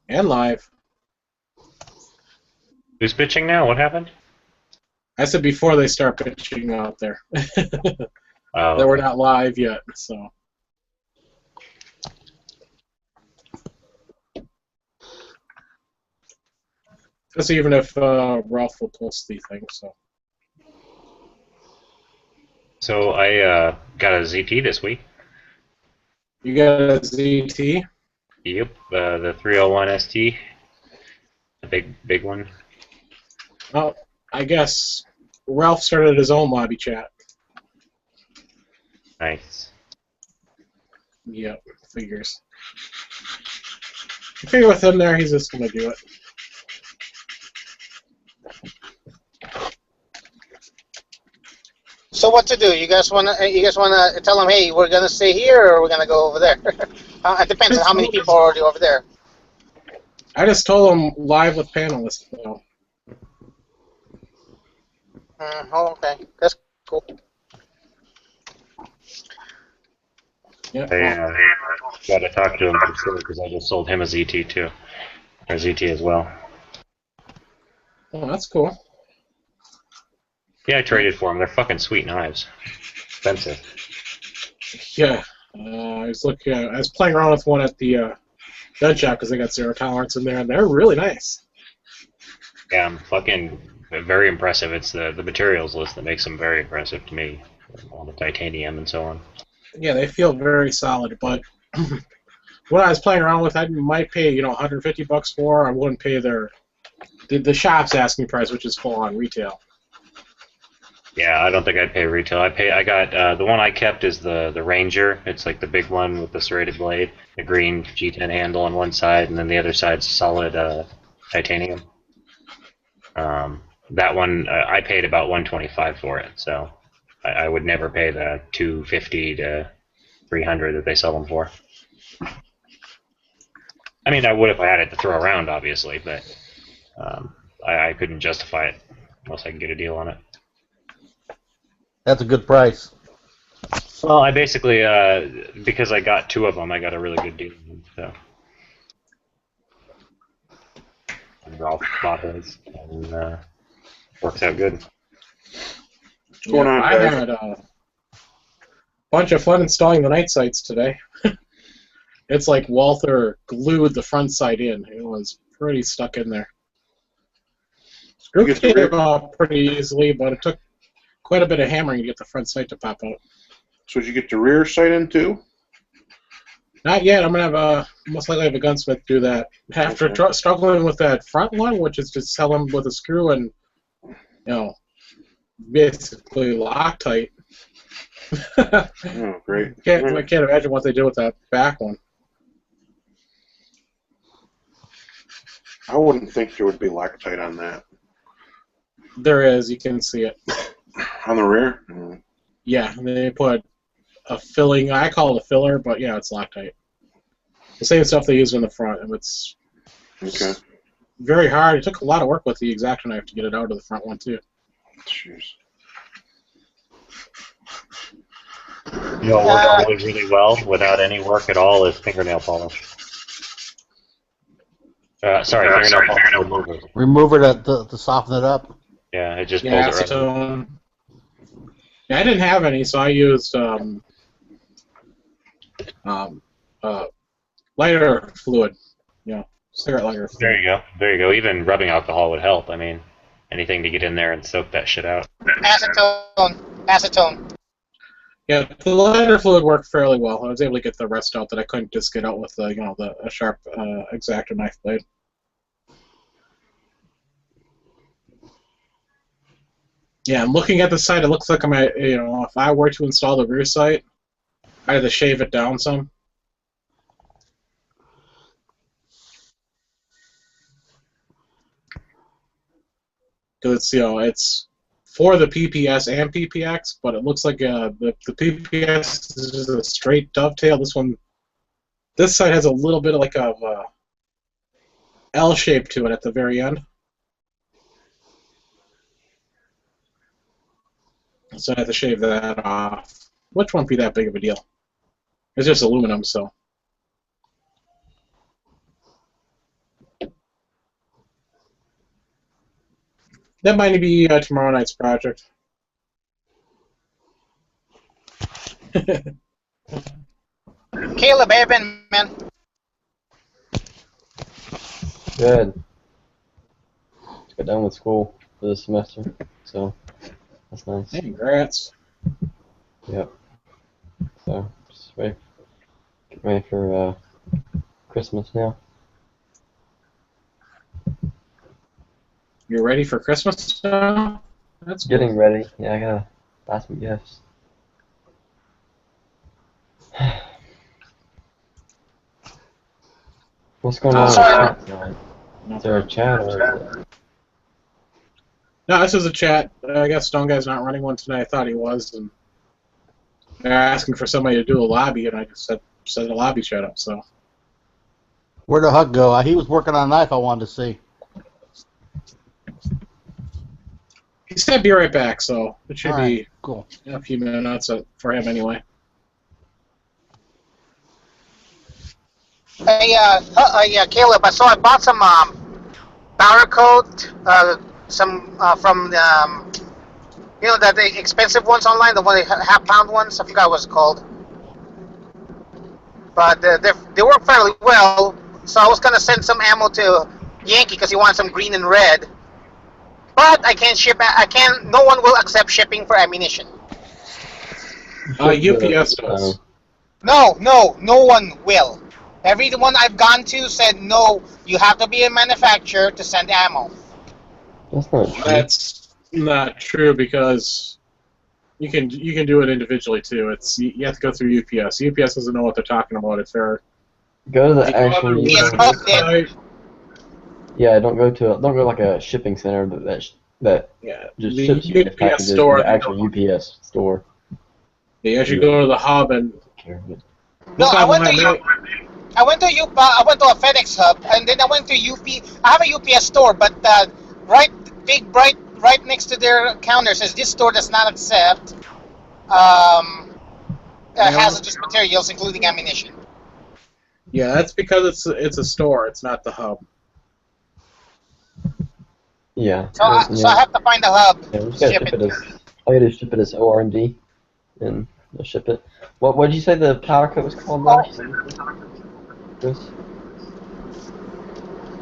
And live. Who's pitching now? What happened? I said before they start pitching out there. Oh, That we're okay. not live yet, so. Just even if Ralph will post the thing, so. So I got a ZT this week. You got a ZT? Yep, the 301 ST, the big one. Oh, I guess Ralph started his own lobby chat. Nice. Yep, figures. I figure with him there, he's just gonna do it. So what to do? You guys wanna tell them, hey, we're gonna stay here, or we're gonna go over there? It depends on how many people are already over there. I just told him live with panelists, though. Oh, okay, that's cool. Yep. I got to talk to him for sure because I just sold him a ZT too, or ZT as well. Oh, that's cool. Yeah, I traded for them. They're fucking sweet knives. Expensive. Yeah. I was looking. I was playing around with one at the gun shop because they got zero tolerance in there, and they're really nice. Yeah, I'm fucking very impressive. It's the materials list that makes them very impressive to me. All the titanium and so on. Yeah, they feel very solid. But when I was playing around with, I might pay $150 for. I wouldn't pay the shop's asking price, which is full on retail. Yeah, I don't think I'd pay retail. I got the one I kept is the Ranger. It's like the big one with the serrated blade, the green G10 handle on one side, and then the other side's solid titanium. That one I paid about 125 for it, so I would never pay the 250 to 300 that they sell them for. I mean, I would if I had it to throw around, obviously, but I couldn't justify it unless I can get a deal on it. That's a good price. Well, I basically, because I got two of them, I got a really good deal on them, so. And Ralph bought his, and works out good. What's going on, I guys? had a bunch of fun installing the night sights today. It's like Walther glued the front sight in. It was pretty stuck in there. Screw You get the came rear- out pretty easily, but it took quite a bit of hammering to get the front sight to pop out. So did you get the rear sight in too? Not yet. I'm gonna have most likely have a gunsmith do that. After Okay. struggling with that front one, which is just sell them with a screw and basically Loctite. Oh, great. I can't imagine what they did with that back one. I wouldn't think there would be Loctite on that. There is. You can see it. On the rear? Mm. Yeah, they put a filling. I call it a filler, but yeah, it's Loctite. The same stuff they use in the front, and it's Okay. very hard. It took a lot of work with the X-Acto knife to get it out of the front one too. Jeez. You know what works really well without any work at all is fingernail polish. Fingernail polish remover. Remover to soften it up. Yeah, it just Yeah, pulls it right out. acetone. Yeah, I didn't have any, so I used lighter fluid. Cigarette lighter fluid. There you go. There you go. Even rubbing alcohol would help. I mean, anything to get in there and soak that shit out. Acetone. Yeah, the lighter fluid worked fairly well. I was able to get the rest out that I couldn't just get out with a sharp X-Acto knife blade. Yeah, and looking at the sight, it looks like if I were to install the rear sight, I had to shave it down some. Because it's for the PPS and PPX, but it looks like the PPS is just a straight dovetail. This side has a little bit of like a L shape to it at the very end. So I have to shave that off, which won't be that big of a deal. It's just aluminum, so. That might be tomorrow night's project. Caleb, how you been, man? Good. Just got done with school for this semester, so that's nice. Hey, congrats. Yep. So just ready, get ready for Christmas now. You're ready for Christmas now? That's cool. Getting ready. Yeah, I gotta buy some gifts. What's going on in the chat tonight? Is there a chat or is it... No, this is a chat. I guess Stone Guy's not running one tonight. I thought he was, and they're asking for somebody to do a lobby, and I just set a lobby chat up. So Where'd the Huck go? He was working on a knife I wanted to see. he said be right back. So it should All right, be cool. a few minutes for him anyway. Hey, Caleb, I bought some powder coat, some from you know the expensive ones online, the one half-pound ones. I forgot what it's called, but they work fairly well. So I was gonna send some ammo to Yankee because he wants some green and red, but I can't ship. I can't. No one will accept shipping for ammunition. UPS does. No one will. Everyone I've gone to said no. You have to be a manufacturer to send ammo. That's not true. That's not true because you can do it individually too. It's you have to go through UPS. UPS doesn't know what they're talking about if they're Go to the actual Yes, website. Yeah, don't go like a shipping center that Yeah, just the ships you the UPS packages. store. The actual UPS store. You actually go to the hub and Care of it. No, I went to to I went to a FedEx hub, and then I went to I have a UPS store, but right next to their counter says this store does not accept hazardous materials, including ammunition. Yeah, that's because it's a store. It's not the hub. Yeah. So I have to find a hub, Yeah, we just gotta ship ship it. it as all you do is ship it as ORMD, and they'll ship it. What did you say the powder coat was called? Chris?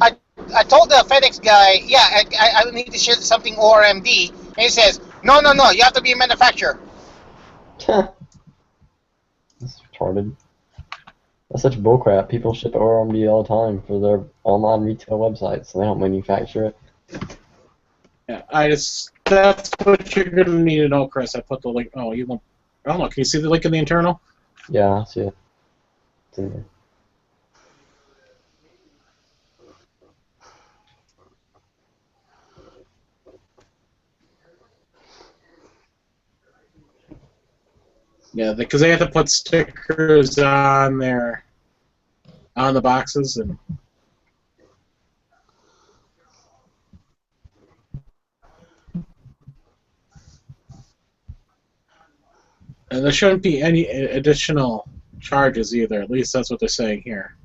I told the FedEx guy, yeah, I need to ship something ORMD, and he says, no, you have to be a manufacturer. That's retarded. That's such bullcrap. People ship ORMD all the time for their online retail websites, so they don't manufacture it. Yeah, that's what you're gonna need to know, Chris. I put the link. Oh, you won't. I don't know. Can you see the link in the internal? Yeah, I see it. It's in there. Yeah, because they have to put stickers on the boxes and there shouldn't be any additional charges either. At least that's what they're saying here.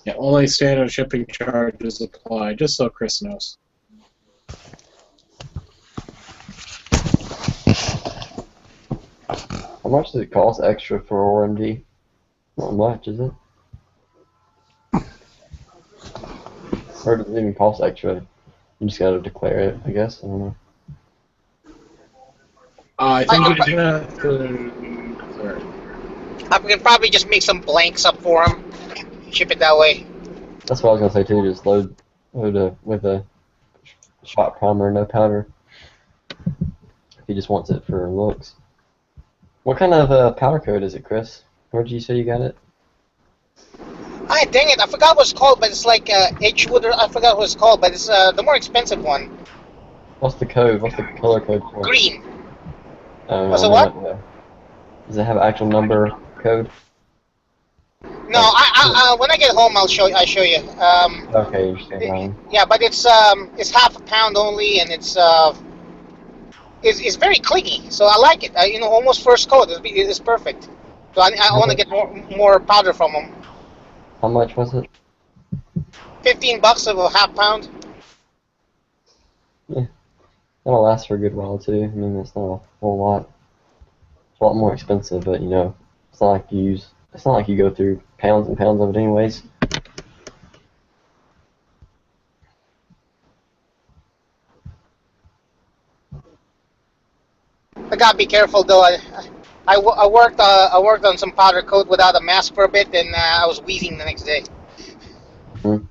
Yeah, only standard shipping charges apply, just so Chris knows. How much does it cost extra for ORMD? Not much, is it? Or does it even cost extra? You just gotta declare it, I guess. I don't know. I think you just have to. I can probably just make some blanks up for him, ship it that way. That's what I was gonna say too. Just load with a shot primer, no powder. If he just wants it for looks. What kind of powder coat is it, Chris? Where did you say you got it? Ah, dang it, I forgot what it's called, but it's like Edgewood, or I forgot what it's called, but it's the more expensive one. What's the code? What's the color code for it? Green. Was it what? Does it have an actual number code? No, I when I get home, I'll show you. Okay, you're saying that one. Yeah, but it's half a pound only, and it's very clingy, so I like it. Almost first coat. It's perfect. So I want to get more powder from them. How much was it? $15 of a half pound. Yeah, that'll last for a good while too. I mean, it's not a whole lot. It's a lot more expensive, but you know, it's not like you use. It's not like you go through pounds and pounds of it anyways. I gotta be careful though. I worked on some powder coat without a mask for a bit, and I was wheezing the next day. Hmm.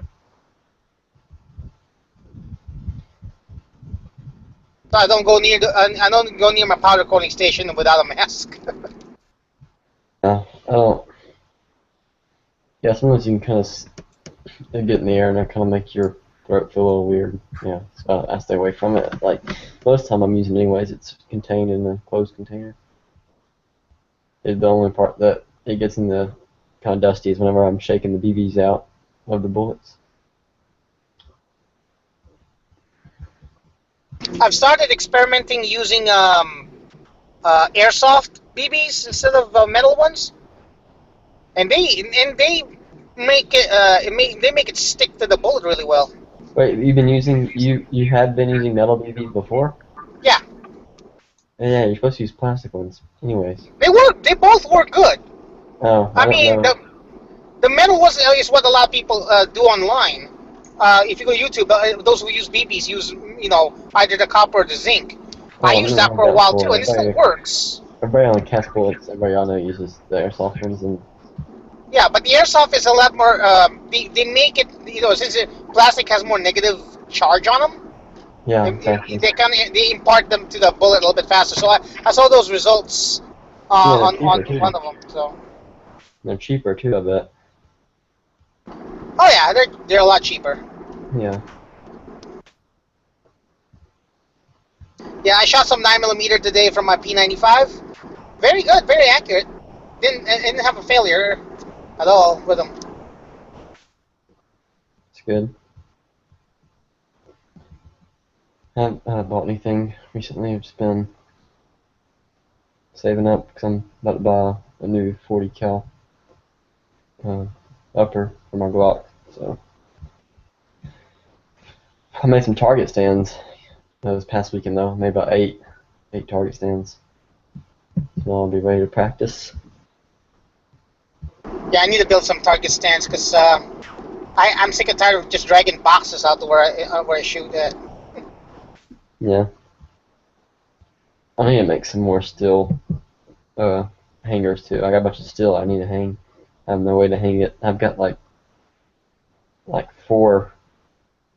So I don't go near I don't go near my powder coating station without a mask. Yeah, I don't. Yeah, sometimes you can kind of get in the air and it kind of make your throat feel a little weird. Yeah, so I stay away from it. Like most of the time I'm using it anyways, it's contained in a closed container. The only part that it gets in the kind of dusty is whenever I'm shaking the BBs out of the bullets. I've started experimenting using airsoft BBs instead of metal ones, and they they make it stick to the bullet really well. Wait, you've been using you had been using metal BBs before? Yeah, Yeah, you're supposed to use plastic ones, anyways. they work. They both work good. Oh, I I don't mean, know. the metal was is what a lot of people do online. If you go YouTube, those who use BBs use either the copper or the zinc. I Oh, I've used never that heard for a that while too, before. and it still works. Everybody on the cast bullets, everybody I know uses the airsoft ones, and Yeah, but the airsoft is a lot more. They make it since plastic has more negative charge on them. yeah, They, exactly. they impart them to the bullet a little bit faster. So I saw those results Yeah, they're on cheaper too. one of them. So They're cheaper too, I bet. oh yeah, they're a lot cheaper. Yeah. Yeah, I shot some 9mm today from my P95. Very good, very accurate. Didn't have a failure at all with them. It's good. I haven't bought anything recently. I've just been saving up because I'm about to buy a new 40 cal upper for my Glock. So I made some target stands this past weekend though. I made about eight target stands. So I'll be ready to practice. Yeah, I need to build some target stands because I'm sick and tired of just dragging boxes out to where I shoot at. Yeah. I need to make some more steel hangers too. I got a bunch of steel I need to hang. I have no way to hang it. I've got like four.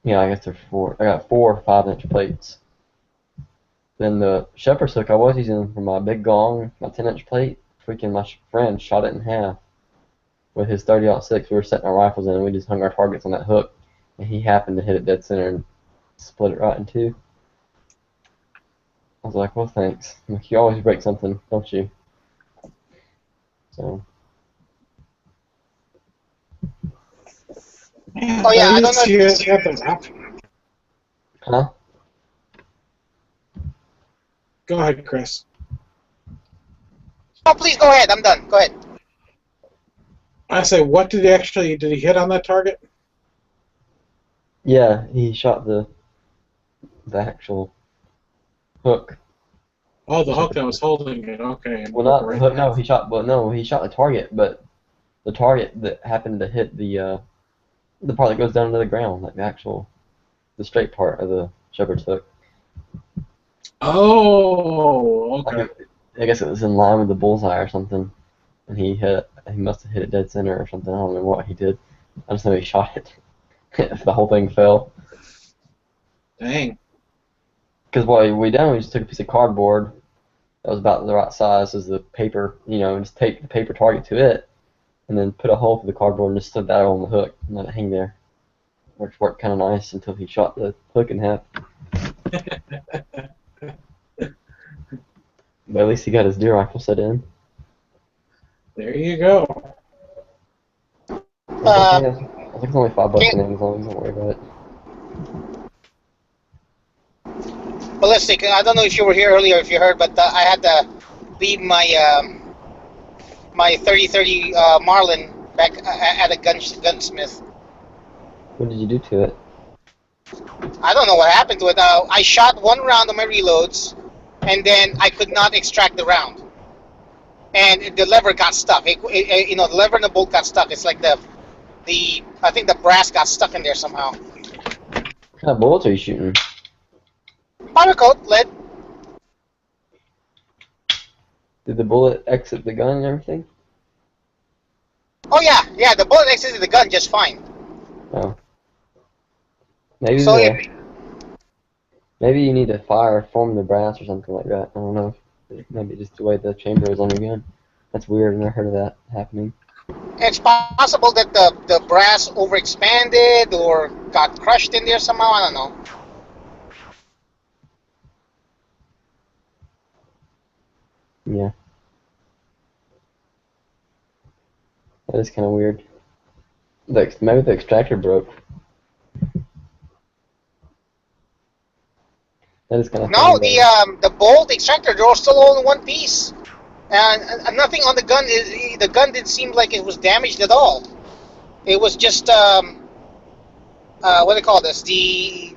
Yeah, I guess they're four. I got 4 5-inch plates. Then the shepherd's hook I was using for my big gong, my 10-inch plate. Freaking my friend shot it in half with his 30-06. We were setting our rifles in and we just hung our targets on that hook, and he happened to hit it dead center and split it right in two. I was like, well, thanks. Like, you always break something, don't you? So. Oh yeah, At I don't know least you if guys have those options. Huh? Go ahead, Chris. Oh, please go ahead. I'm done. Go ahead. I say, what did he hit on that target? Yeah, he shot the actual hook. Oh, the hook that was holding it. Okay. And Well, not the right hook. in No, half. he shot the target, but the target that happened to hit the part that goes down to the ground, like the straight part of the shepherd's hook. Oh, Like okay. I guess it was in line with the bullseye or something, and he must have hit it dead center or something. I don't remember what he did. I just know he shot it. The whole thing fell. Dang. Because what we done, we just took a piece of cardboard that was about the right size as the paper, and just taped the paper target to it, and then put a hole through the cardboard and just stood that on the hook and let it hang there. Which worked kind of nice until he shot the hook in half. But at least he got his deer rifle set in. There you go. I think it's only $5 Okay, on Amazon. Don't worry about it. Ballistic. I don't know if you were here earlier, if you heard, but I had to leave my my 30-30 Marlin back at a gunsmith. What did you do to it? I don't know what happened to it. I shot one round of my reloads, and then I could not extract the round, and the lever got stuck. The lever and the bolt got stuck. It's like the I think the brass got stuck in there somehow. What kind of bullets are you shooting? Powder coat, lead. Did the bullet exit the gun and everything? Oh yeah. The bullet exited the gun just fine. Oh. Maybe So maybe you need to form the brass or something like that. I don't know. Maybe just the way the chamber is on your gun. That's weird. I've never heard of that happening. it's possible that the brass overexpanded or got crushed in there somehow. I don't know. Yeah. That is kind of weird. Maybe the extractor broke. That is kind of No, funny. the bolt extractor they're still all in one piece, and nothing on the gun. The gun didn't seem like it was damaged at all. It was just what do they call this? It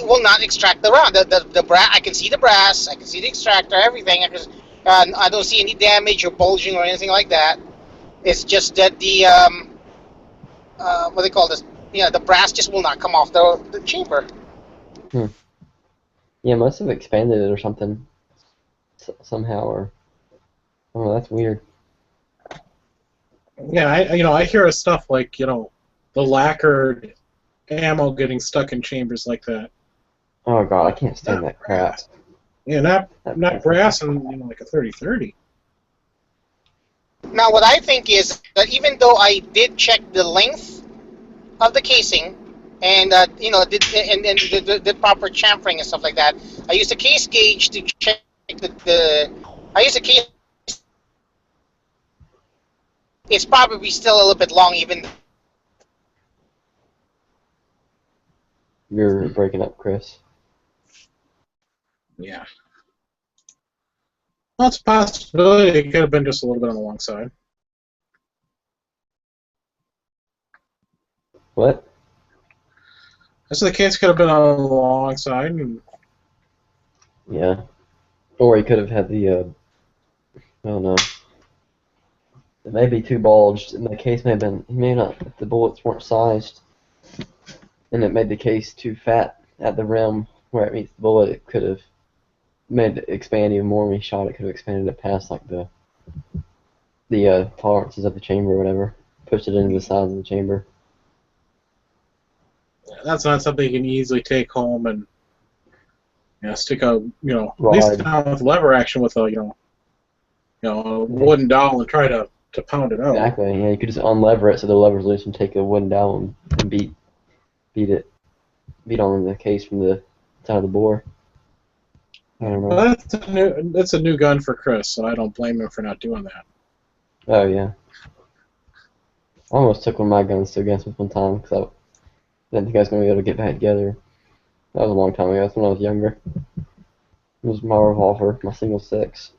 will not extract the round. The brass. I can see the brass. I can see the extractor. Everything. I don't see any damage or bulging or anything like that. It's just that the what do they call this? Yeah, the brass just will not come off the chamber. Yeah, must have expanded it or something somehow, or I don't know. That's weird. Yeah, I hear of stuff like the lacquered ammo getting stuck in chambers like that. Oh god, I can't stand that crap. Brass. Yeah, not brass and like a 30-30. Now, what I think is that even though I did check the length of the casing and did proper chamfering and stuff like that, I used a case gauge to check I used a case. It's probably still a little bit long, even. You're breaking up, Chris. Yeah. Well, it's a possibility. It could have been just a little bit on the long side. What? So the case could have been on the long side. And Yeah. Or he could have had the, I don't know. It may be too bulged, and the case may have been, he may not, if the bullets weren't sized, and it made the case too fat at the rim where it meets the bullet, it could have made it expand even more when he shot it, could have expanded it past, like, the tolerances of the chamber or whatever, pushed it into the size of the chamber. that's not something you can easily take home and stick a at Rod. least not with lever action with a a wooden dowel and try to pound it out. Exactly. Yeah, you could just unlever it so the lever's loose and take a wooden dowel and beat on the case from the side of the bore. I don't know. Well, that's a new gun for Chris, so I don't blame him for not doing that. Oh yeah. I almost took one of my guns to Gunsmith one time because I didn't think I was going to be able to get back together. That was a long time ago. That's when I was younger. It was my revolver, my single six.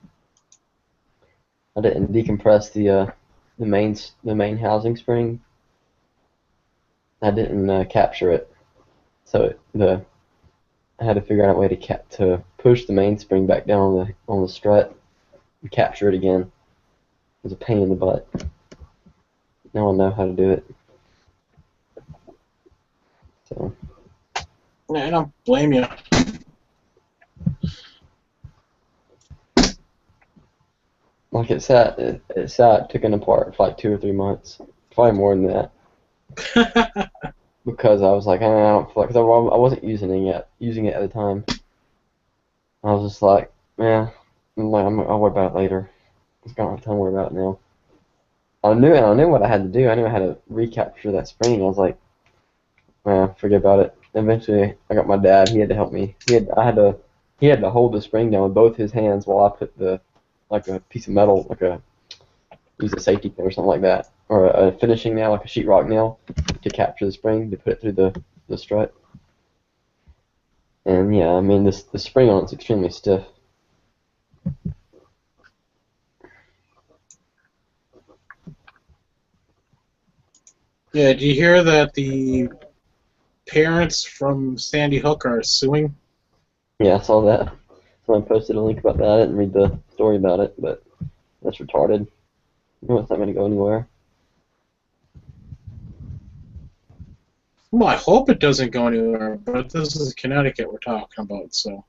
I didn't decompress the main housing spring. I didn't capture it, so I had to figure out a way to push the mainspring back down on the strut and capture it again. It was a pain in the butt. Now I know how to do it. So. Yeah, I don't blame you. Like it sat taken apart for like 2 or 3 months, probably more than that, because I was like, I don't feel like, cause I wasn't using it at the time. I was just like, man, I'll worry about it later. I just don't have time to worry about it now. I knew what I had to do. I knew I had to recapture that spring. I was like, man, forget about it. Eventually, I got my dad. He had to help me. He had to hold the spring down with both his hands while I put like a piece of metal, use a safety pin or something like that, or a finishing nail, like a sheetrock nail, to capture the spring to put it through the strut. And yeah, I mean the spring on it's extremely stiff. Yeah, do you hear that the parents from Sandy Hook are suing? Yeah, I saw that. Someone posted a link about that. I didn't read the story about it, but that's retarded. No, it's not going to go anywhere. Well, I hope it doesn't go anywhere, but this is Connecticut we're talking about, so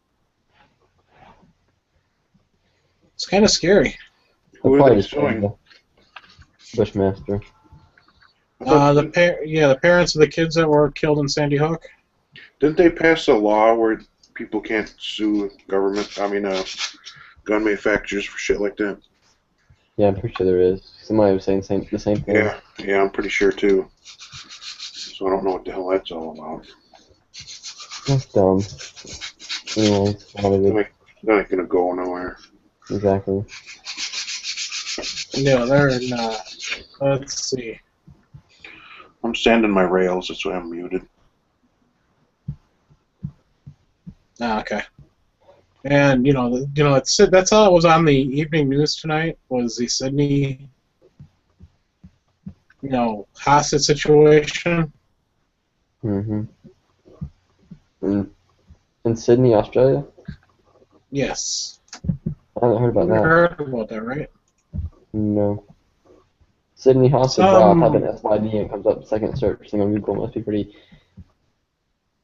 it's kind of scary. They'll Who are probably they just blame suing? the Bushmaster. I thought, The parents of the kids that were killed in Sandy Hook. didn't they pass a law where people can't sue government? Gun manufacturers for shit like that. Yeah, I'm pretty sure there is. Somebody was saying the same thing. Yeah, I'm pretty sure too. So I don't know what the hell that's all about. That's dumb. Anyways, a lot of it. That ain't gonna go nowhere. Exactly. No, they're not. Let's see. I'm sanding my rails. That's why I'm muted. Okay. And that's all that was on the evening news tonight was the Sydney, hostage situation. Mm-hmm. In Sydney, Australia? Yes. I haven't heard about You that. heard about that, right? No. Sydney hostage Some- while typing SYD and it comes up second search thing on Google. Must be pretty.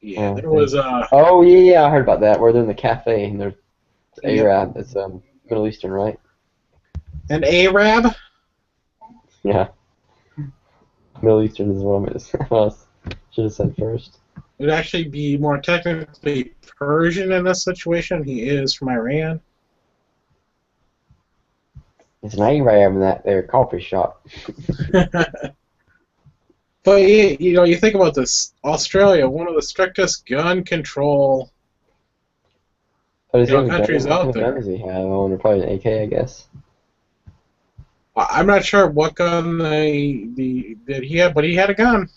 Yeah, there was Oh yeah, I heard about that. Where they're in the cafe and there's Yep. Arab. It's Middle Eastern, right? an Arab. Yeah. Middle Eastern is what I meant to say. Should have said first. It would actually be more technically Persian in this situation. He is from Iran. It's an Arab in that there coffee shop. But you think about this. Australia, one of the strictest gun control But is he have a countries gun? out What kind of there. gun does he have? Oh, and probably an AK, I guess. I'm not sure what gun that he had, but he had a gun.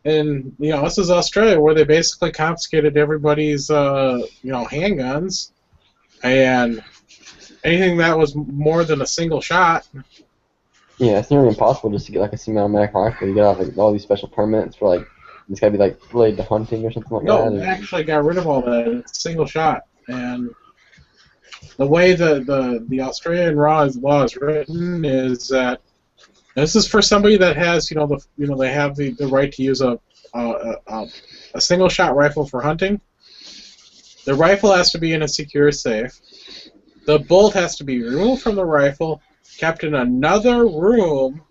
And this is Australia, where they basically confiscated everybody's handguns, and anything that was more than a single shot. Yeah, it's nearly impossible just to get like a semi-automatic rifle. You gotta have like all these special permits for like it's gotta be like related to hunting or something like No, that. they actually got rid of all that. It's a single shot, and the way the Australian law is written is that this is for somebody that has they have the right to use a single shot rifle for hunting. The rifle has to be in a secure safe. The bolt has to be removed from the rifle, kept in another room,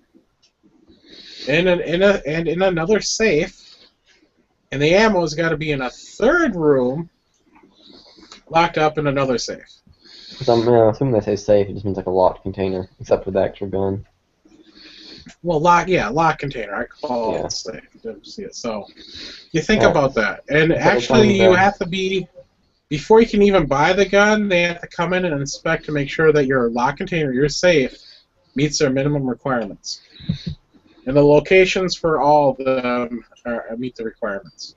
in another safe, and the ammo's got to be in a third room, locked up in another safe. So I'm assuming they say safe, it just means like a locked container, except for the actual gun. Well, lock container. I call Yeah. it safe. Yeah, so you think Oh. about that, and But actually, the you have to be. Before you can even buy the gun, they have to come in and inspect to make sure that your lock container, your safe, meets their minimum requirements. And the locations for all of them meet the requirements.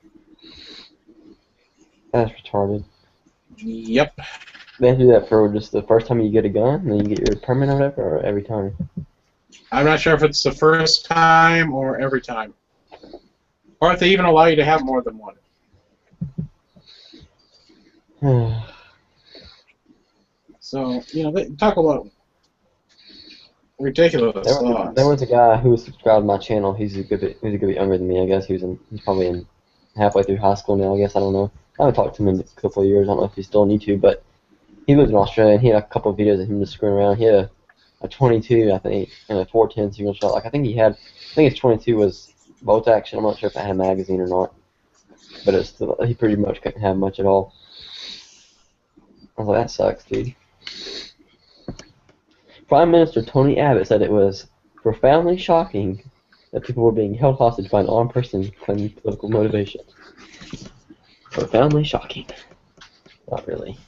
That's retarded. Yep. They have to do that for just the first time you get a gun, and then you get your permit or whatever, or every time. I'm not sure if it's the first time or every time. Or if they even allow you to have more than one. So, they talk about ridiculous laws. There was a guy who was subscribed to my channel. He's a good bit younger than me, I guess. He's probably in halfway through high school now, I guess. I don't know. I haven't talked to him in a couple of years. I don't know if he's still on YouTube, but he lives in Australia, and he had a couple of videos of him just screwing around. He had a 22, I think, and a 410 single shot. I think his 22 was bolt action. I'm not sure if it had a magazine or not, but it's still, he pretty much couldn't have much at all. I was like, that sucks, dude. Prime Minister Tony Abbott said it was profoundly shocking that people were being held hostage by an armed person claiming political motivation. Profoundly shocking. Not really.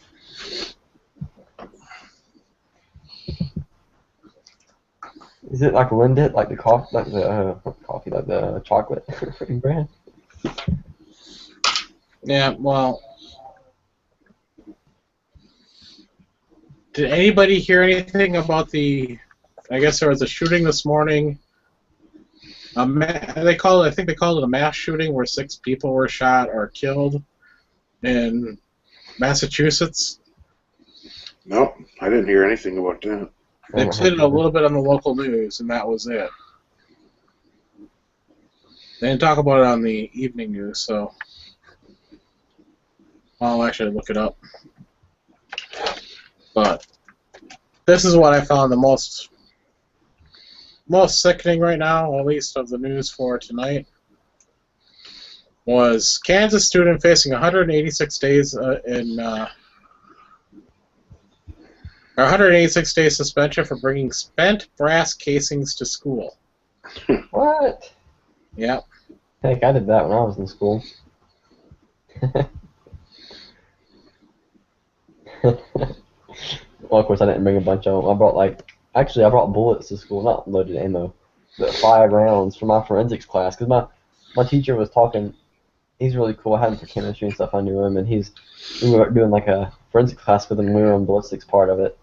Is it like Lindt, like the coffee, like the chocolate brand? Yeah, well, did anybody hear anything about the I guess there was a shooting this morning. I think they called it a mass shooting where 6 people were shot or killed in Massachusetts. No, I didn't hear anything about that. They played it a little bit on the local news, and that was it. They didn't talk about it on the evening news, so I'll actually look it up. But this is what I found the most sickening right now, at least of the news for tonight, was Kansas student facing 186 days 186 day suspension for bringing spent brass casings to school. What? Yep. Heck, I did that when I was in school. Well, of course, I didn't bring a bunch of them. I brought bullets to school, not loaded ammo, but 5 rounds for my forensics class. Because my teacher was talking. He's really cool. I had him for chemistry and stuff. I knew him, and we were doing like a forensics class with him. We were on ballistics part of it.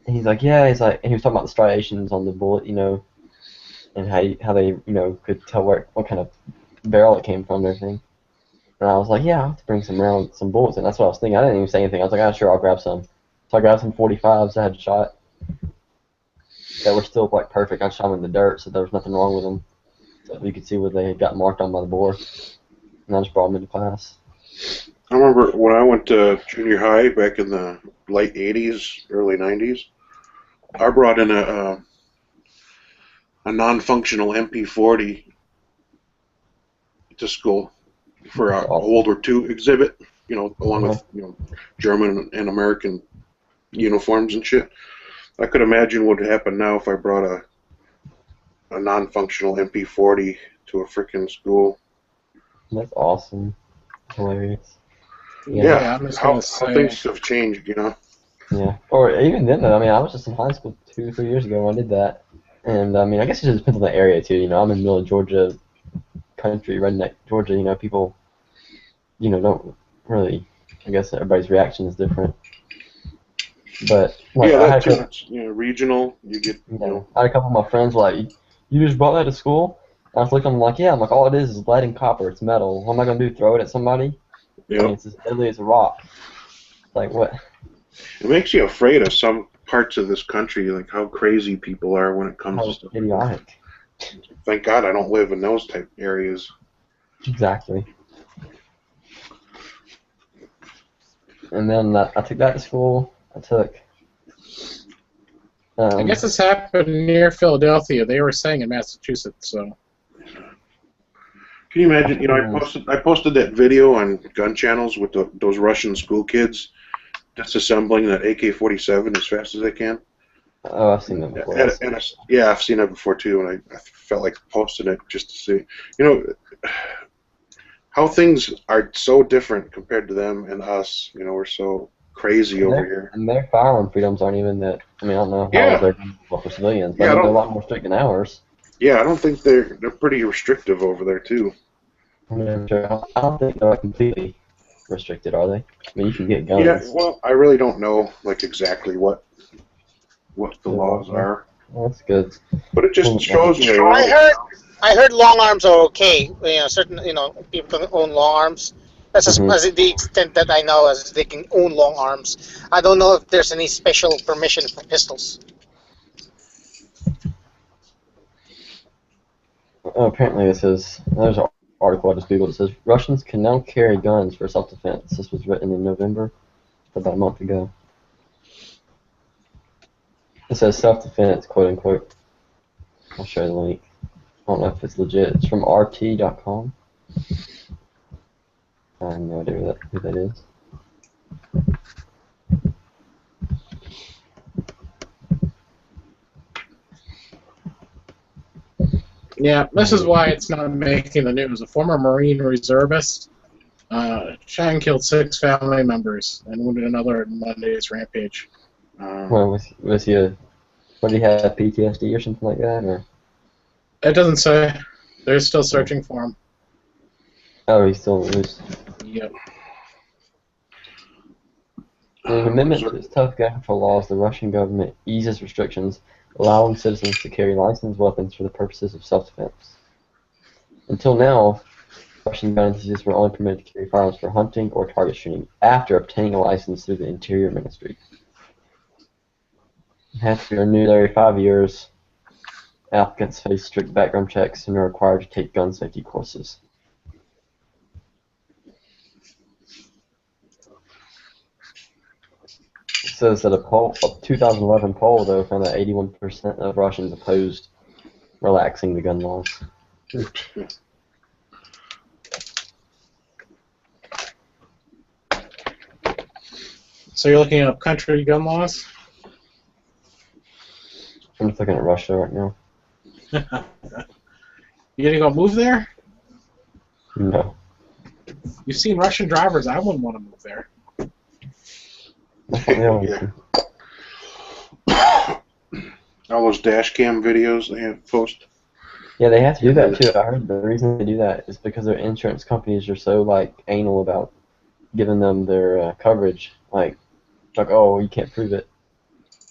And he's like, yeah. And he was talking about the striations on the bullet, and how they could tell what kind of barrel it came from and everything. And I was like, yeah, I have to bring some bullets in. That's what I was thinking. I didn't even say anything. I was like, sure, I'll grab some. So I grabbed some 45s I had shot that were still like perfect. I shot them in the dirt, so there was nothing wrong with them. So you could see where they had got marked on by the bore. And I just brought them into class. I remember when I went to junior high back in the late 80s, early 90s, I brought in a non-functional MP40 to school for a World War II exhibit, along with German and American uniforms and shit. I could imagine what would happen now if I brought a non-functional MP40 to a freaking school. That's awesome. Hilarious. Yeah, I'm just how gonna say, things have changed, Yeah. Or even then, though, I was just in high school 2 or 3 years ago when I did that. And, I guess it just depends on the area, too. I'm in the middle of Georgia country, redneck Georgia. People, don't really, I guess everybody's reaction is different. But, like, yeah, I that had too. Regional, you get, I had a couple of my friends like, you just brought that to school? And I was looking at them like, yeah. I'm like, all it is lead and copper. It's metal. What am I going to do, throw it at somebody? It's as deadly as a rock. Like, what? It makes you afraid of some parts of this country, like how crazy people are when it comes to stuff. Idiotic. Thank God I don't live in those type areas. Exactly. And then I took that to school. I took. I guess this happened near Philadelphia. They were saying in Massachusetts, so. Can you imagine? I posted that video on gun channels with those Russian school kids disassembling that AK-47 as fast as they can. Oh, I've seen that before. Yeah, I've seen that before too, and I felt like posting it just to see, how things are so different compared to them and us. We're so crazy over here. And their firearm freedoms aren't even that. I don't know how they're for civilians, but they're a lot more strict than ours. Yeah, I don't think they're pretty restrictive over there too. I'm sure. I don't think they're completely restricted, are they? You can get guns. Yeah, well, I really don't know exactly what the laws are. Well, that's good. But it just shows me. I heard long arms are okay. Certain people can own long arms. That's as the extent that I know, as they can own long arms. I don't know if there's any special permission for pistols. Apparently, it says there's an article I just googled. It says Russians can now carry guns for self-defense. This was written in November, about a month ago. It says self-defense, quote unquote. I'll show you the link. I don't know if it's legit. It's from RT.com. I have no idea who that is. Yeah, this is why it's not making the news. A former Marine reservist shot and killed 6 family members and wounded another in Monday's rampage. Well, was he what, did he have PTSD or something like that? Or? It doesn't say. They're still searching for him. Oh, he's still loose. Yep. In an amendment to its tough gun control laws, the Russian government eases restrictions allowing citizens to carry licensed weapons for the purposes of self-defense. Until now, Russian gun enthusiasts were only permitted to carry firearms for hunting or target shooting after obtaining a license through the Interior Ministry. It has to be renewed every 5 years. Applicants face strict background checks and are required to take gun safety courses. It says that a 2011 poll, though, found that 81% of Russians opposed relaxing the gun laws. So you're looking up country gun laws? I'm just looking at Russia right now. You gonna go move there? No. You've seen Russian drivers. I wouldn't want to move there. Yeah. All those dash cam videos they have posted. Yeah, they have to do that too. I heard the reason they do that is because their insurance companies are so like anal about giving them their coverage. Like, oh, you can't prove it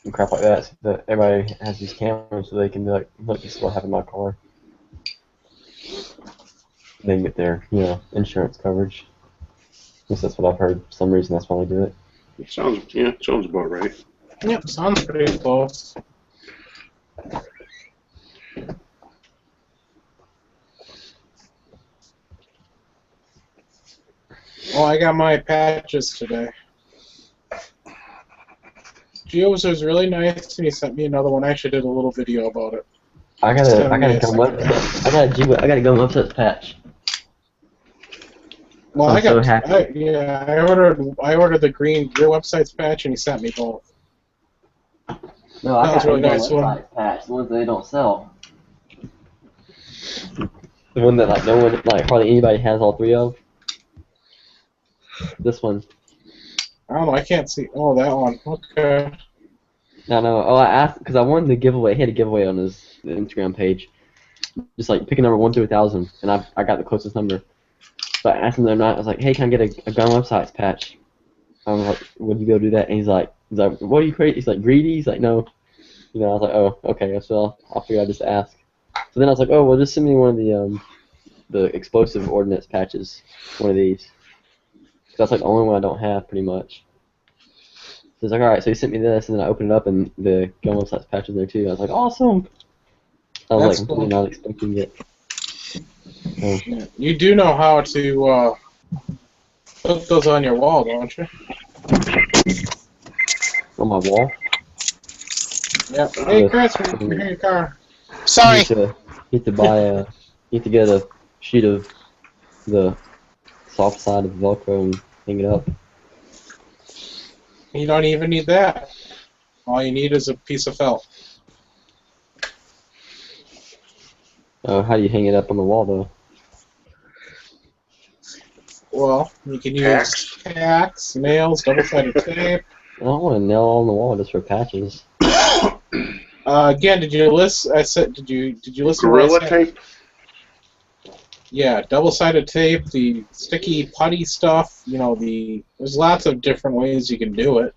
and crap like that. So that everybody has these cameras so they can be like, look, this is what happened to my car. They can get their insurance coverage. At least that's what I've heard. For some reason, that's why they do it. It sounds about right. Yep, sounds pretty close. Oh, I got my patches today. Gio's was really nice, and he sent me another one. I actually did a little video about it. I gotta go upset patch. Well, I'm so happy. I ordered the green Gear Websites patch, and he sent me both. No, I That got was really the nice one. website patch, the ones that they don't sell. The one that like no one, like hardly anybody has all three of. This one. I don't know. I can't see. Oh, that one. Okay. No. Oh, I asked because I wanted to give away. He had a giveaway on his Instagram page. Just like pick a number 1 through 1,000, and I got the closest number. So I asked him the other night. I was like, "Hey, can I get a gun websites patch?" I was like, "Would you go do that?" And he's like, "What are you crazy?" He's like, "Greedy." He's like, "No." I was like, "Oh, okay." So I'll figure I'd just ask. So then I was like, "Oh, well, just send me one of the explosive ordnance patches, one of these." Because that's like the only one I don't have, pretty much. So he's like, "Alright," so he sent me this, and then I opened it up, and the gun websites patch is there too. I was like, "Awesome!" I was That's like, cool. completely not expecting it. So, You do know how to put those on your wall, don't you? on my wall. Yep. Hey, Chris, we're in your car. Sorry. You need to buy you need to get a sheet of the soft side of Velcro and hang it up. You don't even need that. All you need is a piece of felt. How do you hang it up on the wall though? Well, you can use tacks, nails, double-sided tape. I don't want to nail on the wall just for patches. Again, did you listen? Did you listen? Gorilla tape. Yeah, double-sided tape, the sticky putty stuff. There's lots of different ways you can do it.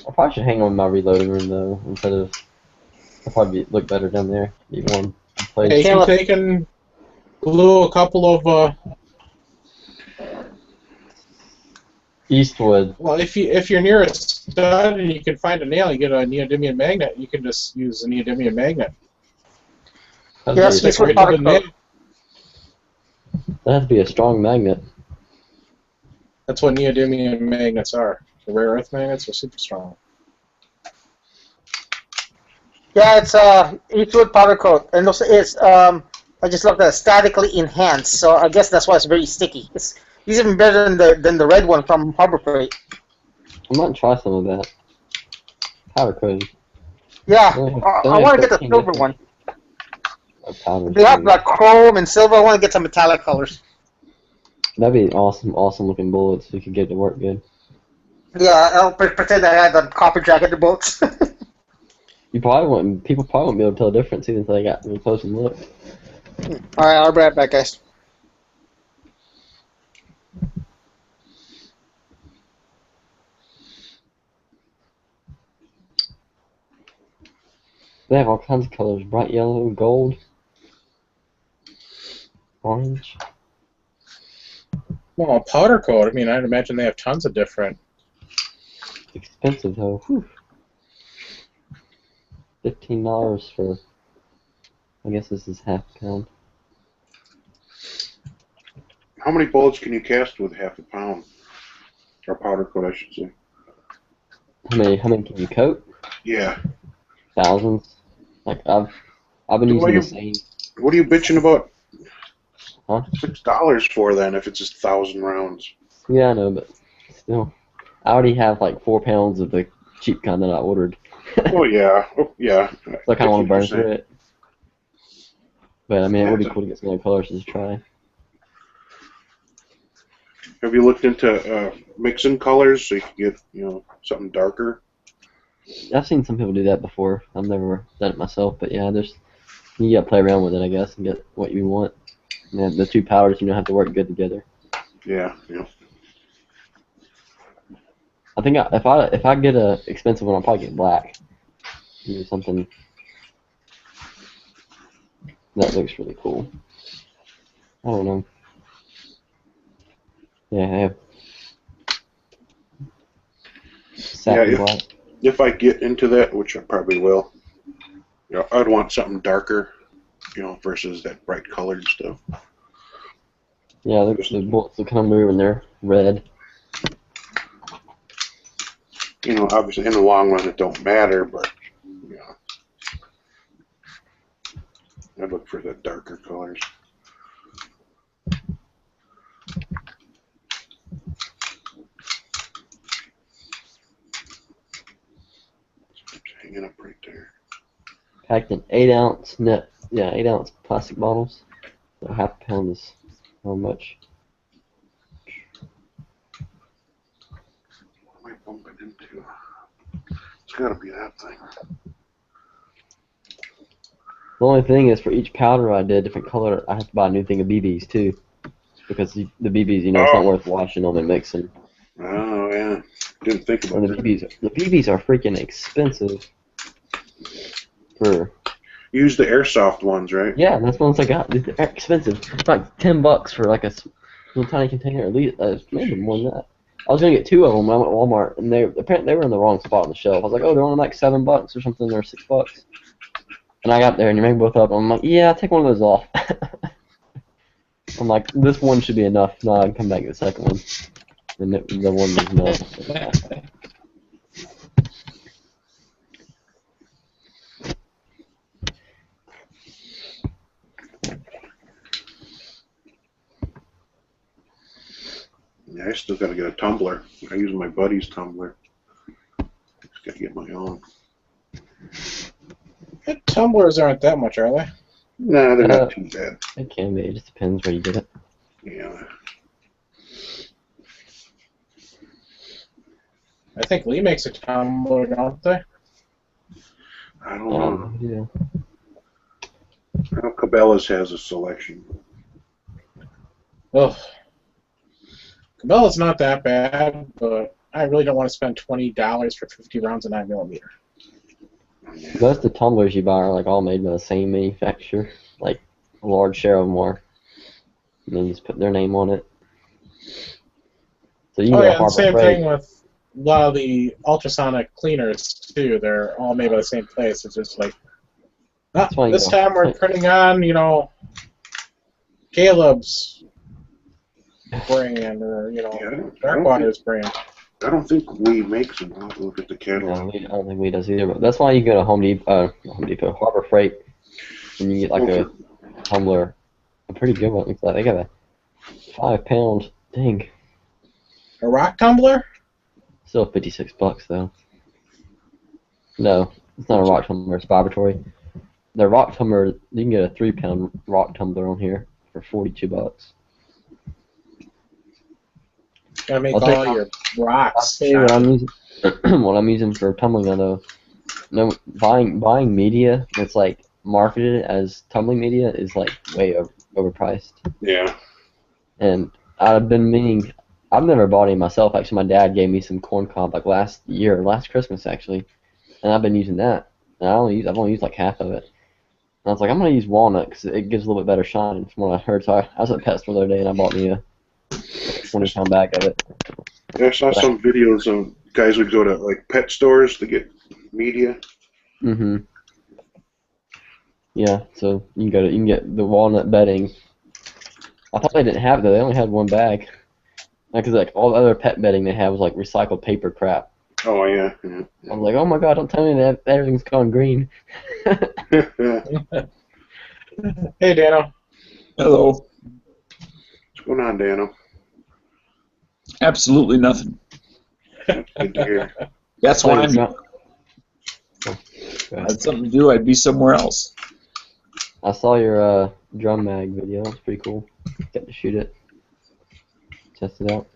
I probably should hang on my reloading room though instead of. I'll probably look better down there. Be one place. Hey, you can glue a couple of. Eastwood. Well, if you're near a stud and you can find a nail, you get a neodymium magnet. You can just use a neodymium magnet. Yes, Stick right to the nail. That has to be a strong magnet. That's what neodymium magnets are. The rare earth magnets are super strong. Yeah, it's Eastwood powder coat, and also it's I just looked at it, statically enhanced. So I guess that's why it's very sticky. It's even better than the red one from Harbor Freight. I might try some of that. Powder coating. Yeah, I want to get the silver one. They have like chrome and silver. I want to get some metallic colors. That'd be awesome looking bullets if you could get it to work good. Yeah, I'll pretend I had the copper jacket bullets. People probably won't be able to tell the difference even until they got really close and look. Alright, I'll be right back, guys. They have all kinds of colors: bright yellow, gold, orange. Well, powder coat. I mean, I'd imagine they have tons of different. It's expensive though. Whew. $15 for. I guess this is half a pound. How many bullets can you cast with half a pound? Or powder coat, I should say. How many can you coat? Yeah. Thousands. Like I've been using the same. What are you bitching about? Huh? $6 for then if it's just 1,000 rounds. Yeah, I know, but still, I already have like 4 pounds of the cheap kind that I ordered. Oh yeah, yeah. So I kind of want to burn 50%. through it. But I mean, it Yeah, would be cool to get some other colors to try. Have you looked into mixing colors so you can get something darker? I've seen some people do that before. I've never done it myself, but yeah, you gotta play around with it, I guess, and get what you want. And the two powders, have to work good together. Yeah. I think if I get a expensive one, I'll probably get black. Do something that looks really cool. I don't know. Yeah, I have satin black. If I get into that, which I probably will, I'd want something darker, versus that bright colored stuff. Yeah, the bullets will kind of move and they're red. Obviously in the long run it don't matter, but I'd look for the darker colors. It's hanging up right there. Packed in 8-ounce 8-ounce plastic bottles. So half a pound is how much? What am I bumping into? It's got to be that thing. The only thing is, for each powder I did, different color, I have to buy a new thing of BBs too, because the BBs, it's not worth washing them and mixing. Oh yeah, didn't think about And that. the BBs are freaking expensive. Use the airsoft ones, right? Yeah, that's the ones I got. They're expensive. It's like $10 for like a little tiny container. At least maybe more than that. I was gonna get 2 of them when I went to Walmart, and apparently they were in the wrong spot on the shelf. I was like, oh, they're only like $7 or something, or $6. And I got there, and you rang both up, and I'm like, yeah, take one of those off. I'm like, this one should be enough. No, I can come back to the second one. And the one was not. Yeah, I still got to get a tumbler. I use my buddy's tumbler. Just got to get my own. Tumblers aren't that much, are they? Nah, they're not too bad. It can be. It just depends where you get it. Yeah. I think Lee makes a tumbler, don't they? I don't know. Yeah. I know Cabela's has a selection. Ugh. Cabela's not that bad, but I really don't want to spend $20 for 50 rounds of 9mm. Most of the tumblers you buy are like all made by the same manufacturer. Like a large share of them are. And then just put their name on it. So you Oh can yeah, go the same Harbor Freight. thing with a lot of the ultrasonic cleaners too. They're all made by the same place. It's just like, this time we're printing on, Caleb's brand or Darkwater's brand. I don't think Lee makes them. I'll have to look at the catalog. No, I don't think Lee does either. But that's why you go to Home Depot, Harbor Freight, and you get like a tumbler, a pretty good one. It's like they got a 5-pound thing. A rock tumbler? Still $56 though. No, it's not a rock tumbler. It's vibratory. The rock tumbler, you can get a 3-pound rock tumbler on here for $42. Gotta make all your rocks. I'll tell you what I'm using. What I'm using for tumbling now, though. No, buying media that's like marketed as tumbling media is like way overpriced. Yeah. And I've been meaning. I've never bought any myself. Actually, my dad gave me some corn cob like last Christmas actually, and I've been using that. and I've only used like half of it. And I was like, I'm gonna use walnut because it gives a little bit better shine from what I heard. So I was at the pet store the other day and I bought me a 20-pound bag of it. Yeah, I saw some videos of guys would go to like pet stores to get media. Mm-hmm. Yeah, so you can get the walnut bedding. I thought they didn't have it though. They only had one bag. Because like all the other pet bedding they have was like recycled paper crap. Oh yeah. I was like, oh my god, don't tell me that everything's gone green. Hey, Dano. Hello. What's going on, Dano? Absolutely nothing. Good to hear. That's why I'm. Not. If I had something to do, I'd be somewhere else. I saw your drum mag video. It's pretty cool. Get to shoot it. Test it out.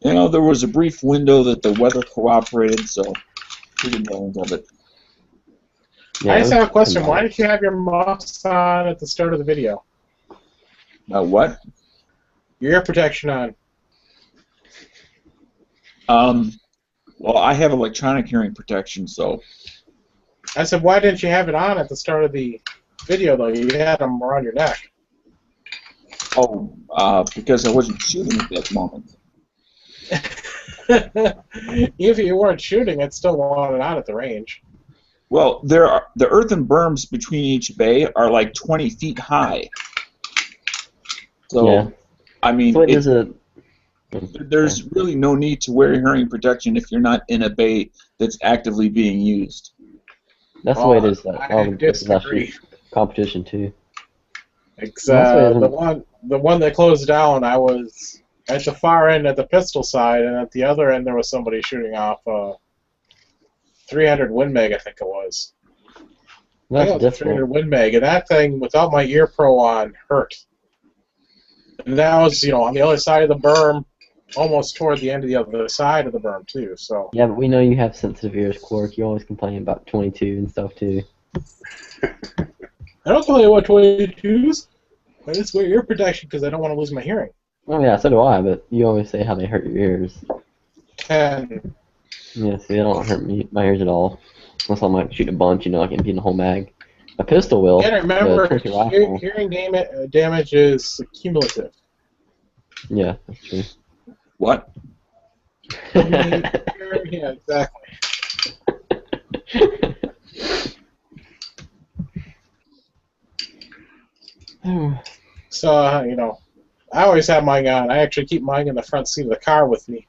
You know, there was a brief window that the weather cooperated, so pretty millions of it. Yeah, I just have a question. combined. Why did you have your mouse on at the start of the video? What? Your ear protection on. Well, I have electronic hearing protection, so. I said, why didn't you have it on at the start of the video, though? You had them around your neck. Oh, because I wasn't shooting at that moment. If you weren't shooting, it still wanted on at the range. Well, the earthen berms between each bay are like 20 feet high. So, Yeah. I mean, So there's a. there's really no need to wear hearing protection if you're not in a bay that's actively being used. That's the way it is. All I the places I disagree. shoot competition too. The one that closed down, I was at the far end at the pistol side, and at the other end there was somebody shooting off 300 Win Mag, I think it was. That's I got the 300 different. Win Mag, and that thing without my ear pro on hurt. And that was, on the other side of the berm, almost toward the end of the other side of the berm too. So Yeah, but we know you have sensitive ears, Quark. You always complain about 22 and stuff too. I don't complain about 22s. I just wear ear protection because I don't want to lose my hearing. Oh yeah, so do I. But you always say how they hurt your ears. 10. Yeah, see, they don't hurt my ears at all. Unless I'm like shooting a bunch, I can beat the whole mag. A pistol will. And remember, The 20 rifle. hearing damage is cumulative. Yeah, that's true. What? Yeah, exactly. So, I always have mine on. I actually keep mine in the front seat of the car with me.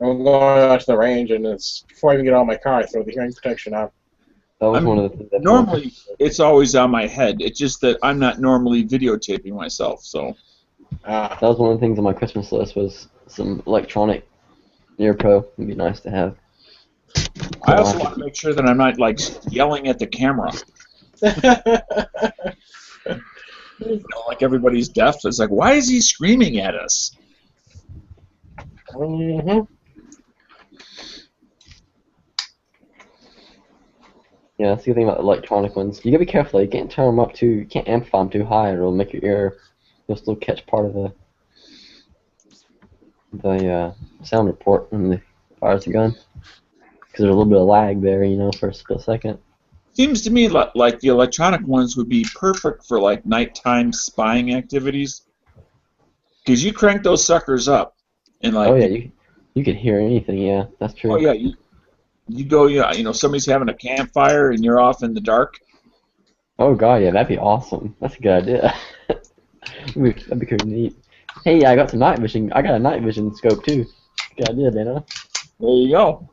I'm going out to the range, and before I even get out of my car, I throw the hearing protection on. That was I mean, one of the things. Normally, it's always on my head. It's just that I'm not normally videotaping myself, so. That was one of the things on my Christmas list was some electronic ear pro. It'd be nice to have. I also want to make sure that I'm not, like, yelling at the camera. Like everybody's deaf. It's like, why is he screaming at us? Mm-hmm. Yeah, that's the thing about the electronic ones. You gotta be careful. You can't turn them up too. You can't amplify them too high, or it'll make your ear. You'll still catch part of the sound report when the fires the gun. Because there's a little bit of lag there, for a split second. Seems to me like the electronic ones would be perfect for like nighttime spying activities. Because you crank those suckers up, and like. Oh yeah, you can hear anything. Yeah, that's true. Oh yeah, you go. Somebody's having a campfire and you're off in the dark. Oh god, yeah, that'd be awesome. That's a good idea. That'd be pretty neat. Hey, I got some night vision. I got a night vision scope too. Good idea, Dana. There you go.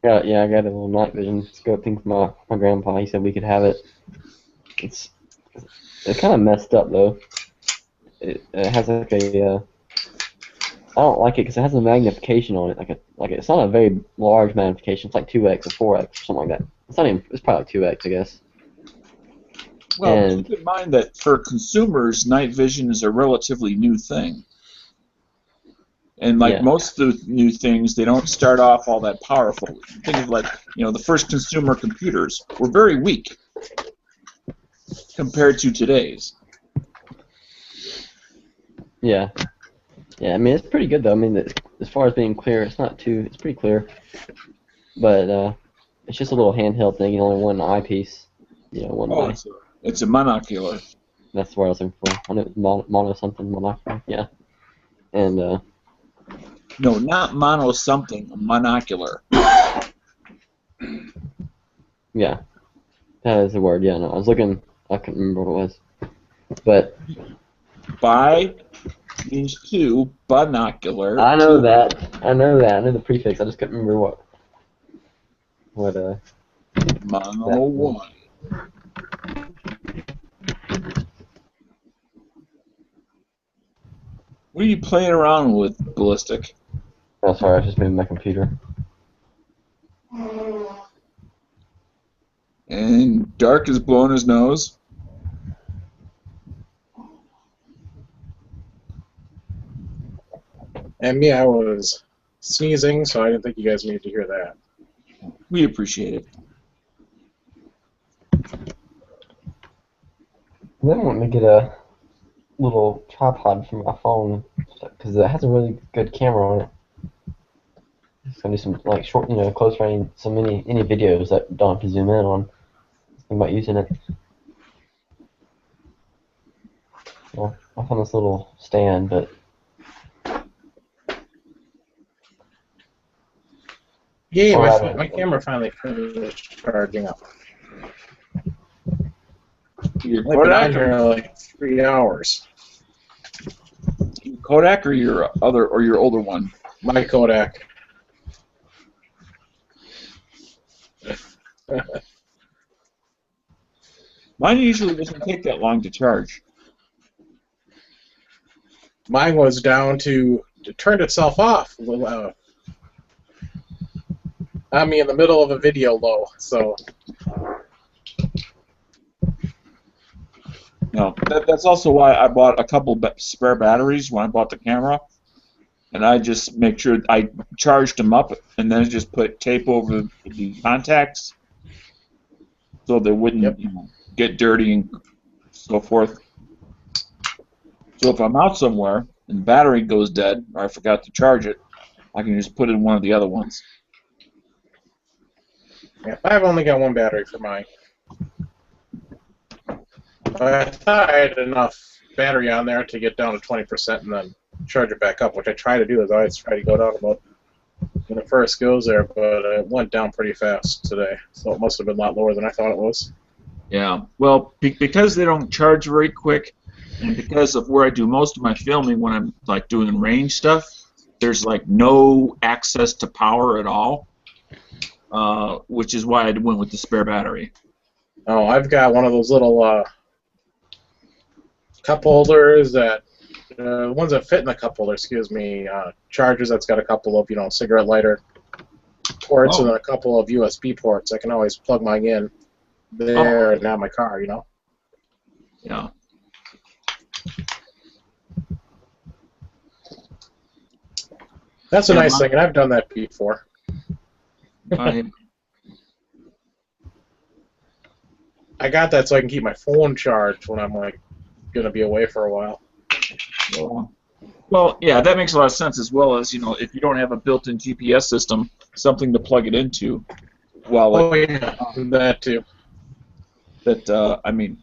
Yeah, I got a little night vision scope thing from my grandpa. He said we could have it. It's kind of messed up though. It has like a I don't like it because it has a magnification on it. Like it's not a very large magnification. It's like 2x or 4x or something like that. It's not even. It's probably like 2x, I guess. Well, And- keep in mind that for consumers, night vision is a relatively new thing. And like Yeah. most of the new things, they don't start off all that powerful. Think of like, the first consumer computers were very weak compared to today's. Yeah. Yeah, I mean, it's pretty good, though. I mean, as far as being clear, it's pretty clear. But it's just a little handheld thing, only one eyepiece. One Oh, eye. it's a monocular. That's what I was looking for. I know it was mono something, monocular. Yeah. And, No, not mono something, monocular. yeah. That is the word, yeah. No, I was looking, I couldn't remember what it was. But Bi means two, binocular. I know two. that. I know the prefix. I just couldn't remember what Mono that one. What are you playing around with, Ballistic? Oh, sorry, I was just moving my computer. And Dark is blowing his nose. And me, I was sneezing, so I didn't think you guys needed to hear that. We appreciate it. I've been wanting to get a little tripod for my phone because it has a really good camera on it. It's gonna do some like short, close range, any videos that don't have to zoom in on. Think about using it. Well, I found this little stand, but Yeah, Well, my camera finally finished charging up. Your I've been on Kodak, here like 3 hours. Kodak, or your older one? My Kodak. Mine usually doesn't take that long to charge. Mine was down to it turned itself off. I mean, in the middle of a video low, so. No, that's also why I bought a couple spare batteries when I bought the camera, and I just make sure I charged them up, and then just put tape over the contacts so they wouldn't get dirty and so forth. So if I'm out somewhere and the battery goes dead, or I forgot to charge it, I can just put it in one of the other ones. Yeah, I've only got one battery for mine. I thought I had enough battery on there to get down to 20% and then charge it back up, which I try to do. Is I always try to go down about when it first goes there, but it went down pretty fast today, so it must have been a lot lower than I thought it was. Yeah, well, because they don't charge very quick, and because of where I do most of my filming when I'm like doing range stuff, there's like no access to power at all, which is why I went with the spare battery. Oh, I've got one of those little cup holders that ones that fit in the cup holder, chargers that's got a couple of cigarette lighter ports and then a couple of USB ports. I can always plug mine in there and have my car, Yeah. That's a nice thing, and I've done that before. I got that so I can keep my phone charged when I'm like gonna be away for a while. Well, yeah, that makes a lot of sense, as well as if you don't have a built-in GPS system, something to plug it into. Well, yeah, that too. I mean,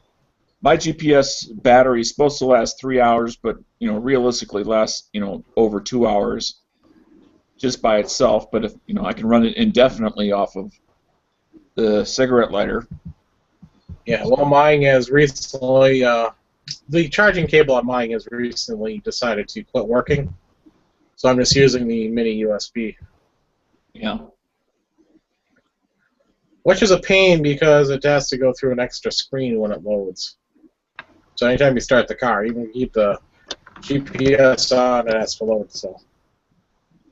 my GPS battery is supposed to last 3 hours, but realistically lasts over 2 hours just by itself. But if I can run it indefinitely off of the cigarette lighter. Yeah, well, mine has recently the charging cable on mine has recently decided to quit working, so I'm just using the mini USB. Yeah. Which is a pain because it has to go through an extra screen when it loads. So anytime you start the car, even if you keep the GPS on, it has to load. So.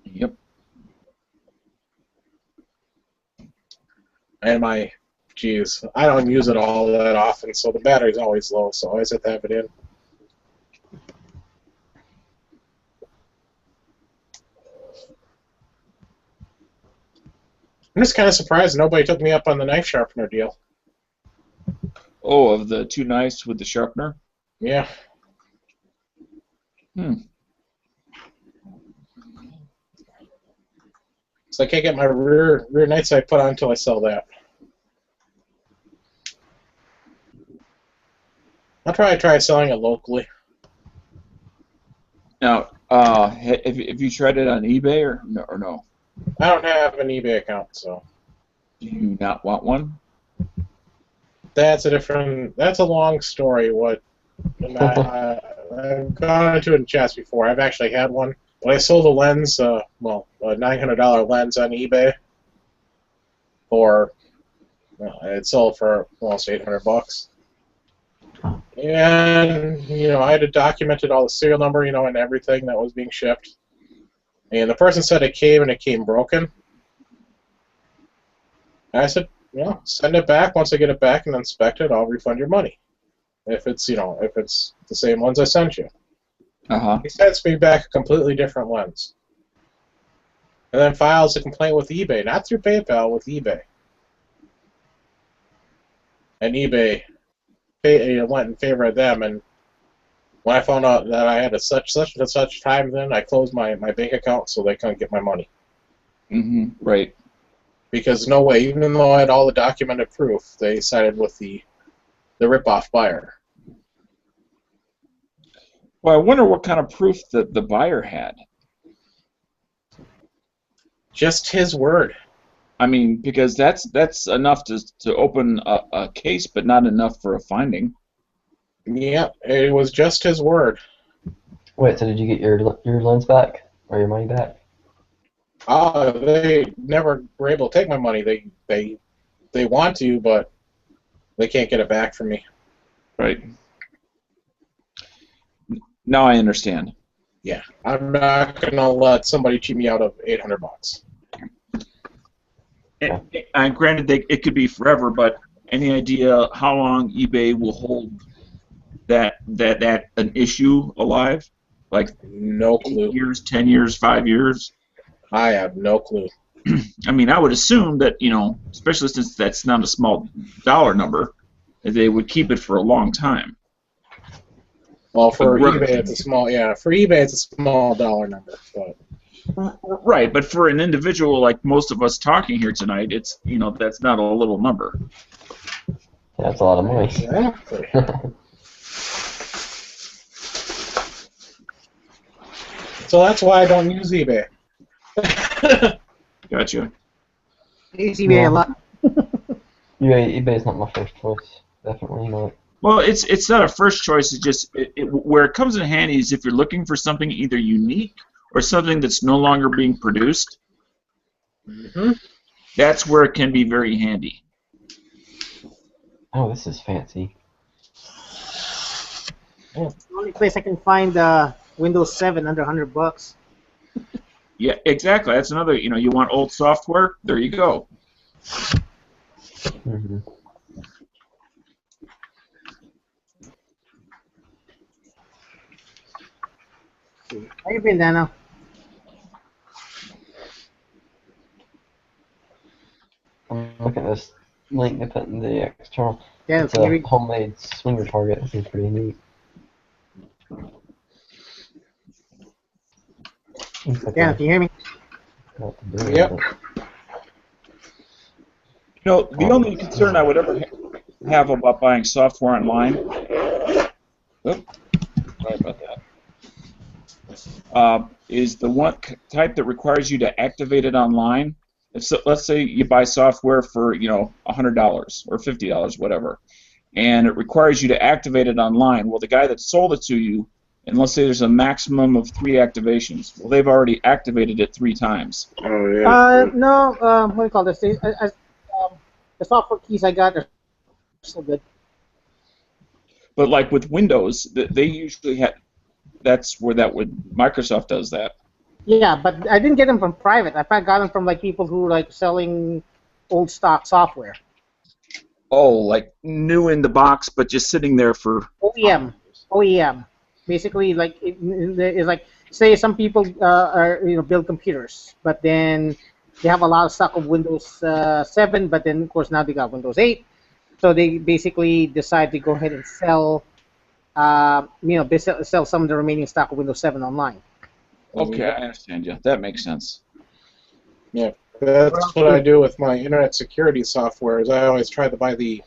Yep. And I don't use it all that often, so the battery's always low, so I always have to have it in. I'm just kind of surprised nobody took me up on the knife sharpener deal. Oh, of the two knives with the sharpener? Yeah. So I can't get my rear night sight put on until I sell that. I'll probably try selling it locally. Now, have you tried it on eBay or no? I don't have an eBay account, so Do you not want one? that's a long story. I've gone into it in chats before. I've actually had one. When I sold a lens, a $900 lens on eBay it sold for almost $800. And, I had documented all the serial number, and everything that was being shipped. And the person said it came broken. And I said, send it back. Once I get it back and inspect it, I'll refund your money. If it's the same ones I sent you. Uh-huh. He sends me back a completely different lens. And then files a complaint with eBay, not through PayPal, with eBay. And eBay went in favor of them, and when I found out that I had such and such time, then I closed my bank account so they couldn't get my money. Mm-hmm. Right. Because no way, even though I had all the documented proof, they sided with the rip-off buyer. Well, I wonder what kind of proof that the buyer had. Just his word. I mean, because that's enough to open a case, but not enough for a finding. Yeah, it was just his word. Wait, so did you get your lens back or your money back? They never were able to take my money. They want to, but they can't get it back from me. Right. Now I understand. Yeah, I'm not gonna let somebody cheat me out of $800. And granted, it could be forever, but any idea how long eBay will hold that an issue alive? Like No clue. 8 years, 10 years, 5 years? I have no clue. I mean, I would assume that, especially since that's not a small dollar number, that they would keep it for a long time. Well, for Right. eBay, it's a small. Yeah, for eBay, it's a small dollar number. But Right, but for an individual like most of us talking here tonight, it's that's not a little number. Yeah, that's a lot of money. exactly. So that's why I don't use eBay. Gotcha. I use eBay a lot. eBay's not my first choice. Definitely not. Well, it's not a first choice. It's just where it comes in handy is if you're looking for something either unique or something that's no longer being produced. Mm-hmm. That's where it can be very handy. Oh, this is fancy. The only place I can find Windows 7 under $100. Yeah, exactly. That's another. You want old software? There you go. Mm-hmm. How you been, Dano? I'm looking at this link they put in the external. Yeah, It's can you a read? homemade swinger target. It seems pretty neat. Looks like Yeah, can you hear me? what to do Yep. with it. The only concern I would ever have about buying software online. Sorry about that. Is the one type that requires you to activate it online. Let's say you buy software for $100 or $50, whatever, and it requires you to activate it online. Well, the guy that sold it to you, and let's say there's a maximum of 3 activations. Well, they've already activated it 3 times. Oh yeah. No, what do you call this? The software keys I got are still good. But like with Windows, they usually have. That's where Microsoft does that. Yeah, but I didn't get them from private. I got them from like people who like selling old stock software. Oh, like new in the box, but just sitting there for OEM. Basically, like it's like say some people build computers, but then they have a lot of stock of Windows 7, but then of course now they got Windows 8. So they basically decide to go ahead and sell, sell some of the remaining stock of Windows 7 online. Okay, I understand you. That makes sense. Yeah, that's what I do with my internet security software. Is I always try to buy the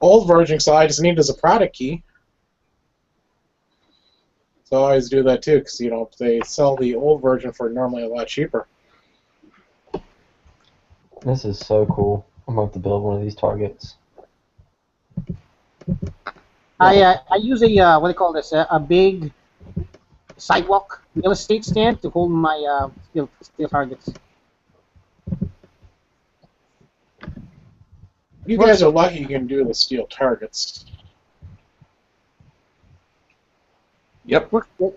old version, so I just need it as a product key. So I always do that too, because they sell the old version for normally a lot cheaper. This is so cool. I'm going to have to build one of these targets. I use a what do you call this? A big sidewalk real estate stand to hold my steel targets. You guys are lucky you can do the steel targets. Yep. Works good.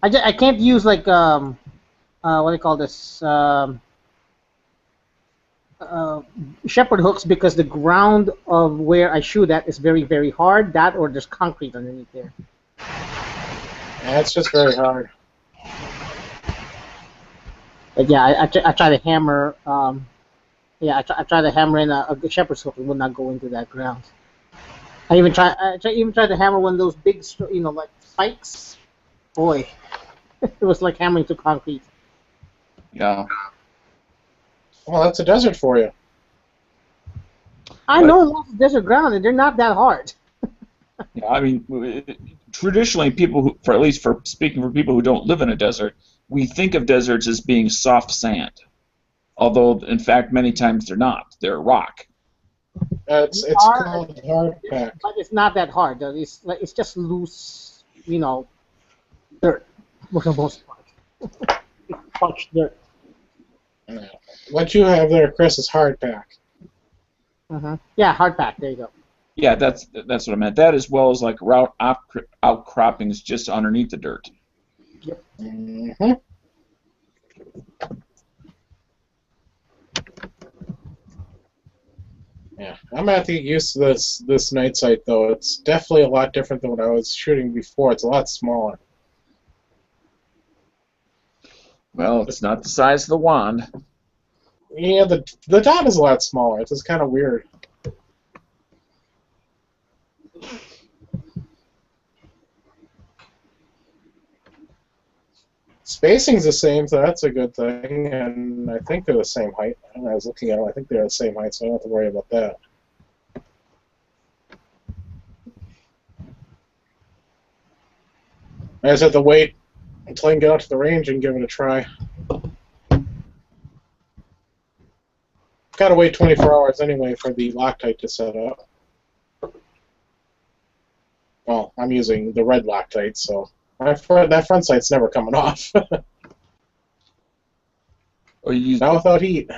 I can't use like what do you call this? Shepherd hooks because the ground of where I shoot at is very, very hard. That or there's concrete underneath there. Yeah, it's just very hard. But yeah, I try to hammer. I try to hammer in a shepherd's hook. It would not go into that ground. I even try to hammer one of those big, like spikes. Boy, it was like hammering through concrete. Yeah. Well, that's a desert for you. I know lots of desert ground, and they're not that hard. Yeah, I mean, traditionally, at least for speaking for people who don't live in a desert, we think of deserts as being soft sand. Although, in fact, many times they're not. They're rock. It's called hard pack. But it's not that hard. Though. It's just loose, dirt for the most part. Parched dirt. What you have there, Chris, is hard pack. Yeah, hard pack. There you go. Yeah, that's what I meant. That as well as like route outcroppings just underneath the dirt. Yep. Mm-hmm. Yeah, I'm gonna have to get used to this night sight though. It's definitely a lot different than what I was shooting before. It's a lot smaller. Well, it's not the size of the wand. Yeah, the dot is a lot smaller. It's just kind of weird. Spacing's the same, so that's a good thing. And I think they're the same height. And I was looking at them. I think they're the same height, so I don't have to worry about that. I just have to wait until I can get out to the range and give it a try. Gotta wait 24 hours anyway for the Loctite to set up. Well, I'm using the red Loctite, so that front sight's never coming off. Or you use Not without heat.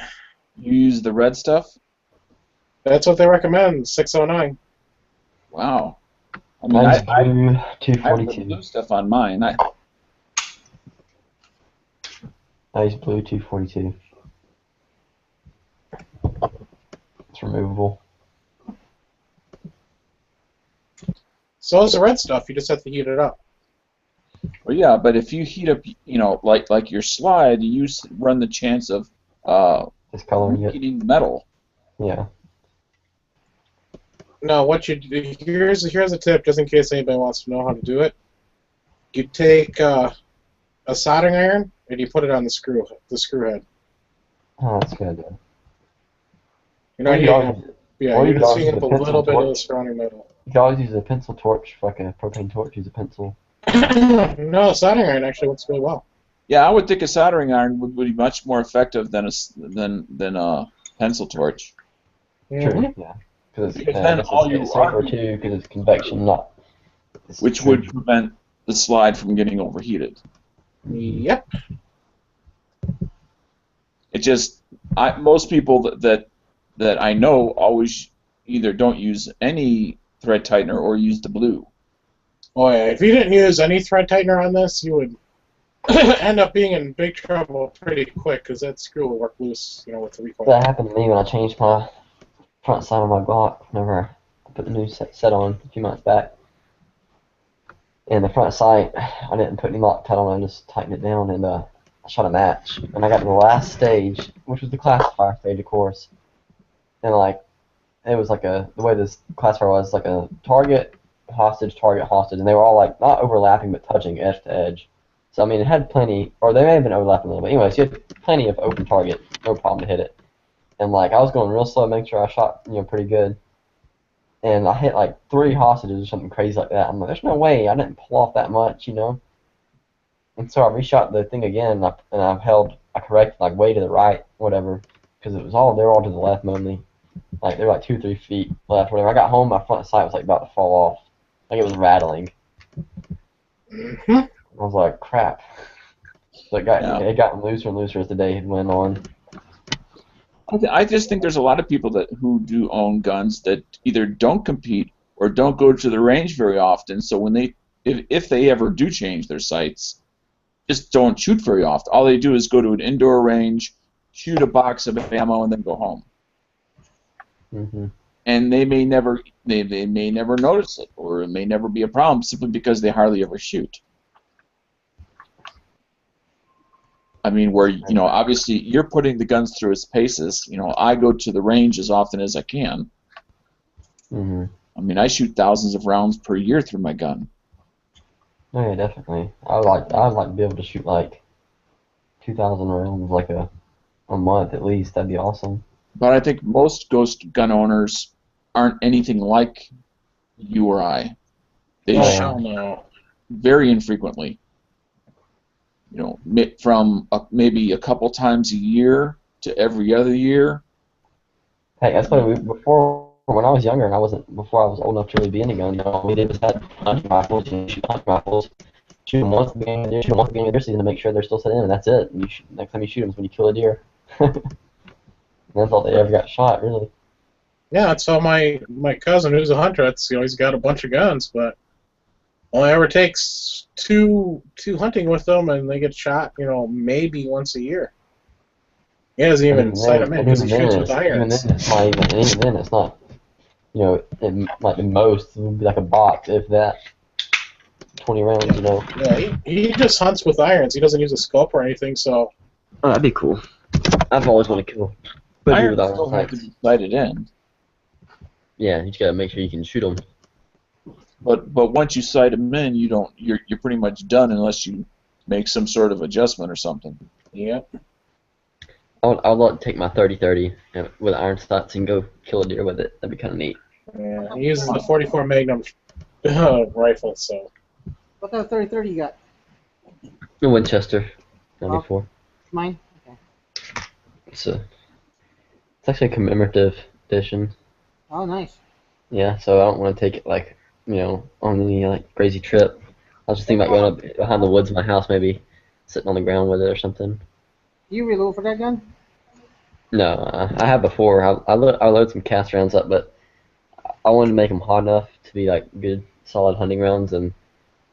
you use the red stuff? That's what they recommend, 609. Wow. I mean, Mine's I blue have the 242. blue stuff on mine. I use blue 242. It's removable. So is the red stuff. You just have to heat it up. Well, yeah, but if you heat up, like your slide, you run the chance of Discoloring it. heating the metal. Yeah. No, what you do, here's a tip, just in case anybody wants to know how to do it. You take a soldering iron and you put it on the screw head. Oh, that's good. You're not Or you heating always- up. Yeah, or you're you just always heating use up a a little pencil bit of the torch. surrounding metal. You can always use a pencil torch, like a propane torch, use a pencil. No, soldering iron actually works really well. Yeah, I would think a soldering iron would be much more effective than a pencil torch. Mhm. Yeah. Because Because then all you it's safer are- too, because it's convection, not. Which would prevent the slide from getting overheated. Yep. It just, most people that I know always either don't use any thread tightener or use the blue. Oh yeah, if you didn't use any thread tightener on this, you would end up being in big trouble pretty quick, because that screw will work loose, with the recoil. That happened to me when I changed my front side of my Glock whenever I put the new set on a few months back. And the front sight, I didn't put any Loctite on, I just tightened it down, and I shot a match, and I got to the last stage, which was the classifier stage, of course. And like, it was like the way this classifier was like a target, hostage, and they were all like not overlapping but touching edge to edge. So I mean, it had plenty, or they may have been overlapping a little bit. Anyways, you had plenty of open target, no problem to hit it. And like, I was going real slow, making sure I shot, pretty good. And I hit like 3 hostages or something crazy like that. I'm like, there's no way I didn't pull off that much. And so I reshot the thing again, I corrected like way to the right, whatever, because they were all to the left mainly. Like they were like 2-3 feet left, whatever. I got home, my front sight was like about to fall off, like it was rattling. Hmm. I was like, crap. So it got looser and looser as the day went on. I just think there's a lot of people who do own guns that either don't compete or don't go to the range very often. So when if they ever do change their sights, just don't shoot very often. All they do is go to an indoor range, shoot a box of ammo, and then go home. Mm-hmm. And they may never notice it, or it may never be a problem simply because they hardly ever shoot. I mean, where obviously you're putting the guns through its paces. I go to the range as often as I can. Mm-hmm. I mean, I shoot thousands of rounds per year through my gun. Oh yeah, definitely. I'd like to be able to shoot like 2,000 rounds like a month at least. That'd be awesome. But I think most ghost gun owners aren't anything like you or I. They Oh, shoot no. very infrequently. From maybe a couple times a year to every other year. Hey, that's why when I was younger and before I was old enough to really be in a gun, we did was had hunting rifles, shoot hunting rifles, shoot them once at the beginning of the year, shoot them once at the beginning of the season to make sure they're still set in, and that's it. And next time you shoot them is when you kill a deer. That's all they ever got shot, really. Yeah, that's how my cousin, who's a hunter, he's got a bunch of guns, but only ever takes two hunting with them, and they get shot, maybe once a year. He doesn't even sight them in because he shoots with irons. Even then, it's not, like the most, it would be like a box, if that, 20 rounds, Yeah, he just hunts with irons. He doesn't use a scope or anything, so. Oh, that'd be cool. I've always wanted to kill. Irons still have to be sighted in. Yeah, you just gotta make sure you can shoot them. But once you sight them in, you're pretty much done unless you make some sort of adjustment or something. Yep. I'd love to take my 30-30 with iron sights and go kill a deer with it. That'd be kind of neat. Yeah, he uses the 44 Magnum rifle, so. What kind of 30-30 you got? A Winchester 94. Mine? Okay. It's actually a commemorative edition. Oh, nice. Yeah, so I don't want to take it like, on any like crazy trip. I was just thinking about going up behind the woods of my house, maybe sitting on the ground with it or something. Do you reload for that gun? No, I have before. I load some cast rounds up, but I wanted to make them hot enough to be like good, solid hunting rounds, and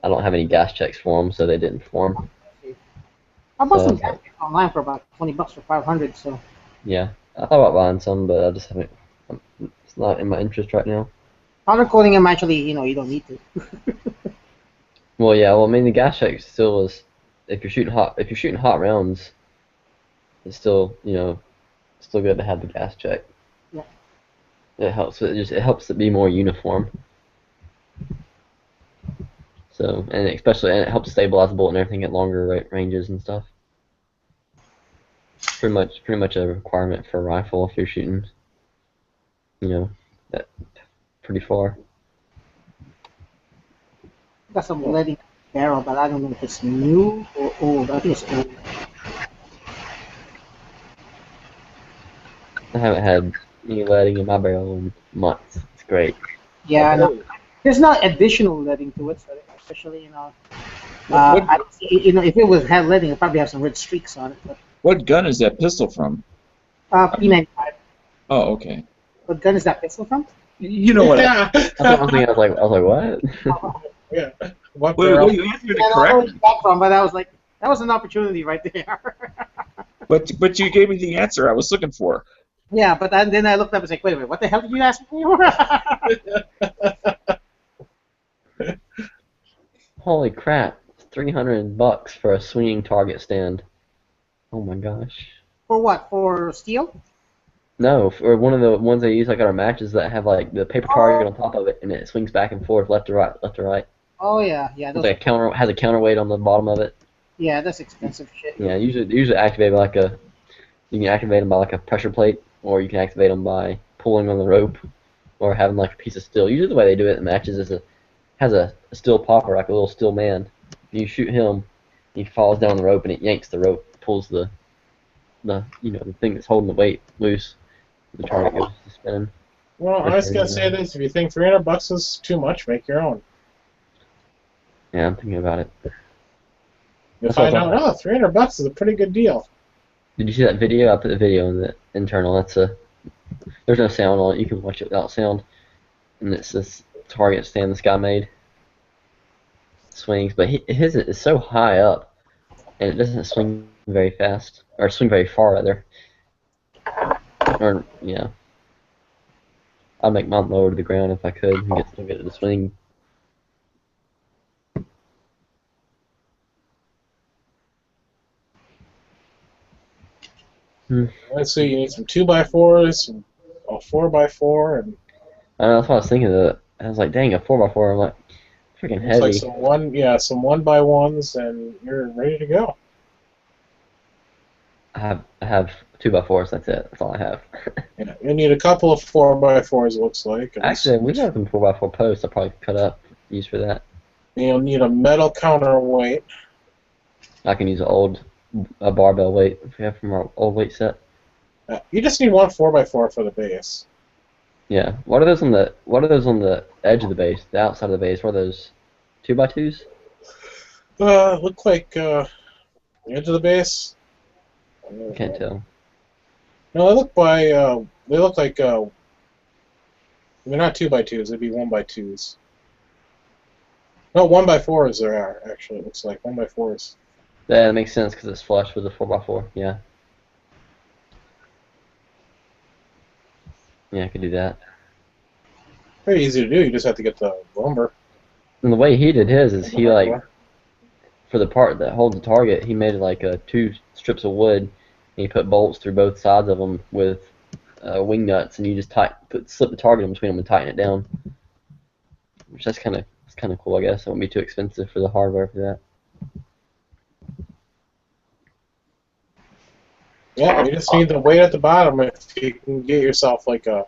I don't have any gas checks for them, so they didn't form. I bought some gas online for about $20 for 500. So. Yeah, I thought about buying some, but I just haven't. It's not in my interest right now. Powder coating them actually, you don't need to. Well, yeah. Well, I mean, the gas check still is. If you're shooting hot rounds, it's still still good to have the gas check. Yeah. It helps. It helps it be more uniform. So and it helps stabilize the bullet and everything at longer ranges and stuff. Pretty much a requirement for a rifle if you're shooting. That pretty far. Got some leading barrel, but I don't know if it's new or old. I think it's old. I haven't had any leading in my barrel in months. It's great. Yeah, no, there's not additional leading to it, so especially if it had leading, it'd probably have some red streaks on it. But, What gun is that pistol from? P95. Oh, okay. What gun is that pistol from? You know what? Yeah. I was like, what? Yeah. What Wait, barrel? you answered it I don't know where correctly. you got from, but I was like, that was an opportunity right there. But you gave me the answer I was looking for. Yeah, but then I looked up and said, wait, what the hell did you ask me for? Holy crap! $300 for a swinging target stand. Oh my gosh. For what? For steel? No, for one of the ones they use like on our matches that have like the paper target on top of it, and it swings back and forth, left to right, left to right. Oh yeah, yeah. With Those. like a counter has a counterweight on the bottom of it. Yeah, that's expensive shit. Yeah, usually activate by like a you can activate them by like a pressure plate, or you can activate them by pulling on the rope, or having like a piece of steel. Usually the way they do it in matches is has a steel popper, like a little steel man. You shoot him, he falls down the rope and it yanks the rope, pulls the the thing that's holding the weight loose. The target goes to spinning. Well, I was gonna say this: if you think $300 is too much, make your own. Yeah, I'm thinking about it. You'll find out, oh, $300 is a pretty good deal. Did you see that video? I put the video in the internal. There's no sound on it. You can watch it without sound. And it's this target stand this guy made. Swings, but his is so high up, and it doesn't swing very fast, or swing very far rather. Or yeah, I'd make mine lower to the ground if I could and still get it to swing. Let's see, you need some 2x4s, some 4x4, and I know, that's what I was thinking of. I was like, dang, a 4x4. I'm like, freaking looks like heavy. some 1x1s, and you're ready to go. I have 2x4s. That's it. That's all I have. Yeah, you need a couple of 4x4s, it looks like. Actually, we have some 4x4 posts. I'll probably cut up, use for that. You'll need a metal counterweight. I can use a barbell weight if we have from our old weight set. You just need one 4x4 for the base. Yeah. What are those on the edge of the base, the outside of the base? What are those 2x2s? Look like the edge of the base. Can't tell. No, they look like they're not 2x2s. They'd be 1x2s. No, 1x4s there are actually. It looks like 1x4s. Yeah, that makes sense because it's flush with the 4x4. Yeah. Yeah, I could do that. Very easy to do. You just have to get the lumber. And the way he did his is he like, for the part that holds the target, he made like 2 strips of wood, and he put bolts through both sides of them with wing nuts, and you just slip the target in between them and tighten it down. Which it's kind of cool, I guess. It won't be too expensive for the hardware for that. Yeah, you just need the weight at the bottom. If you can get yourself like a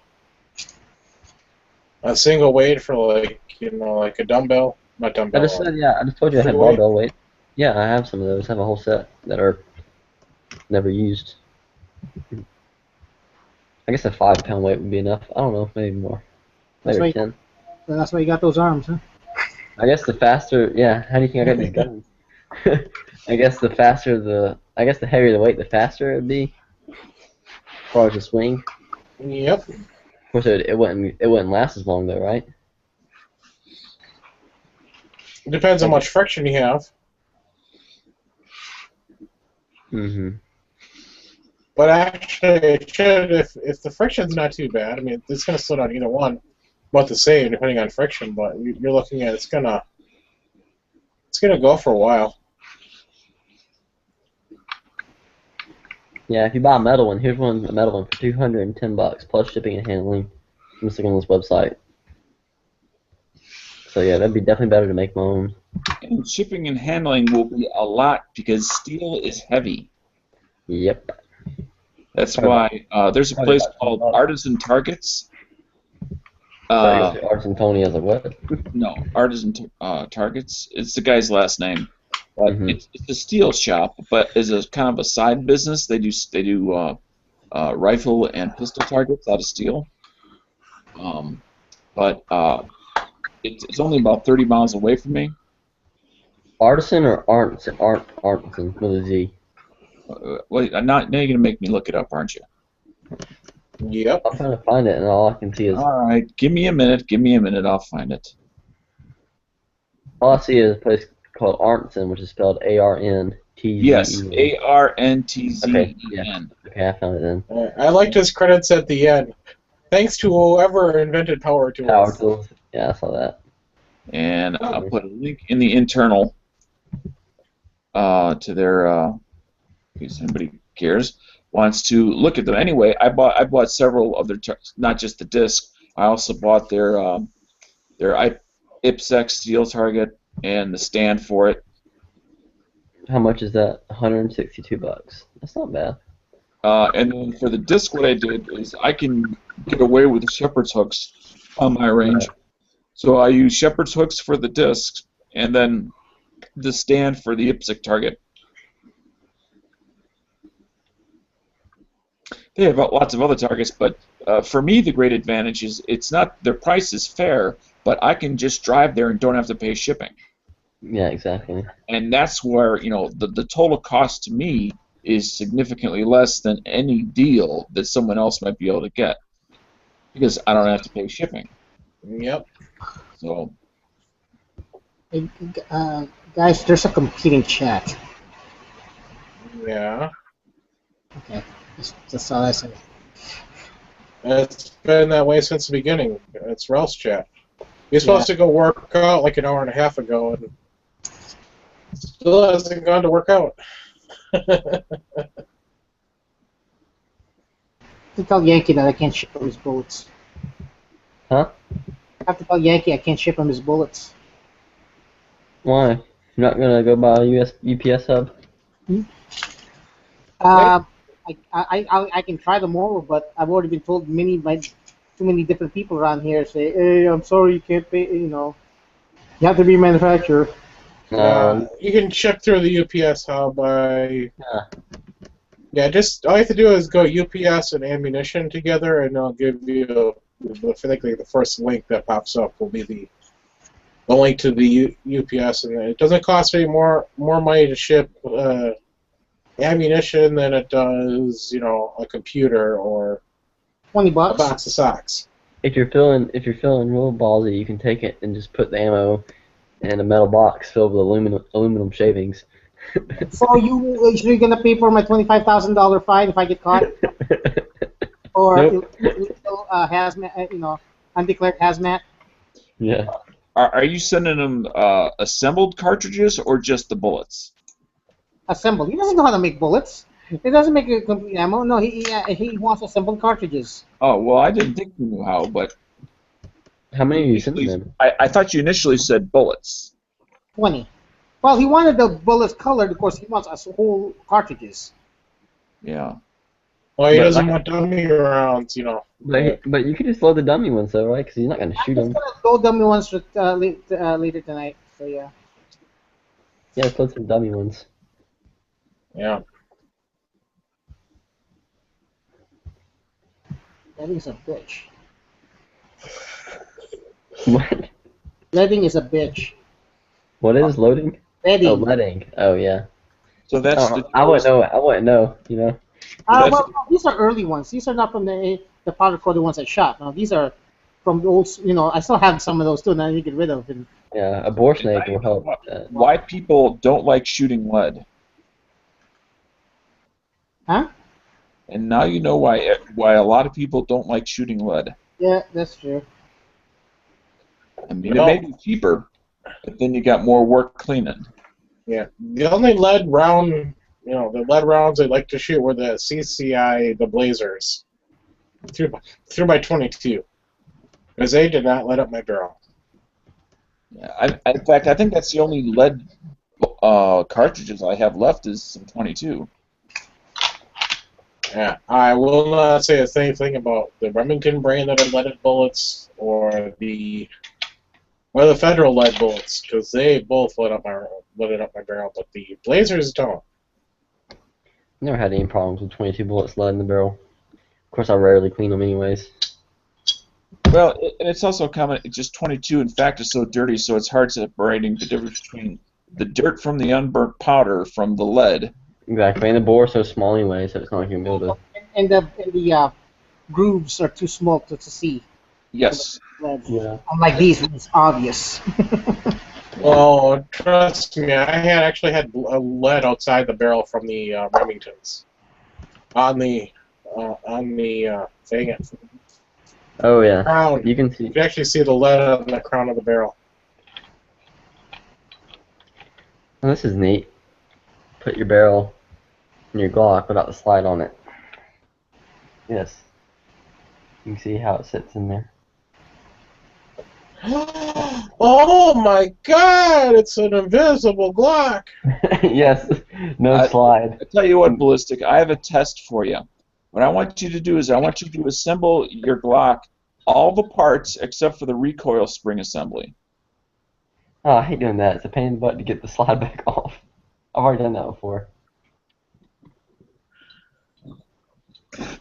single weight for like a dumbbell, not dumbbell. I just told you I had barbell weight. Yeah, I have some of those. I have a whole set that are never used. I guess a 5-pound weight would be enough. I don't know, maybe more. Maybe 10. That's why you got those arms, huh? I guess the faster, yeah. How do you think I got these guns? I guess the heavier the weight, the faster it would be. As far as the swing. Yep. Of course, it wouldn't last as long though, right? It depends on how much friction you have. Mm-hmm. But actually, it should if the friction's not too bad. I mean, it's going to slow down either one, about the same depending on friction. But you're looking at it's gonna go for a while. Yeah, if you buy a metal one, here's a metal one for $210 plus shipping and handling. I'm just looking on this website. So yeah, that'd be definitely better to make my own. And shipping and handling will be a lot because steel is heavy. Yep. That's why there's a place called Artisan Targets. Artisan Tony as a what? No, Artisan Targets. It's the guy's last name. But it's a steel shop, but as a kind of a side business, they do rifle and pistol targets out of steel. But it's only about 30 miles away from me. Artisan or Artisan with a Z? Wait, now you're gonna make me look it up, aren't you? Yep. I'm trying to find it, and all I can see is. All right, give me a minute. I'll find it. All I see is a place called Arntzen, which is spelled A-R-N-T-Z-E-N. Yes, A-R-N-T-Z-E-N. Okay, I found it then. I liked his credits at the end. Thanks to whoever invented power tools. Power tools. Yeah, I saw that. And I'll put a link in the internal to their in case anybody cares, wants to look at them. Anyway, I bought several of their, not just the disc. I also bought their IPSEC steel target and the stand for it. How much is that? $162. That's not bad. And then for the disc, what I did is I can get away with shepherd's hooks on my range. Right. So I use shepherd's hooks for the discs, and then the stand for the IPSEC target. They have lots of other targets, but for me, the great advantage is it's not their price is fair, but I can just drive there and don't have to pay shipping. Yeah, exactly. And that's where the total cost to me is significantly less than any deal that someone else might be able to get because I don't have to pay shipping. Yep. So Hey, guys, there's a competing chat. Yeah. Okay, that's all I said. It's been that way since the beginning. It's Ralph's chat. He's supposed to go work out like an hour and a half ago, and still hasn't gone to work out. To tell Yankee that I can't ship him his bullets. Huh? I have to tell Yankee I can't ship him his bullets. Why? You're not gonna go buy a UPS hub? I can try them over, but I've already been told too many different people around here say, hey, I'm sorry, you can't pay, you have to be manufacturer. You can ship through the UPS hub by... Yeah. just all you have to do is go UPS and ammunition together, and they'll give you, I think the first link that pops up will be the link to the UPS, and it doesn't cost any more money to ship ammunition than it does, a computer or $20. a box of socks. If you're feeling real ballsy, you can take it and just put the ammo in a metal box filled with aluminum shavings. So you're gonna pay for my $25,000 fine if I get caught, or Nope. hazmat, undeclared hazmat? Yeah. are you sending them assembled cartridges or just the bullets? Assembled. He doesn't know how to make bullets. He doesn't make a complete ammo. No, he wants assembled cartridges. Oh, well, I didn't think you knew how, but How many are you sending them? I thought you initially said bullets. 20. Well, he wanted the bullets colored. Of course, he wants us whole cartridges. Yeah. Well, he But doesn't like- want dummy rounds, But you could just load the dummy ones though, right? Because he's not gonna shoot I'm them. just gonna load dummy ones for, later tonight. So yeah. Yeah, let's load some dummy ones. Yeah. That is a bitch. What? Leading is a bitch. What is loading? Leading. Oh, leading. Oh, yeah. So that's Oh, I wouldn't know. I wouldn't know. You know. Well, these are early ones. These are not from the powder coated ones I shot. No, these are from the old. I still have some of those too, and I need to get rid of them. Yeah, a bore snake will help. Why people don't like shooting lead. Huh? And now you know why a lot of people don't like shooting lead. Yeah, that's true. I mean, it may be cheaper, but then you got more work cleaning. Yeah. The only lead round, the lead rounds I like to shoot were the CCI, the Blazers, through my 22, because they did not light up my barrel. Yeah, in fact, I think that's the only lead cartridges I have left is some 22. Yeah, I will not say the same thing about the Remington brand that are leaded bullets or the Federal lead bullets, because they both lit up my barrel, but the Blazers don't. Never had any problems with 22 bullets lead in the barrel. Of course, I rarely clean them anyways. Well, and it's also common. Just 22, in fact, is so dirty, so it's hard separating the difference between the dirt from the unburnt powder from the lead. Exactly, and the bore is so small anyway, so it's not like you're gonna be able to. And the grooves are too small to see. Yes. Yeah. Unlike these, it's obvious. Well, trust me, I actually had lead outside the barrel from the Remingtons on the thing. Oh yeah. Crown. You can see. You can actually see the lead on the crown of the barrel. Oh, this is neat. Put your barrel your Glock without the slide on it. Yes. You can see how it sits in there. Oh my God! It's an invisible Glock. Yes, no slide. I tell you what, Ballistic, I have a test for you. What I want you to do is I want you to assemble your Glock, all the parts except for the recoil spring assembly. Oh, I hate doing that. It's a pain in the butt to get the slide back off. I've already done that before.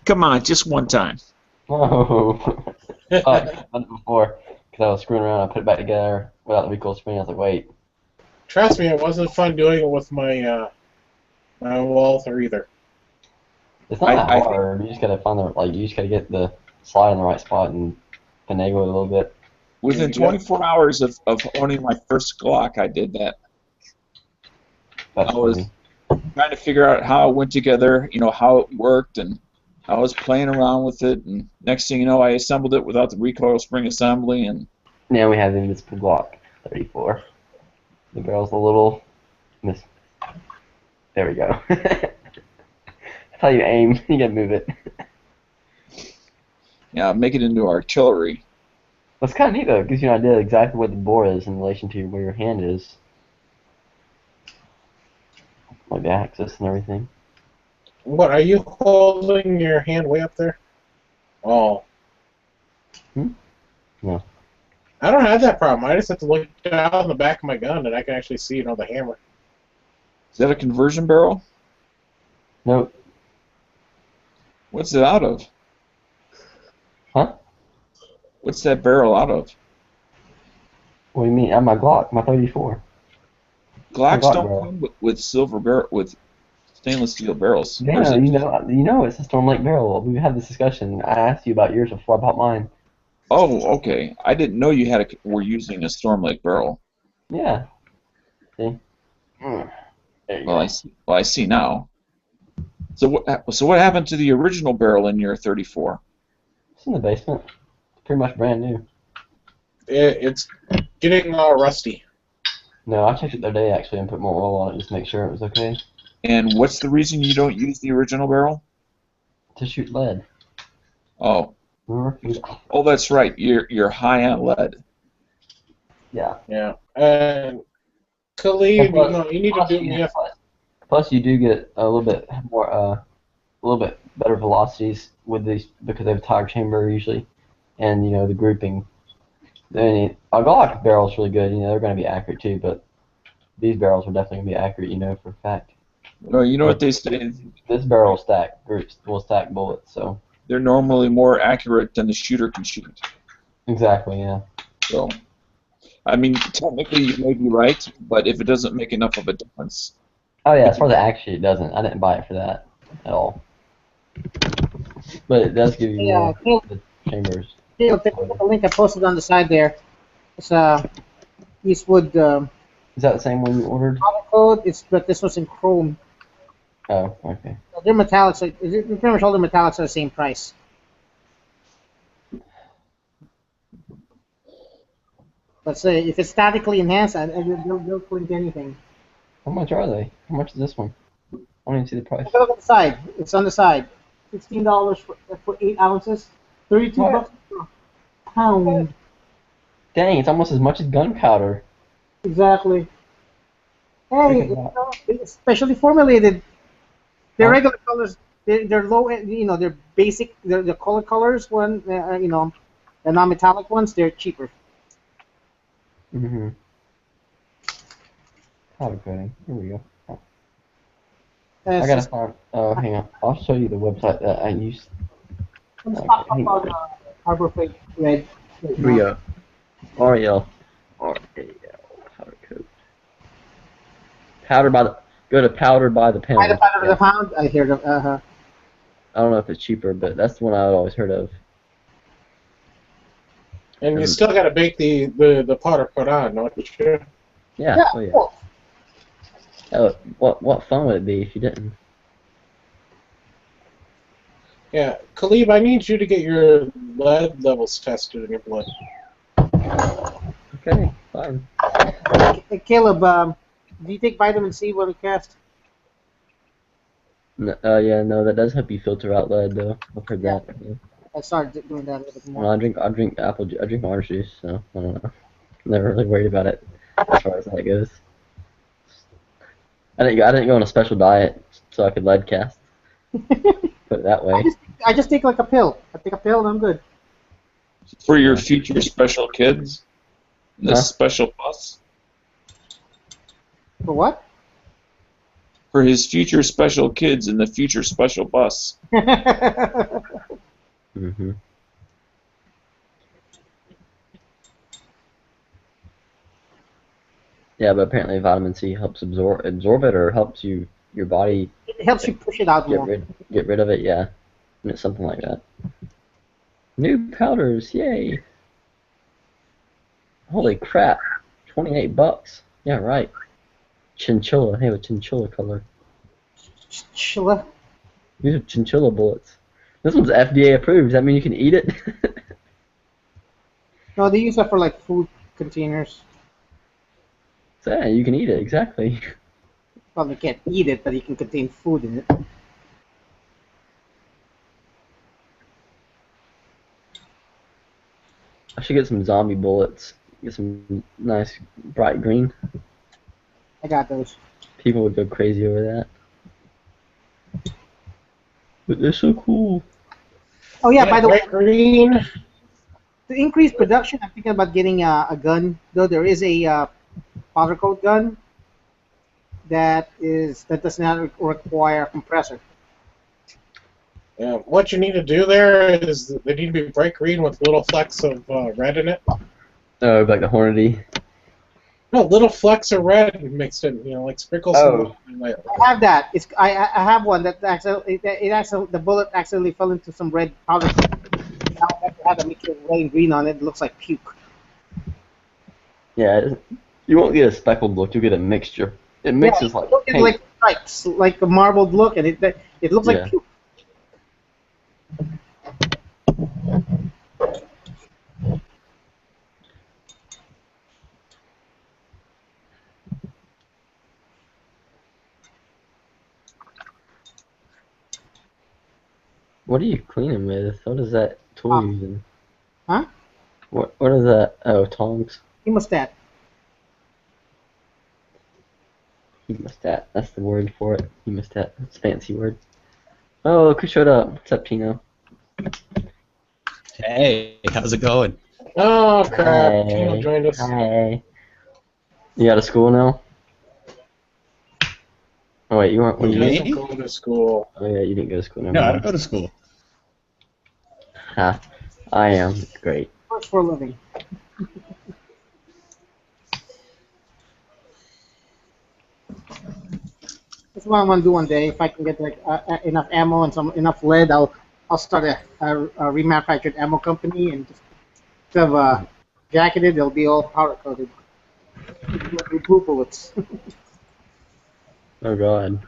Come on, just one time. Oh, I've done it before because I was screwing around. I put it back together without the recoil spring. I was like, wait. Trust me, it wasn't fun doing it with my my Walther either. It's not I- that I hard. You just gotta find you just gotta get the slide in the right spot and finagle it a little bit. Within 24 hours of owning my first Glock, I did that. That's I was funny. trying to figure out how it went together, how it worked, and I was playing around with it, and next thing you know, I assembled it without the recoil spring assembly, and Now we have the Invisible Glock 34. The barrel's a little There we go. That's how you aim. You gotta move it. make it into artillery. That's kind of neat though. It gives you an idea exactly what the bore is in relation to where your hand is. Like the axis and everything. What, are you holding your hand way up there? Oh. No. I don't have that problem. I just have to look down the back of my gun and I can actually see, the hammer. Is that a conversion barrel? Nope. What's it out of? Huh? What's that barrel out of? What do you mean? My Glock, my 34. Glocks Glock don't barrel. come with silver barrel with stainless steel barrels. Yeah, Or is it- you know it's a Storm Lake barrel. We've had this discussion. I asked you about yours before I bought mine. Oh, okay. I didn't know you were using a Storm Lake barrel. Yeah. See? There you Well, go. I see. Well, I see now. So what happened to the original barrel in your 34? It's in the basement. It's pretty much brand new. It's getting all rusty. No, I checked it the other day actually and put more oil on it just to make sure it was okay. And what's the reason you don't use the original barrel? To shoot lead. Oh, Remember? oh, that's right. You're high on lead. Yeah. Yeah. And Khalid, you need to do me a... Plus, you do get a little bit more, a little bit better velocities with these because they have a tire chamber usually, and the grouping. Then a Glock barrel is really good. They're going to be accurate too, but these barrels are definitely going to be accurate. For a fact. Well, you know what they say? This barrel will stack bullets. So They're normally more accurate than the shooter can shoot. exactly, yeah. So, I mean, technically you may be right, but if it doesn't make enough of a difference. Oh yeah, as far as the accuracy, it doesn't. I didn't buy it for that at all. But it does give you Yeah, the chambers. Take a link I posted on the side there. It's Eastwood Is that the same one you ordered? color code. But this was in chrome. Oh, okay. Their metallics, pretty much all the metallics are the same price. But say if it's statically enhanced, they'll print anything. How much are they? How much is this one? I don't even see the price. Look at the side. It's on the side. $16 for 8 ounces. 32 What? bucks per pound. Dang, it's almost as much as gunpowder. Exactly. Hey, Look at that. it's specially formulated. Their Huh? regular colors, they're low end. They're basic. They're the color colors one. The non-metallic ones, they're cheaper. Mm-hmm. Powder coating. Here we go. Oh, I It's gotta just find. Oh, hang on. I'll show you the website that I used. it's Okay, stock hang up on. on Harbor Freight Red. Here we go. REL. Powder coat. Go to powder by the pound. By the Yeah. pound. I hear them. I don't know if it's cheaper, but that's the one I've always heard of. And you still got to bake the powder put on, don't you? Yeah. Yeah. Oh yeah. Cool. Oh, what fun would it be if you didn't? Yeah. Khalid, I need you to get your lead levels tested in your blood. Okay, fine. Hey, Caleb, do you take vitamin C when we cast? Yeah, no, that does help you filter out lead, though. I've heard Yeah. that. Yeah. I started doing that a little bit more. Well, I drink I drink orange juice, so I don't know. Never really worried about it as far as that goes. I didn't go on a special diet so I could lead cast. Put it that way. I just take like a pill. I take a pill and I'm good. For your Yeah. future special kids, this Huh? special bus. For what? For his future special kids in the future special bus. Mm-hmm. Yeah, but apparently vitamin C helps absorb it or helps your body It helps you push it out more. get rid of it. Yeah, and it's something like that. New powders, yay! Holy crap, $28. Yeah, right. Chinchilla. They have a chinchilla color. Chilla. These are chinchilla bullets. This one's FDA approved. Does that mean you can eat it? No, they use that for like food containers. So yeah, you can eat it, exactly. Well, you can't eat it, but you can contain food in it. I should get some zombie bullets. Get some nice bright green. I got those. People would go crazy over that. But they're so cool. Oh yeah, by the way, Bright green. to increase production, I'm thinking about getting a gun. Though there is a powder coat gun that does not require a compressor. Yeah, what you need to do there is they need to be bright green with little flecks of red in it. Oh, like the Hornady. No, little flecks of red mixed in, like sprinkles. Oh. I have that. I have one that actually the bullet accidentally fell into some red powder. Now I have to have a mixture of red and green on it. It looks like puke. Yeah, you won't get a speckled look. You'll get a mixture. It mixes like It's paint. like stripes, like a marbled look, and it looks Yeah. like puke. What are you cleaning with? What is that tool you're using? Huh? What is that? Oh, tongs. Hemostat. Hemostat. That's the word for it. Hemostat. That's a fancy word. Oh, look who showed up. What's up, Tino? Hey, how's it going? Oh crap! Hi. Tino joined us. Hi. You out of school now? Oh wait, you weren't. He You, Me? doesn't go to school. oh yeah, you didn't go to school. Never No, I mind. don't go to school. Ha. I am. Great. Works for a living. That's what I want to do one day. If I can get like enough ammo and enough lead, I'll start a remanufactured ammo company, and just instead of jacketed, it'll be all powder coated. With blue bullets. Oh god.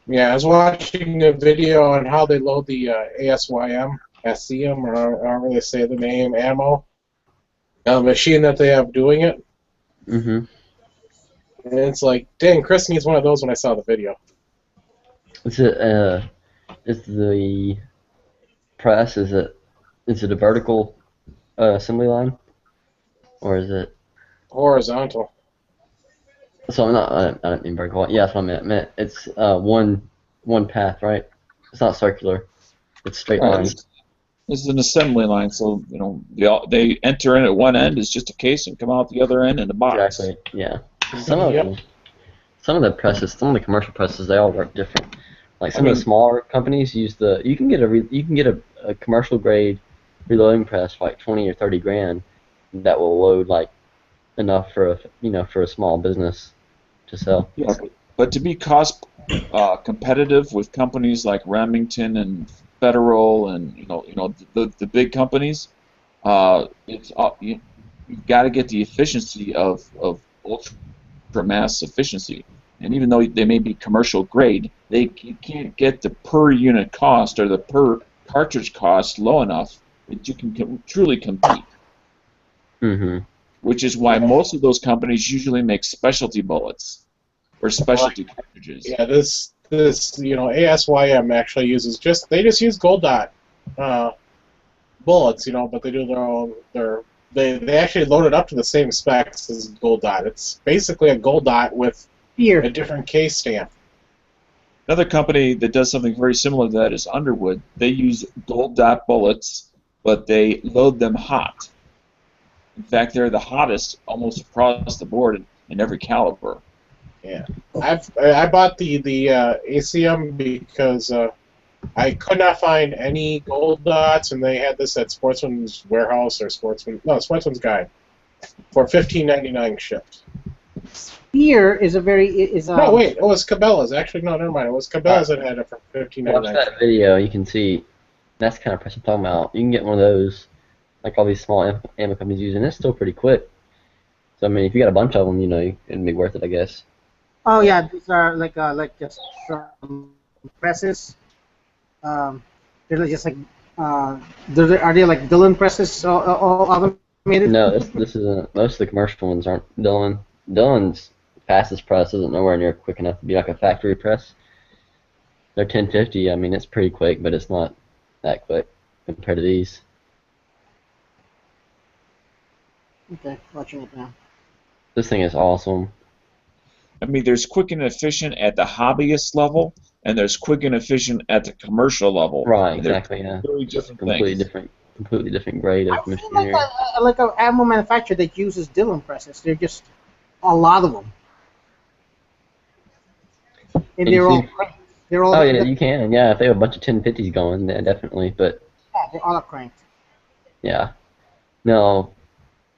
Yeah, I was watching a video on how they load the ASYM, SCM, or however they say the name, ammo. Machine that they have doing it. Mhm. And it's like, dang, Chris needs one of those when I saw the video. Is it is the press? Is it a vertical assembly line, or is it? Horizontal. So I'm not. I don't mean vertical. Yeah, that's what I meant. It's one path, right? It's not circular. It's straight line. This is an assembly line, so they enter in at one end is just a case and come out the other end in a box. Exactly. Yeah. Some of Yep. them, some of the presses, some of the commercial presses, they all work different. Like some of the smaller companies use you can get a commercial grade reloading press for like 20 or 30 grand that will load like enough for a small business to sell. Yeah, but to be cost competitive with companies like Remington and Federal and the big companies, you've got to get the efficiency of ultra mass efficiency. And even though they may be commercial grade, you can't get the per unit cost or the per cartridge cost low enough that you can truly compete. Mm-hmm. Which is why most of those companies usually make specialty bullets, or specialty cartridges? Yeah, this ASYM actually uses they just use gold dot bullets, but they do their own they actually load it up to the same specs as gold dot. It's basically a gold dot with a different case stamp. Another company that does something very similar to that is Underwood. They use gold dot bullets, but they load them hot. In fact, they're the hottest almost across the board in every caliber. Yeah, I bought the ACM because I could not find any gold dots, and they had this at Sportsman's Warehouse or Sportsman's Guide for $15.99 shipped. Spear is No, wait, it was Cabela's. Actually, no, never mind. It was Cabela's that had it for $15.99. Watch that video. You can see that's the kind of press I'm talking about. You can get one of those, like all these small ammo companies use, and it's still pretty quick. So I mean, if you got a bunch of them, it'd be worth it, I guess. Oh yeah, these are like just presses. They're just like are they like Dillon presses all automated? No, this isn't. Most of the commercial ones aren't Dillon. Dillon's fastest press isn't nowhere near quick enough to be like a factory press. They're 1050. I mean, it's pretty quick, but it's not that quick compared to these. Okay, watching it now. This thing is awesome. I mean, there's quick and efficient at the hobbyist level, and there's quick and efficient at the commercial level. Right, exactly. Yeah. Very different Completely things. completely different grade of I feel machinery. like an ammo manufacturer that uses Dillon presses. They're just a lot of them, and they're all cranked. They're all. Oh yeah, you can. Yeah, if they have a bunch of 1050s going, yeah, definitely. But Yeah, they're all cranked. yeah, no,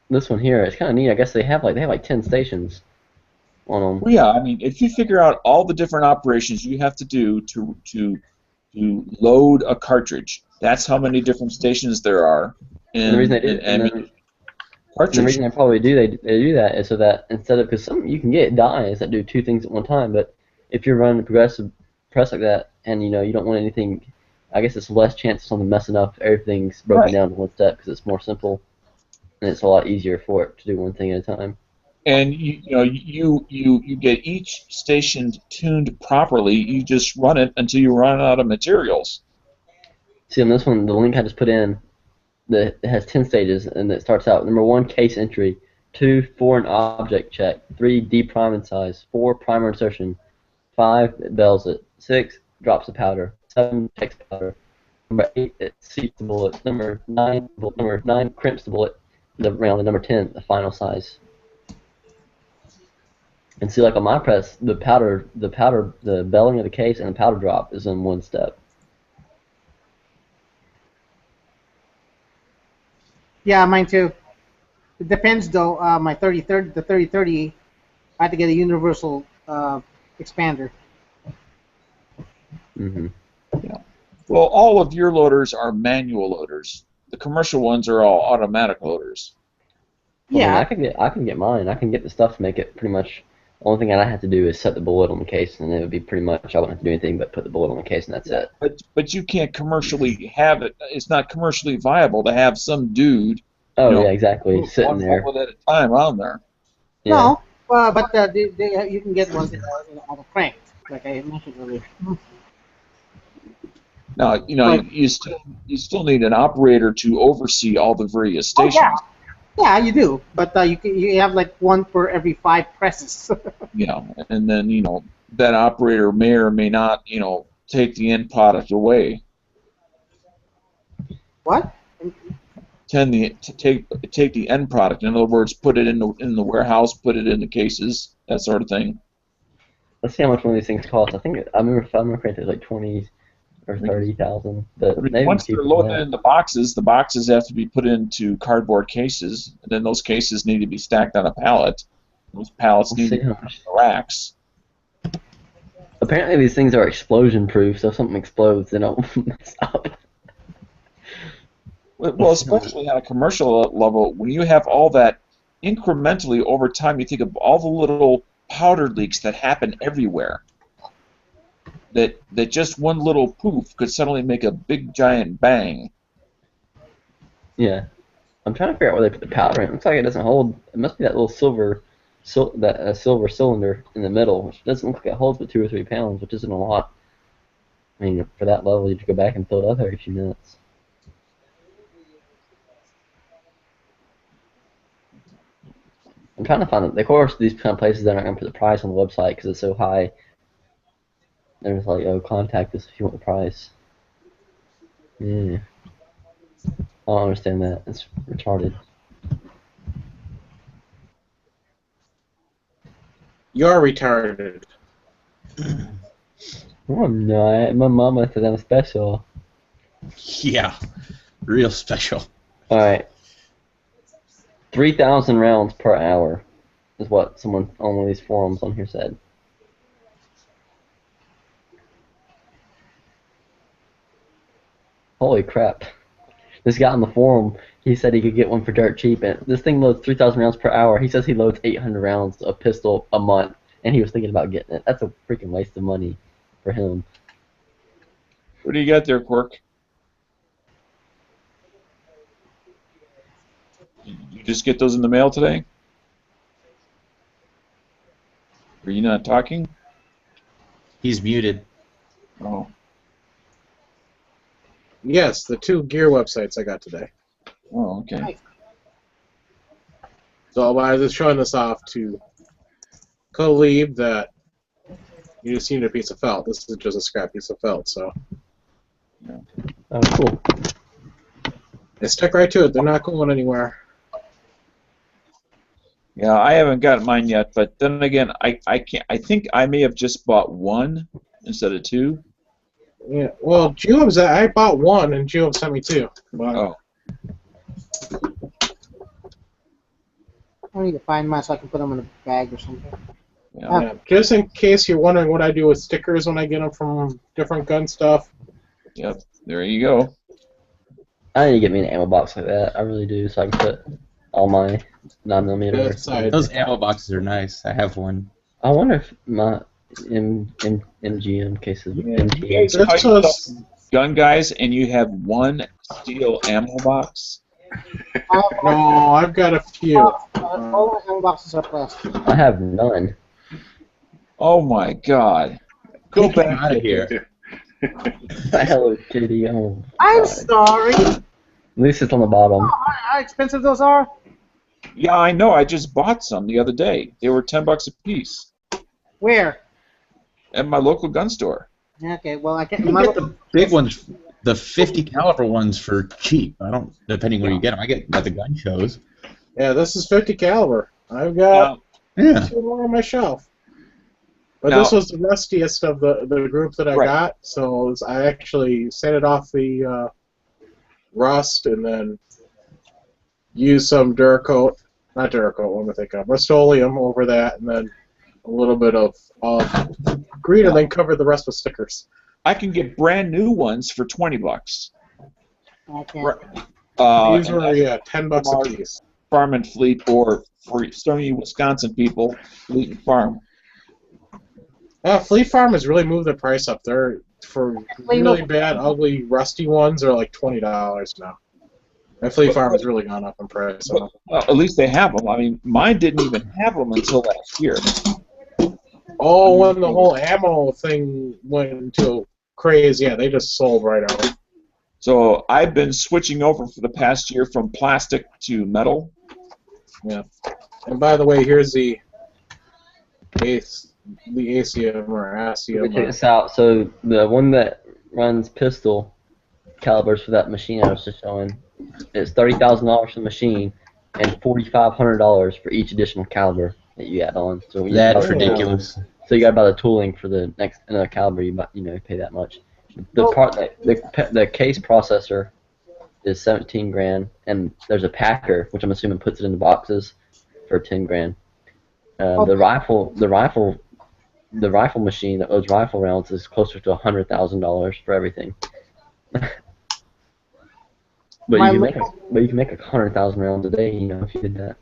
this one here, it's kind of neat. I guess they have like 10 stations on them. Well, yeah, I mean, if you figure out all the different operations you have to do to load a cartridge, that's how many different stations there are. And the reason they do, the reason they probably do they do that is so that instead of, because you can get dies that do two things at one time, but if you're running a progressive press like that and you don't want anything, I guess it's less chance of something messing up. Everything's broken down to one step because it's more simple and it's a lot easier for it to do one thing at a time. And you get each station tuned properly. You just run it until you run out of materials. See, on this one, the link I just put in, it has 10 stages, and it starts out, number 1, case entry, 2, foreign object check, 3, deprime size, 4, primer insertion, 5, it bells it, 6, drops the powder, 7, checks powder, number 8, it seats the bullet, number 9 crimps the bullet, around the number 10, the final size. And see, like on my press, the belling of the case and the powder drop is in one step. Yeah, mine too. It depends though. My the 3030, I had to get a universal expander. Mm-hmm. Yeah. Well, all of your loaders are manual loaders. The commercial ones are all automatic loaders. Well, Yeah. I mean, I can get mine. I can get the stuff to make it pretty much. The only thing I have to do is set the bullet on the case, and it would be pretty much. I wouldn't have to do anything but put the bullet on the case, and that's it. But you can't commercially have it. It's not commercially viable to have some dude. Oh yeah, exactly. Put Sitting one there. bullet at a time on there. Yeah. No, but you can get ones that are auto cranked, like I mentioned earlier. Now, you still need an operator to oversee all the various Oh, stations. yeah, you do. But you have like one for every 5 presses. Yeah, and then that operator may or may not take the end product away. What? Take the end product. In other words, put it in the warehouse, put it in the cases, that sort of thing. Let's see how much one of these things cost. I think I remember if I remember correctly, it was like 20 or 30,000. But maybe Once cheaper they're than loaded that. in the boxes have to be put into cardboard cases, and then those cases need to be stacked on a pallet. Those pallets Let's need see to how be put much. in the racks. Apparently these things are explosion proof, so if something explodes, they don't mess up. Well, especially on a commercial level, when you have all that incrementally over time, you think of all the little powder leaks that happen everywhere. That just one little poof could suddenly make a big giant bang. Yeah. I'm trying to figure out where they put the powder in. It looks like it doesn't hold. It must be that little silver silver cylinder in the middle, which doesn't look like it holds but 2 or 3 pounds, which isn't a lot. I mean, for that level, you have to go back and fill it up every few minutes. I'm trying to find it. Of course, these kind of places, they're not going to put the price on the website because it's so high. They're just like, oh, contact us if you want the price. Yeah. I don't understand that. It's retarded. You're retarded. Oh, I'm not. My mama said I'm special. Yeah, real special. Alright. 3,000 rounds per hour is what someone on one of these forums on here said. Holy crap. This guy on the forum, he said he could get one for dirt cheap, and this thing loads 3,000 rounds per hour. He says he loads 800 rounds of pistol a month, and he was thinking about getting it. That's a freaking waste of money for him. What do you got there, Quirk? You just get those in the mail today? Are you not talking? He's muted. Oh. Yes, the 2 gear websites I got today. Oh, okay. So I was just showing this off to Khalib that you just need a piece of felt. This is just a scrap piece of felt, so. Oh, cool. They stuck right to it. They're not going anywhere. Yeah, I haven't got mine yet, but then again, I can't. I think I may have just bought 1 instead of 2. Yeah. Well, I bought 1 and Julep sent me 2. But Oh. I need to find mine so I can put them in a bag or something. Yeah. yeah, just in case you're wondering what I do with stickers when I get them from different gun stuff. Yep. There you go. I need to get me an ammo box like that. I really do, so I can put all my 9mm. Those ammo boxes are nice. I have one. I wonder if my MGM cases. Yeah. MTM. This was Gun guys, and you have 1 steel ammo box. no, I've got a few. All my ammo boxes are plastic. I have none. Oh my God! Go Get him back. out of here. Hello Kitty. Oh, I'm God. sorry. At least it's on the bottom. How expensive those are? Yeah, I know. I just bought some the other day. They were $10 a piece Where? at my local gun store. Okay, well I can't. You can get the big ones, the 50 caliber ones for cheap. I don't, depending where you get them. I get at the gun shows. Yeah, this is 50 caliber. I've got Yeah. 2 more on my shelf. But Now- this was the rustiest of the group that I Right. got, so I actually sanded off the rust and then used some Duracoat, not Duracoat, what am I thinking of? Rust-Oleum over that, and then a little bit of green, and then covered the rest with stickers. I can get brand new ones for $20. Okay. These And were that's $10 a piece. Farm and Fleet, or for some of you Wisconsin people, Fleet and Farm. Fleet Farm has really moved the price up. They're for really bad, ugly, rusty ones are like $20 now. And Fleet Farm has really gone up in price. Well, at least they have them. I mean, mine didn't even have them until last year. Oh, when the whole ammo thing went into craze, yeah, they just sold right out. So I've been switching over for the past year from plastic to metal. Yeah. And by the way, here's the ACM or ACM. Let me check this out. So the one that runs pistol calibers for that machine I was just showing, it's $30,000 for the machine and $4,500 for each additional caliber that you add on. So when you That's buy the- ridiculous. So you got to buy the tooling for the next another caliber. You pay that much. The case processor is 17 grand, and there's a packer, which I'm assuming puts it in the boxes for 10 grand. The rifle machine that loads rifle rounds is closer to $100,000 for everything. But you can make 100,000 rounds a day, if you did that.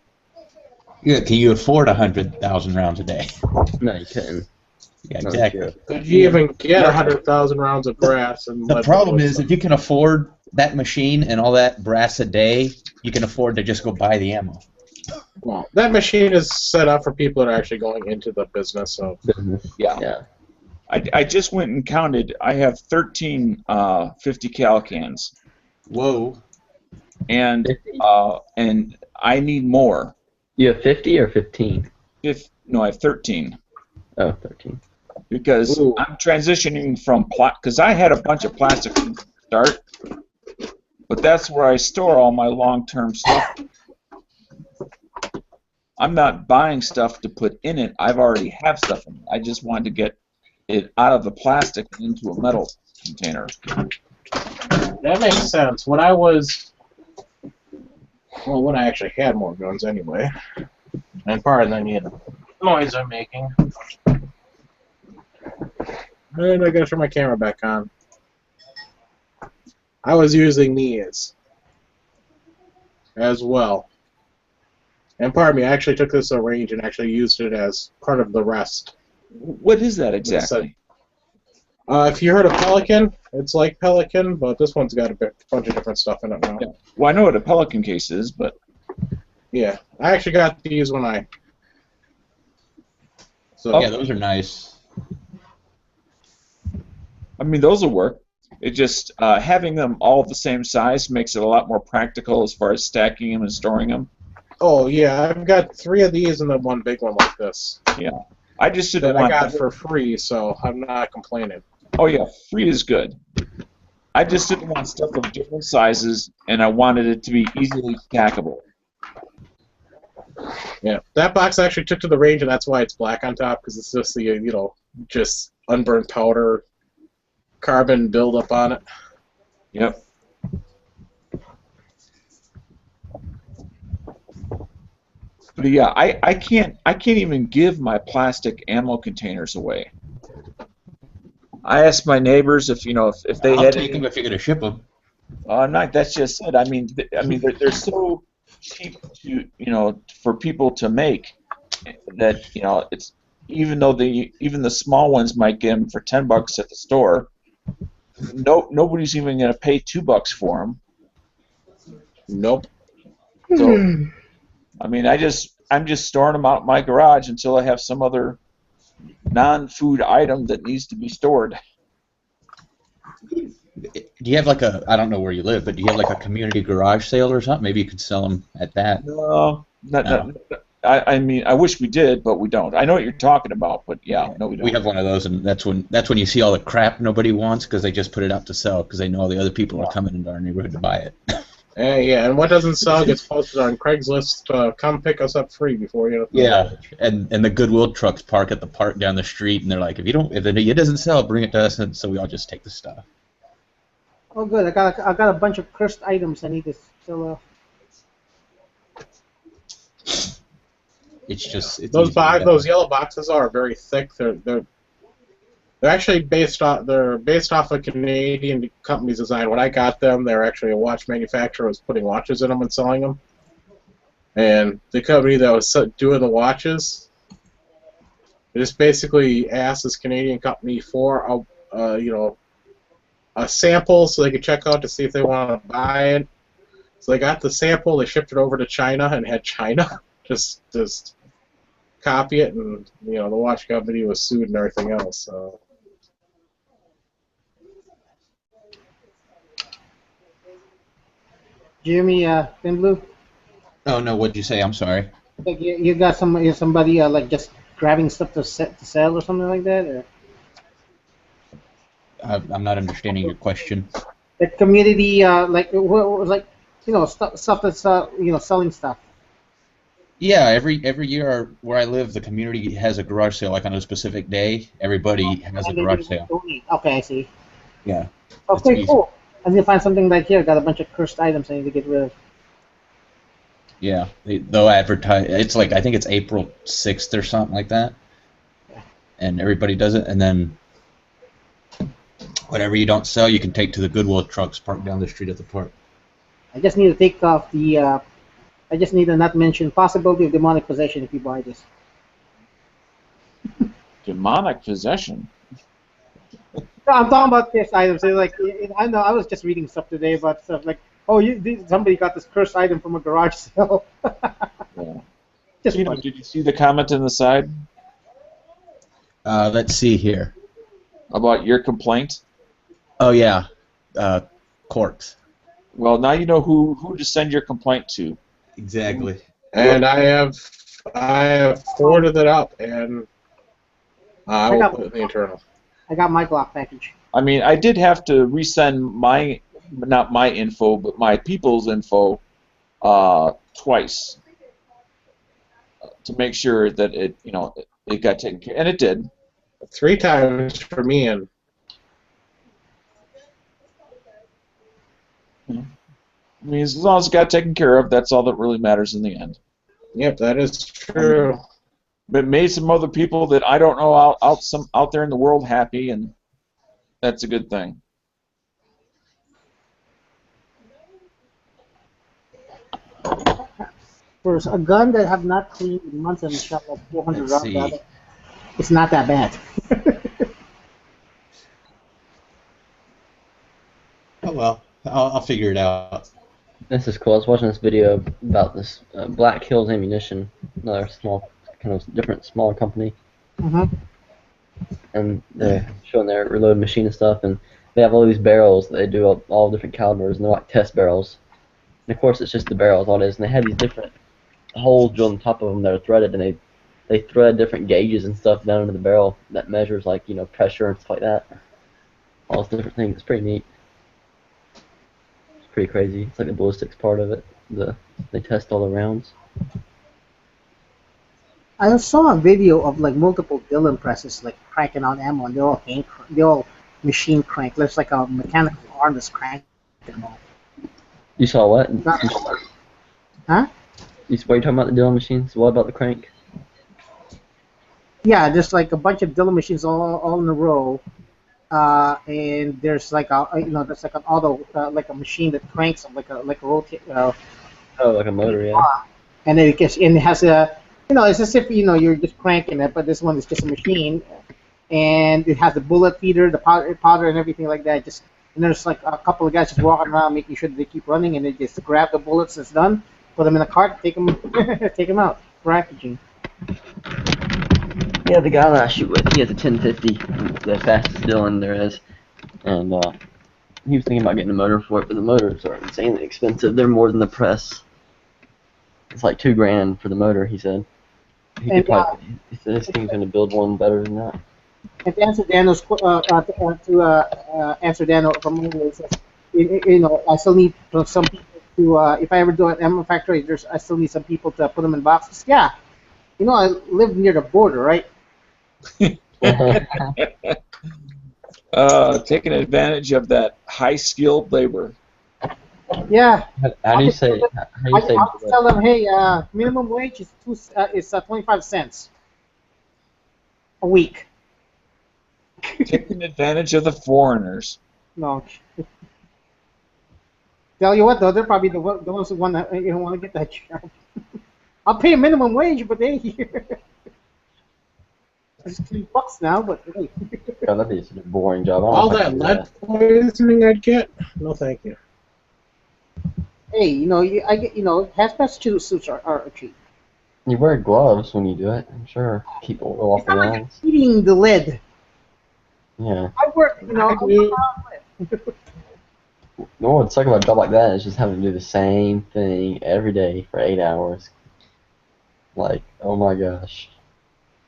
Yeah, can you afford 100,000 rounds a day? No, you couldn't. Yeah, No, exactly. sure. Could you even get 100,000 rounds of brass? And The problem is, if you can afford that machine and all that brass a day, you can afford to just go buy the ammo. Well, that machine is set up for people that are actually going into the business of. Business. Yeah. Yeah. I just went and counted. I have 13 50 cal cans, Whoa. and 50? I need more. You have 50 or 15? No, I have 13 Oh, 13. because Ooh. I'm transitioning from because I had a bunch of plastic to start, but that's where I store all my long-term stuff. I'm not buying stuff to put in it. I've already have stuff in it. I just wanted to get it out of the plastic and into a metal container. That makes sense. When I was, well, when I actually had more guns anyway, and pardon the noise I'm making. And I gotta turn my camera back on. I was using these as well. And pardon me, I actually took this to a range and actually used it as part of the rest. What is that exactly? If you heard of Pelican, it's like Pelican, but this one's got a bunch of different stuff in it now. Yeah. Well, I know what a Pelican case is, but Yeah, I actually got these when I. So Yeah, those are nice. I mean those will work. It just having them all the same size makes it a lot more practical as far as stacking them and storing them. Oh yeah, I've got 3 of these and then one big one like this Yeah, I just didn't that I want. got for free, so I'm not complaining. Oh yeah, free is good. I just didn't want stuff of different sizes, and I wanted it to be easily stackable. Yeah, that box I actually took to the range, and that's why it's black on top, because it's just the just unburned powder, carbon buildup on it. Yep. But yeah, I can't even give my plastic ammo containers away. I asked my neighbors if if they I'll had take them if you're gonna ship them. not that's just it. I mean they're so cheap to for people to make that it's even though even the small ones might get them for $10 at the store. Nobody's even going to pay $2 for them. Nope. So I mean I'm just storing them out in my garage until I have some other non-food item that needs to be stored. Do you have like I don't know where you live, but do you have like a community garage sale or something? Maybe you could sell them at that. No, I mean, I wish we did, but we don't. I know what you're talking about, but yeah, no, we don't. We have one of those, and that's when you see all the crap nobody wants because they just put it out to sell because they know all the other people are coming into our neighborhood to buy it. Yeah, and what doesn't sell gets posted on Craigslist. Come pick us up free before you. Yeah, and the Goodwill trucks park at the park down the street, and they're like, if it doesn't sell, bring it to us, and so we all just take the stuff. Oh, good. I got a bunch of cursed items I need to sell off. It's those yellow boxes are very thick. They're actually based off a Canadian company's design. When I got them, they're actually a watch manufacturer was putting watches in them and selling them. And the company that was doing the watches, they just basically asked this Canadian company for a sample so they could check out to see if they want to buy it. So they got the sample, they shipped it over to China and had China just copy it, and the watch company was sued and everything else. So. Jimmy, Thin Blue, Oh no, what'd you say? I'm sorry. like you got somebody like just grabbing stuff to sell or something like that, or I'm not understanding your question. the community stuff that's selling stuff. Yeah, every year where I live, the community has a garage sale, like on a specific day. Everybody has a garage sale. Okay, I see. Yeah. Okay, easy. cool. I need to find something like here. Got a bunch of cursed items I need to get rid of. Yeah, they'll advertise. It's like I think it's April 6th or something like that, and everybody does it. And then whatever you don't sell, you can take to the Goodwill trucks parked down the street at the park. I just need to take off the. I just need to not mention possibility of demonic possession if you buy this. Demonic possession. No, I'm talking about cursed items. So like, I know I was just reading stuff today about stuff like, oh, somebody got this cursed item from a garage sale. Yeah. Just Tino, funny. did you see the comment in the side Let's see here. about your complaint? Oh yeah, corks. Well, now you know who to send your complaint to. Exactly. And I have forwarded it up, and I will put it in the internal. I got my Glock package. I mean, I did have to resend my, not my info, but my people's info twice to make sure that it got taken care, and it did. 3 times for me, and I mean, as long as it got taken care of, that's all that really matters in the end. yep, that is true. But made some other people that I don't know out there in the world happy, and that's a good thing. For a gun that I have not cleaned in months and shot like 400 Let's rounds out see. of, it's not that bad. Oh well, I'll figure it out. This is cool. I was watching this video about this Black Hills Ammunition, another small, kind of different, smaller company, Mm-hmm. and they're showing their reload machine and stuff, and they have all these barrels that they do all different calibers, and they're like test barrels. And of course, it's just the barrels, all it is, and they have these different holes drilled on top of them that are threaded, and they thread different gauges and stuff down into the barrel that measures like pressure and stuff like that. All those different things. It's pretty neat. It's pretty crazy. It's like the ballistics part of it. They test all the rounds. I saw a video of like multiple Dillon presses like cranking out ammo, and they're all machine crank. Looks like a mechanical arm that's cranking them all. You saw what? Huh? What are you talking about, the Dillon machines? What about the crank? Yeah, there's like a bunch of Dillon machines all in a row, and there's like there's like an auto like a machine that cranks them like a rotate. Oh, like a motor, yeah. And then it has a, it's as if you're just cranking it, but this one is just a machine, and it has the bullet feeder, the powder, and everything like that. And there's like a couple of guys just walking around making sure that they keep running, and they just grab the bullets that's done, put them in a cart, take them out for packaging. Yeah, the guy that I shoot with, he has a 1050, the fastest Dillon there is, and he was thinking about getting a motor for it, but the motors are insanely expensive. They're more than the press. It's like $2,000 for the motor, he said. He said this thing's going to build one better than that. And to answer Daniel's answer Daniel from earlier, it says, I still need some people to, if I ever do an ammo factory, I still need some people to put them in boxes. Yeah, I live near the border, right? Taking advantage of that high-skilled labor. Yeah. How do you say? I'll just tell them, hey, minimum wage is 25 cents a week. Taking advantage of the foreigners. No. Tell you what, though, they're probably the ones who want to get that job. I'll pay a minimum wage, but they it's $3 now, but hey. God, that'd be such a boring job. I don't All know if I that could do lead poisoning I'd get? No, thank you. Hey, I get, hazmat suits are cheap. You wear gloves when you do it, I'm sure. Keep oil off It's the not like rounds. eating the lead. Yeah. I work, I work on lead. No, what's suck about a job like that is just having to do the same thing every day for 8 hours. Like, oh my gosh.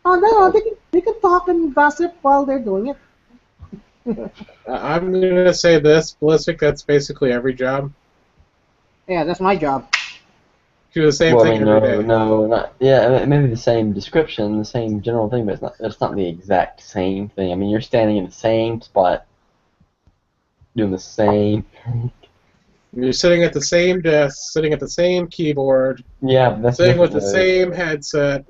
Oh no, they can talk and gossip while they're doing it. I'm gonna say this, ballistic. That's basically every job. Yeah, that's my job. Do the same Well, I thing mean, every day. not. Yeah, maybe the same description, the same general thing, but it's not the exact same thing. I mean, you're standing in the same spot, doing the same thing. You're sitting at the same desk, sitting at the same keyboard, Yeah, but that's sitting with different, the though. same headset.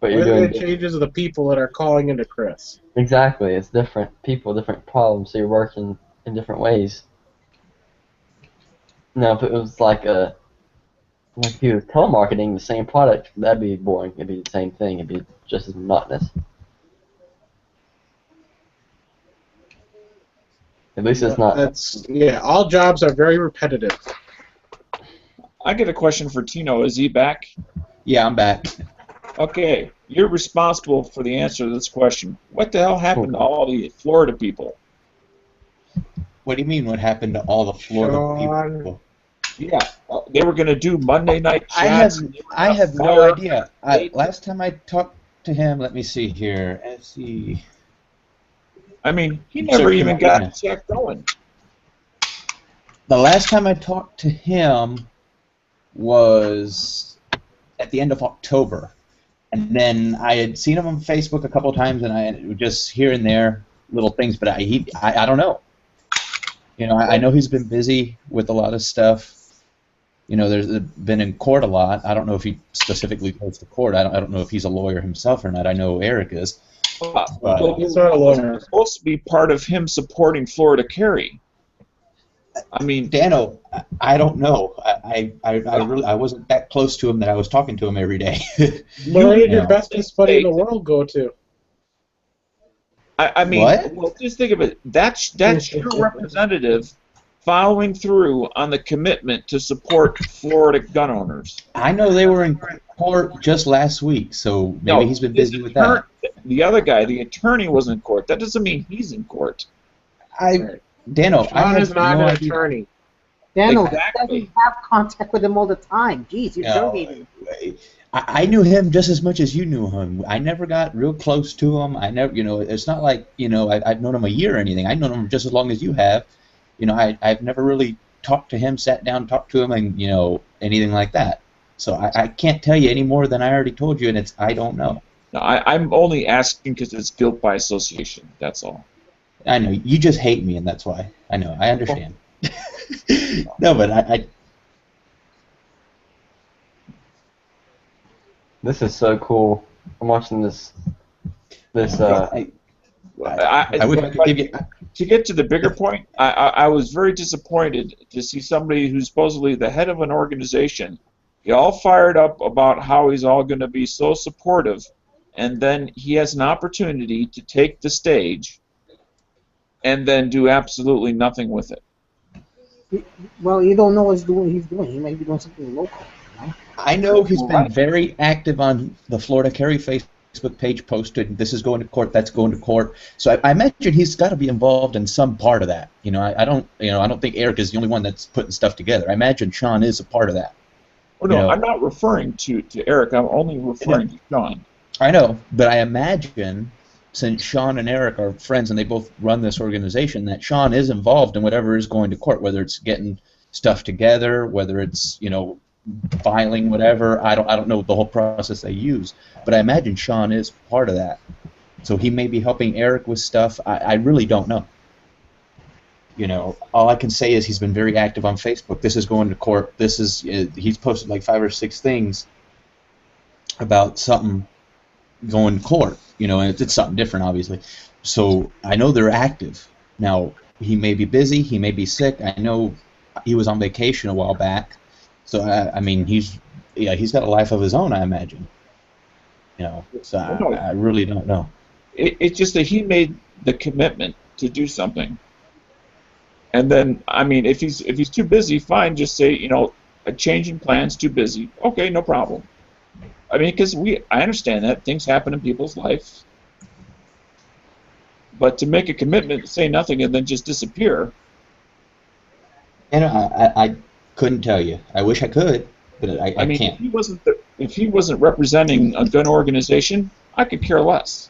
But you're Only doing the changes of the people that are calling into Chris. exactly. It's different people, different problems. So you're working in different ways. Now, if it was like if you were telemarketing the same product, that'd be boring. It'd be the same thing. It'd be just as monotonous. At least it's not. All jobs are very repetitive. I get a question for Tino. Is he back? Yeah, I'm back. Okay, you're responsible for the answer to this question. What the hell happened to all the Florida people? What do you mean? What happened to all the Florida Sean. people? Yeah, they were going to do Monday night I have chats. And they were I gonna have no fire up idea. the Last time I talked to him, let me see here. Let's see. I mean, he I'm never searching even right got now. a check going. The last time I talked to him was at the end of October, and then I had seen him on Facebook a couple times, and I just here and there little things, but I don't know. You know, I know he's been busy with a lot of stuff. You know, there's been in court a lot. I don't know if he specifically goes to court. I don't know if he's a lawyer himself or not. I know Eric is, Well, but He's not a wasn't lawyer. supposed to be part of him supporting Florida Carry. I mean, Dano, I don't know. I really I wasn't that close to him that I was talking to him every day. Where did You your know. bestest buddy in the world go to? I mean, What? well, just think of it. That's your representative following through on the commitment to support Florida gun owners. I know they were in court just last week, so maybe he's been his busy with that. The other guy, the attorney, was in court. That doesn't mean he's in court. Dano, I Sean have is not no an idea. attorney. Daniel Exactly. doesn't have contact with him all the time. Jeez, you're No, delegating. I knew him just as much as you knew him. I never got real close to him. I never, you know, it's not like, you know, I've known him a year or anything. I've known him just as long as you have. You know, I've never really talked to him, sat down, talked to him, and, you know, anything like that. So I can't tell you any more than I already told you, and it's I don't know. No, I'm only asking because it's guilt by association. That's all. I know you just hate me, and that's why. I know. I understand. No, but I This is so cool. I'm watching this. This I wish I could give you. To get to the bigger point, I was very disappointed to see somebody who's supposedly the head of an organization get all fired up about how he's all going to be so supportive, and then he has an opportunity to take the stage and then do absolutely nothing with it. Well, you don't know what he's doing. He might be doing something local. You know? I know he's been very active on the Florida Carry Facebook page, posted this is going to court, that's going to court. So I imagine he's got to be involved in some part of that. You know, I don't think Eric is the only one that's putting stuff together. I imagine Sean is a part of that. Oh, no, You know, I'm not referring to Eric. I'm only referring to Sean. I know, but I imagine since Sean and Eric are friends and they both run this organization, that Sean is involved in whatever is going to court, whether it's getting stuff together, whether it's, you know, filing whatever. I don't know the whole process they use, but I imagine Sean is part of that. So he may be helping Eric with stuff. I really don't know. You know, all I can say is he's been very active on Facebook. This is going to court. This is he's posted like 5 or 6 things about something going to court. You know, and it's something different, obviously. So I know they're active. Now he may be busy. He may be sick. I know he was on vacation a while back. So I mean, he's got a life of his own, I imagine. You know, so I really don't know. It's just that he made the commitment to do something, and then I mean, if he's too busy, fine. Just say, you know, a change in plans, too busy. Okay, no problem. I mean, because I understand that things happen in people's lives, but to make a commitment, say nothing, and then just disappear. And I couldn't tell you. I wish I could, but I mean, can't. If he wasn't representing a gun organization, I could care less.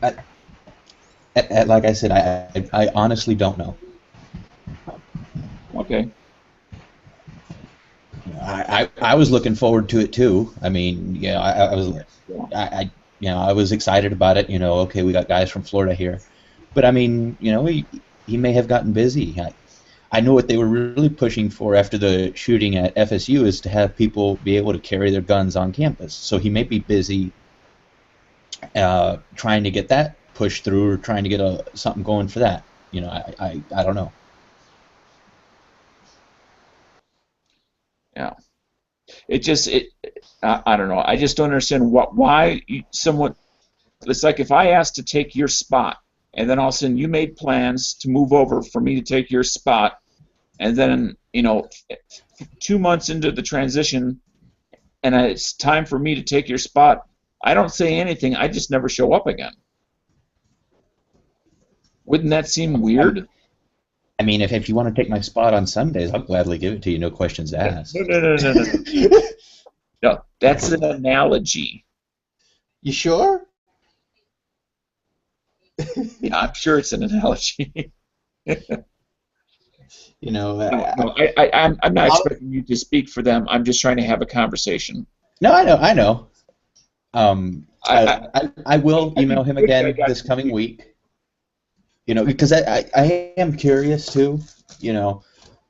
Like I said, I honestly don't know. Okay. I was looking forward to it too. I mean, you know, I was excited about it. You know, okay, we got guys from Florida here, but I mean, you know, he may have gotten busy. I know what they were really pushing for after the shooting at FSU is to have people be able to carry their guns on campus. So he may be busy trying to get that pushed through or trying to get something going for that. You know, I don't know. Yeah. I don't know. I just don't understand why someone. It's like if I asked to take your spot, and then all of a sudden you made plans to move over for me to take your spot, and then, you know, 2 months into the transition, and it's time for me to take your spot, I don't say anything. I just never show up again. Wouldn't that seem weird? I mean, if you want to take my spot on Sundays, I'll gladly give it to you, no questions asked. No. No, that's an analogy. You sure? Yeah, I'm sure it's an analogy. You know, No, I'm not expecting you to speak for them. I'm just trying to have a conversation. no, I know. I will email him again this coming week. You know, because I am curious too. You know,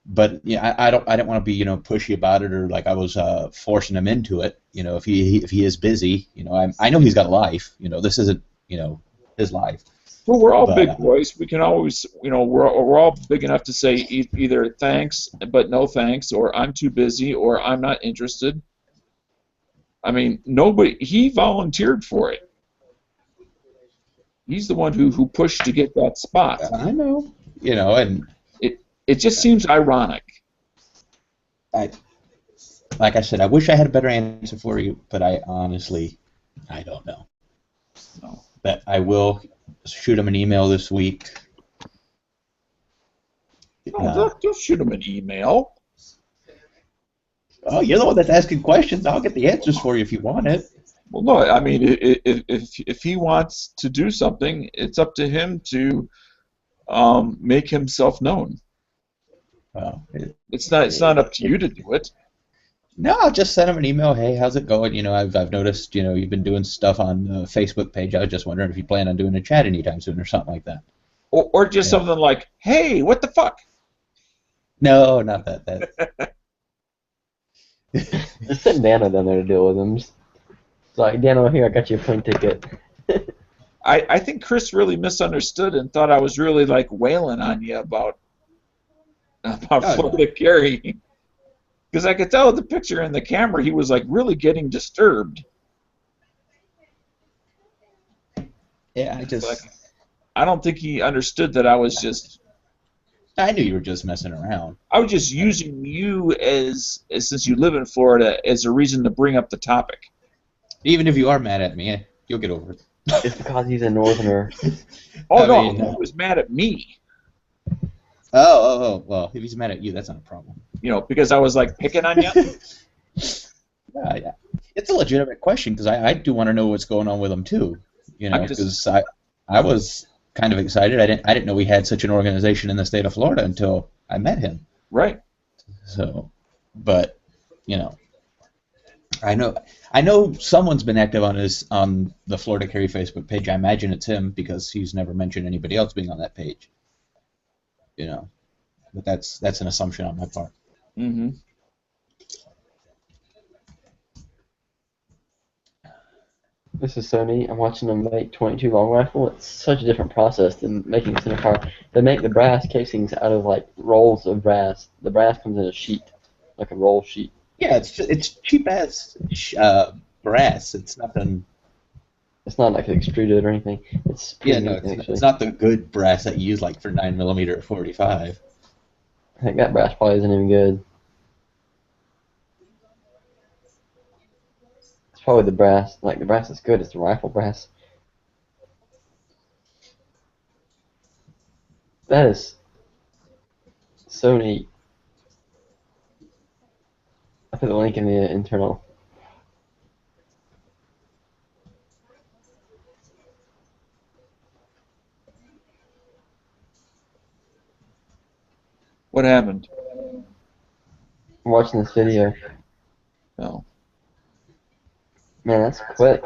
but yeah, I don't want to be, you know, pushy about it, or like I was forcing him into it. You know, if he is busy, you know, I know he's got a life. You know, this isn't, you know, his life. Well, we're all big boys. We can always, you know, we're all big enough to say either thanks, but no thanks, or I'm too busy, or I'm not interested. I mean, he volunteered for it. He's the one who pushed to get that spot. I know. You know, and it just seems ironic. Like I said, I wish I had a better answer for you, but I honestly, I don't know. No. But I will shoot him an email this week. Don't shoot him an email. Oh, you're the one that's asking questions. I'll get the answers for you if you want it. Well, no, I mean, if he wants to do something, it's up to him to make himself known. Well, it's not up to you to do it. No, I'll just send him an email. Hey, how's it going? You know, I've noticed, you know, you've been doing stuff on the Facebook page. I was just wondering if you plan on doing a chat anytime soon or something like that. Or just something like, hey, what the fuck? No, not that. Just send Dano down there to deal with him. It's like, Dano, here, I got you a plane ticket. I think Chris really misunderstood and thought I was really like wailing on you about Florida Gary. Because I could tell with the picture in the camera he was like really getting disturbed. Yeah, I don't think he understood that I was just. I knew you were just messing around. I was just using you as since you live in Florida as a reason to bring up the topic. Even if you are mad at me, you'll get over it. It's because he's a northerner. Oh, he was mad at me. Oh, well, if he's mad at you, that's not a problem. You know, because I was like picking on you. Yeah. It's a legitimate question because I do want to know what's going on with him too. You know, because I was kind of excited. I didn't know we had such an organization in the state of Florida until I met him. Right. So, but you know, I know someone's been active on the Florida Carry Facebook page. I imagine it's him because he's never mentioned anybody else being on that page. You know, but that's an assumption on my part. Mm-hmm. This is so neat. I'm watching them make 22 long rifle. It's such a different process than making a center fire. They make the brass casings out of like rolls of brass. The brass comes in a sheet, like a roll sheet. Yeah, it's cheap ass brass. It's nothing. It's not like extruded or anything. It's it's not the good brass that you use like for 9mm or 45. Heck, that brass probably isn't even good. It's probably the brass. Like the brass that's good. It's the rifle brass. That is so neat. I put the link in the internal. What happened? I'm watching this video. Oh. Man, that's quick.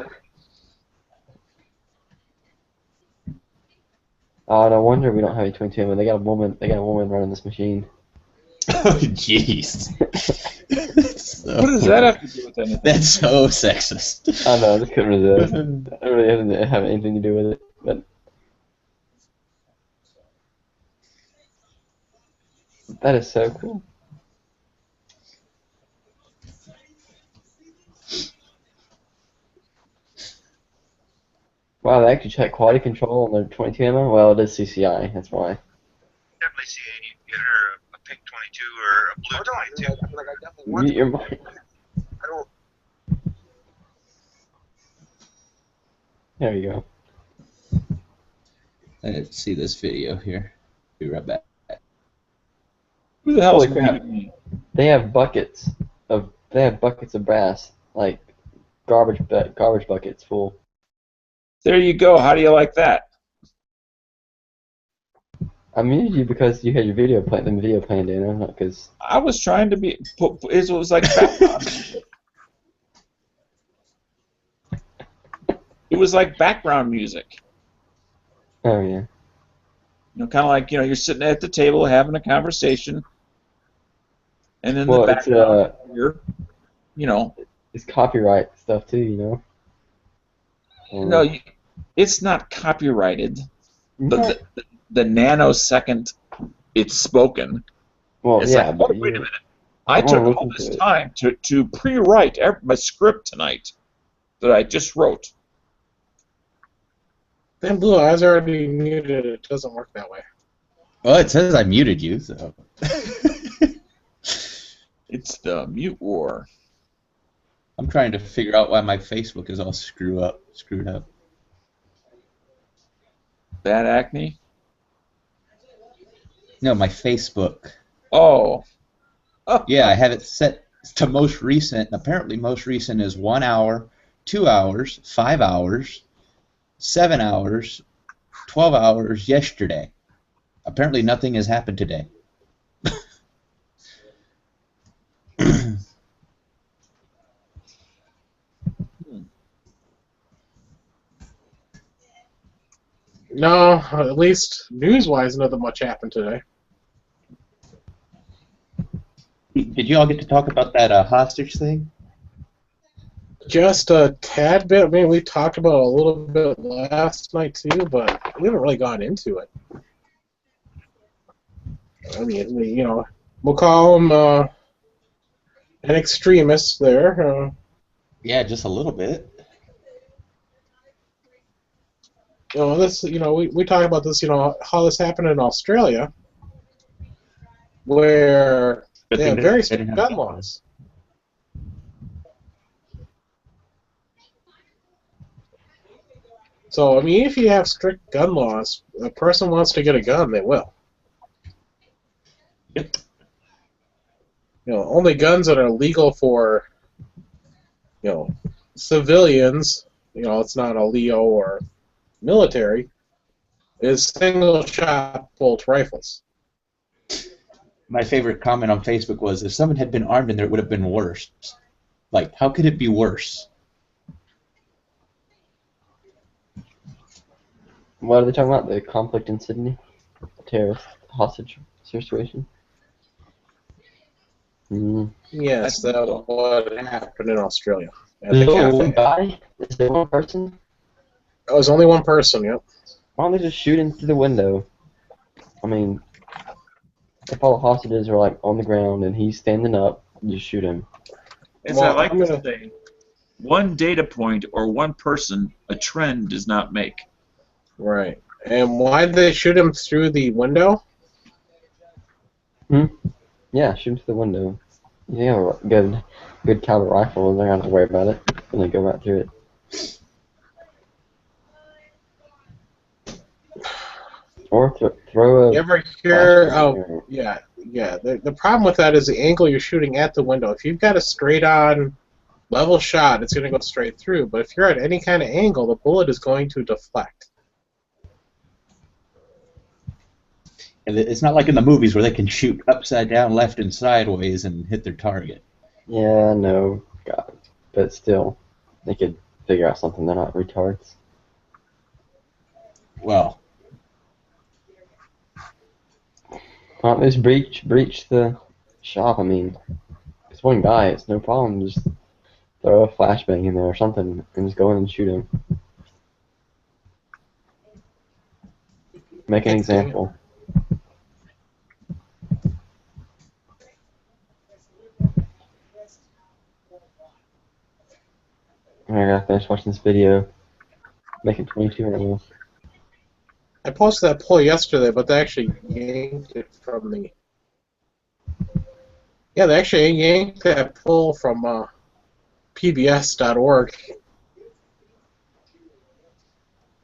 Oh, no wonder we don't have any 22 men. They got a woman running this machine. Oh, jeez. What does that have to do with anything? That's so sexist. I know, I just couldn't resist. I really didn't have anything to do with it, but that is so cool. Wow, they actually check quality control on their 22 ammo? Well, it is CCI, that's why. Definitely see get her a pink 22 or a blue 22. Mute your mic. There you go. Let's see this video here. Be right back. Who the hell Holy is crap. muting me? They have buckets of brass, like garbage buckets full. There you go. How do you like that? I muted you because you had your video playing, Dana, not because. I was trying to be. It was like background music. It was like background music. Oh yeah. You know, kind of like you're sitting at the table having a conversation, and then the Well, it's background here, it's copyright stuff too, you know. No, it's not copyrighted. No. The nanosecond it's spoken. Well, It's yeah, like, but oh, wait a you, minute. I I wanna took all listen this to it. time to pre-write my script tonight that I just wrote. Then Blue Eyes already muted. It doesn't work that way. Well, it says I muted you, so. It's the mute war. I'm trying to figure out why my Facebook is all screwed up. Bad acne? No, my Facebook. Oh. Yeah, I have it set to most recent. And apparently, most recent is 1 hour, 2 hours, 5 hours, 7 hours, 12 hours yesterday. Apparently, nothing has happened today. No, at least news-wise, nothing much happened today. Did you all get to talk about that hostage thing? Just a tad bit. I mean, we talked about it a little bit last night too, but we haven't really gone into it. I mean, we'll call him an extremist there. Yeah, just a little bit. We talk about this. How this happened in Australia, where they have very strict gun laws. So, I mean, if you have strict gun laws, a person wants to get a gun, they will. Yep. Only guns that are legal for, civilians, it's not a Leo or military, is single-shot bolt rifles. My favorite comment on Facebook was, if someone had been armed in there, it would have been worse. Like, how could it be worse? What are they talking about? The conflict in Sydney? The terrorist hostage situation? Yes, that's what happened in Australia. At There's the only cafe. one guy? Is there one person? It was only one person, yep. Why don't they just shoot him through the window? I mean, if all the hostages are like on the ground and he's standing up, just shoot him. As Well, I like I'm to gonna- say, one data point or one person a trend does not make. Right. And why did they shoot him through the window? Yeah, shoot him through the window. You have a good caliber rifle, and they don't have to worry about it. And they go right through it. Or throw a. You ever hear? flashbang Oh, there. yeah. The problem with that is the angle you're shooting at the window. If you've got a straight-on level shot, it's going to go straight through. But if you're at any kind of angle, the bullet is going to deflect. And it's not like in the movies where they can shoot upside down, left, and sideways and hit their target. Yeah, no, God, but still, they could figure out something. They're not retards. Well, Why don't they just breach the shop? I mean, it's one guy. It's no problem. Just throw a flashbang in there or something and just go in and shoot him. Make an example. I gotta finish watching this video. Making 22 right now. I posted that poll yesterday, but they actually yanked it from the. Yeah, they actually yanked that poll from PBS.org.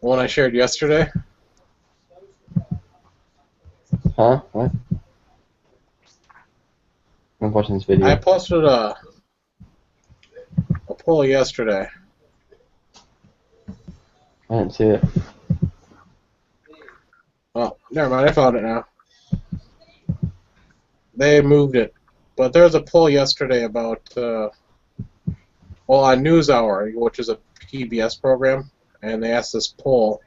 The one I shared yesterday. Huh? What? I'm watching this I video. posted a poll yesterday. I didn't see it. Oh, never mind. I found it now. They moved it, but there was a poll yesterday about on NewsHour, which is a PBS program, and they asked this poll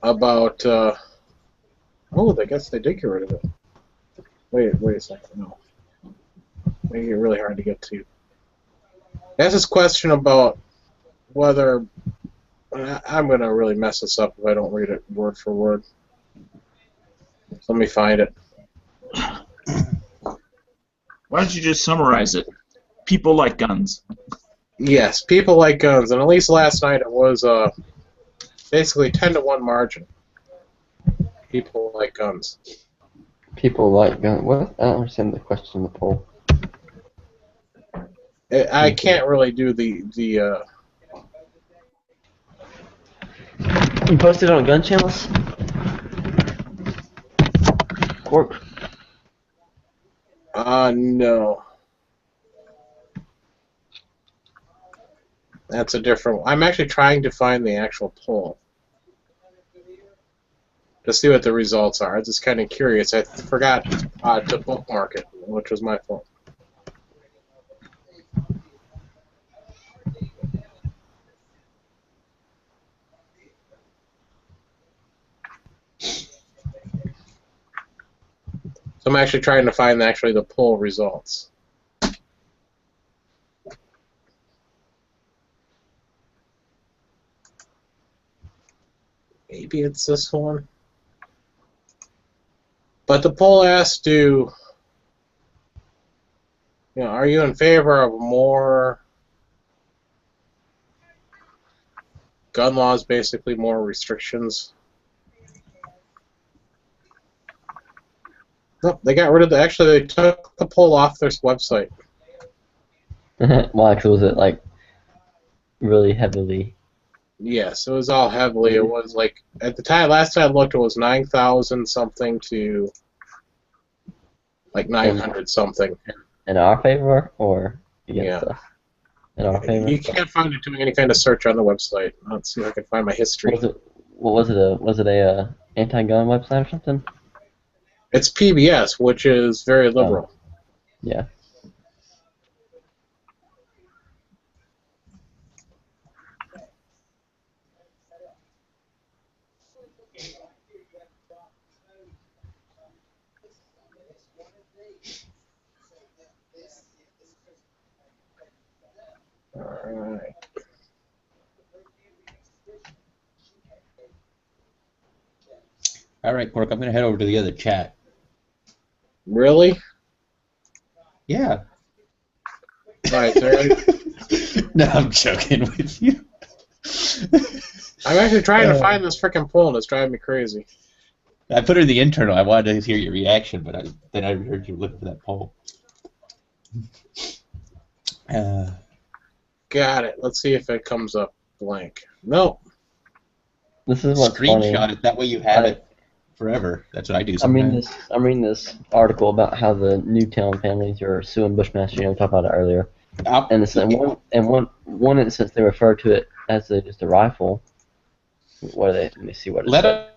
about. Oh, I guess they did get rid of it. Wait a second. No, making it really hard to get to. They asked this question about whether. I'm gonna really mess this up if I don't read it word for word. So let me find it. Why don't you just summarize it? People like guns. Yes, people like guns, and at least last night it was basically 10-1 margin. People like guns. People like guns. What? I don't understand the question in the poll. I can't really do the You posted it on gun channels? Corp? no. That's a different one. I'm actually trying to find the actual poll to see what the results are. I was just kind of curious. I forgot to bookmark it, which was my fault. So I'm actually trying to find the poll results. Maybe it's this one. But the poll asked are you in favor of more gun laws, basically more restrictions? Nope, they got rid of actually they took the poll off their website. Why? 'Cause was it like really heavily? Yes, it was all heavily. It was like at the time last time I looked, it was 9,000 something to like 900 something. In our favor or against Yeah. us? In our favor. You can't find it doing any kind of search on the website. Let's see if I can find my history. Was it a anti-gun website or something? It's PBS, which is very liberal. Yeah. Alright. All right, Cork, I'm going to head over to the other chat. Really? Yeah. Alright, Terry. No, I'm joking with you. I'm actually trying to find this freaking poll, and it's driving me crazy. I put it in the internal. I wanted to hear your reaction, but then I heard you looking for that poll. Got it. Let's see if it comes up blank. Nope. This is what's Screenshot funny. it. That way you have it forever. That's what I do sometimes. I'm reading this article about how the Newtown families are suing Bushmaster. We talked about it earlier. And it's in one instance they refer to it as just a rifle. What are they? Let me see what it Let says.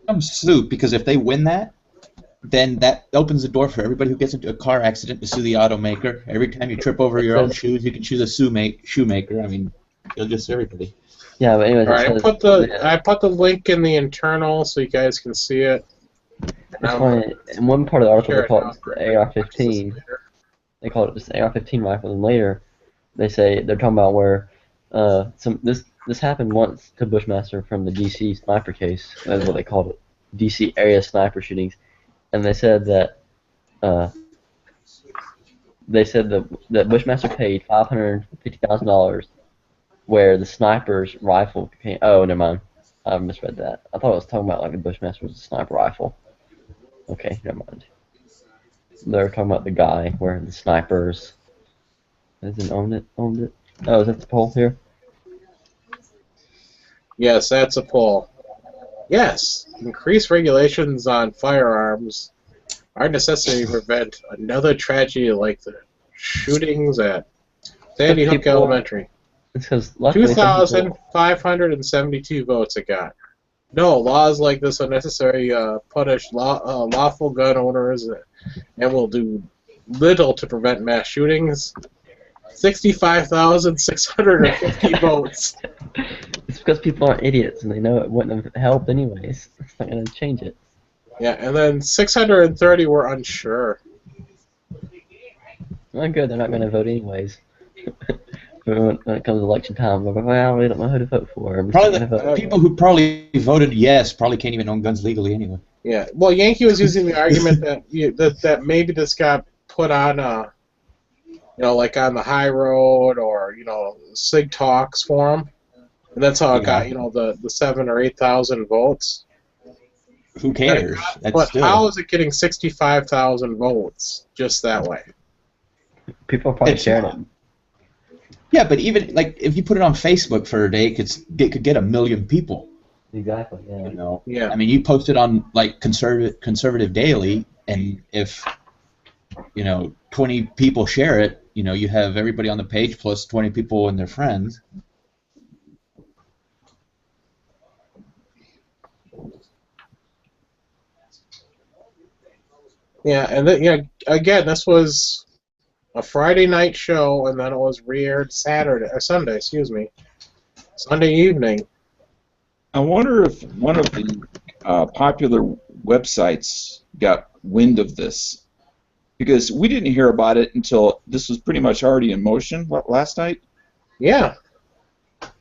them sue, because if they win that, then that opens the door for everybody who gets into a car accident to sue the automaker. Every time you trip over your own shoes, you can sue the shoemaker. I mean, you'll just sue everybody. Yeah, but anyways, All right, I put the link in the internal so you guys can see it. It's funny. In one part of the article, they call it the AR-15. They call it just the AR-15 rifle, and later they say they're talking about where this happened once to Bushmaster from the DC sniper case. That's what they called it, DC area sniper shootings, and they said that that Bushmaster paid $550,000, where the sniper's rifle became. Oh, never mind. I misread that. I thought it was talking about like the Bushmaster was a sniper rifle. Okay, never mind. They're talking about the guy where the snipers hasn't owned it. Oh, is that the poll here? Yes, that's a poll. Yes, increased regulations on firearms are necessary to prevent another tragedy like the shootings at Sandy Hook People, Elementary. it's because luckily some people. 2,572 votes it got. No, laws like this are necessary to punish lawful gun owners and will do little to prevent mass shootings. 65,650 votes. It's because people aren't idiots and they know it wouldn't have helped anyways. It's not going to change it. Yeah, and then 630 were unsure. Well, good, they're not going to vote anyways. when it comes to election time, well, we don't know who to vote for. I'm Probably just the gonna vote. people who probably voted yes probably can't even own guns legally anyway. Yeah, well, Yankee was using the argument that maybe this got put on, like on the high road or Sig Talks forum, and that's how it got the 7,000 or 8,000 votes. Who cares? But how is it getting 65,000 votes just that way? People are probably sharing it. Yeah, but even like if you put it on Facebook for a day, it could get 1 million people. Exactly. Yeah. Yeah. I mean, you post it on like Conservative Daily, and if 20 people share it, you have everybody on the page plus 20 people and their friends. Yeah, and then, again, this was a Friday night show, and then it was re-aired Sunday evening. I wonder if one of the popular websites got wind of this, because we didn't hear about it until this was pretty much already in motion last night. Yeah.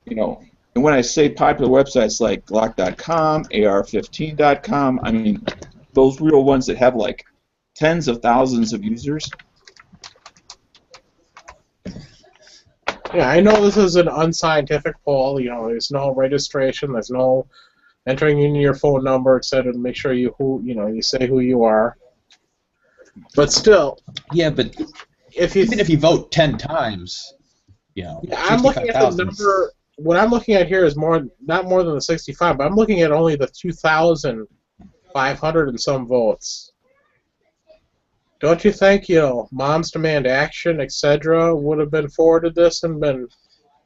And when I say popular websites like Glock.com, AR-15.com, I mean those real ones that have like tens of thousands of users. Yeah, I know this is an unscientific poll. There's no registration. There's no entering in your phone number, etc. to make sure you say who you are. But still. Yeah, but even if you vote 10 times, Yeah, I'm looking at the number. What I'm looking at here is not more than the 65, but I'm looking at only the 2,500 and some votes. Don't you think, Moms Demand Action, etc., would have been forwarded this and been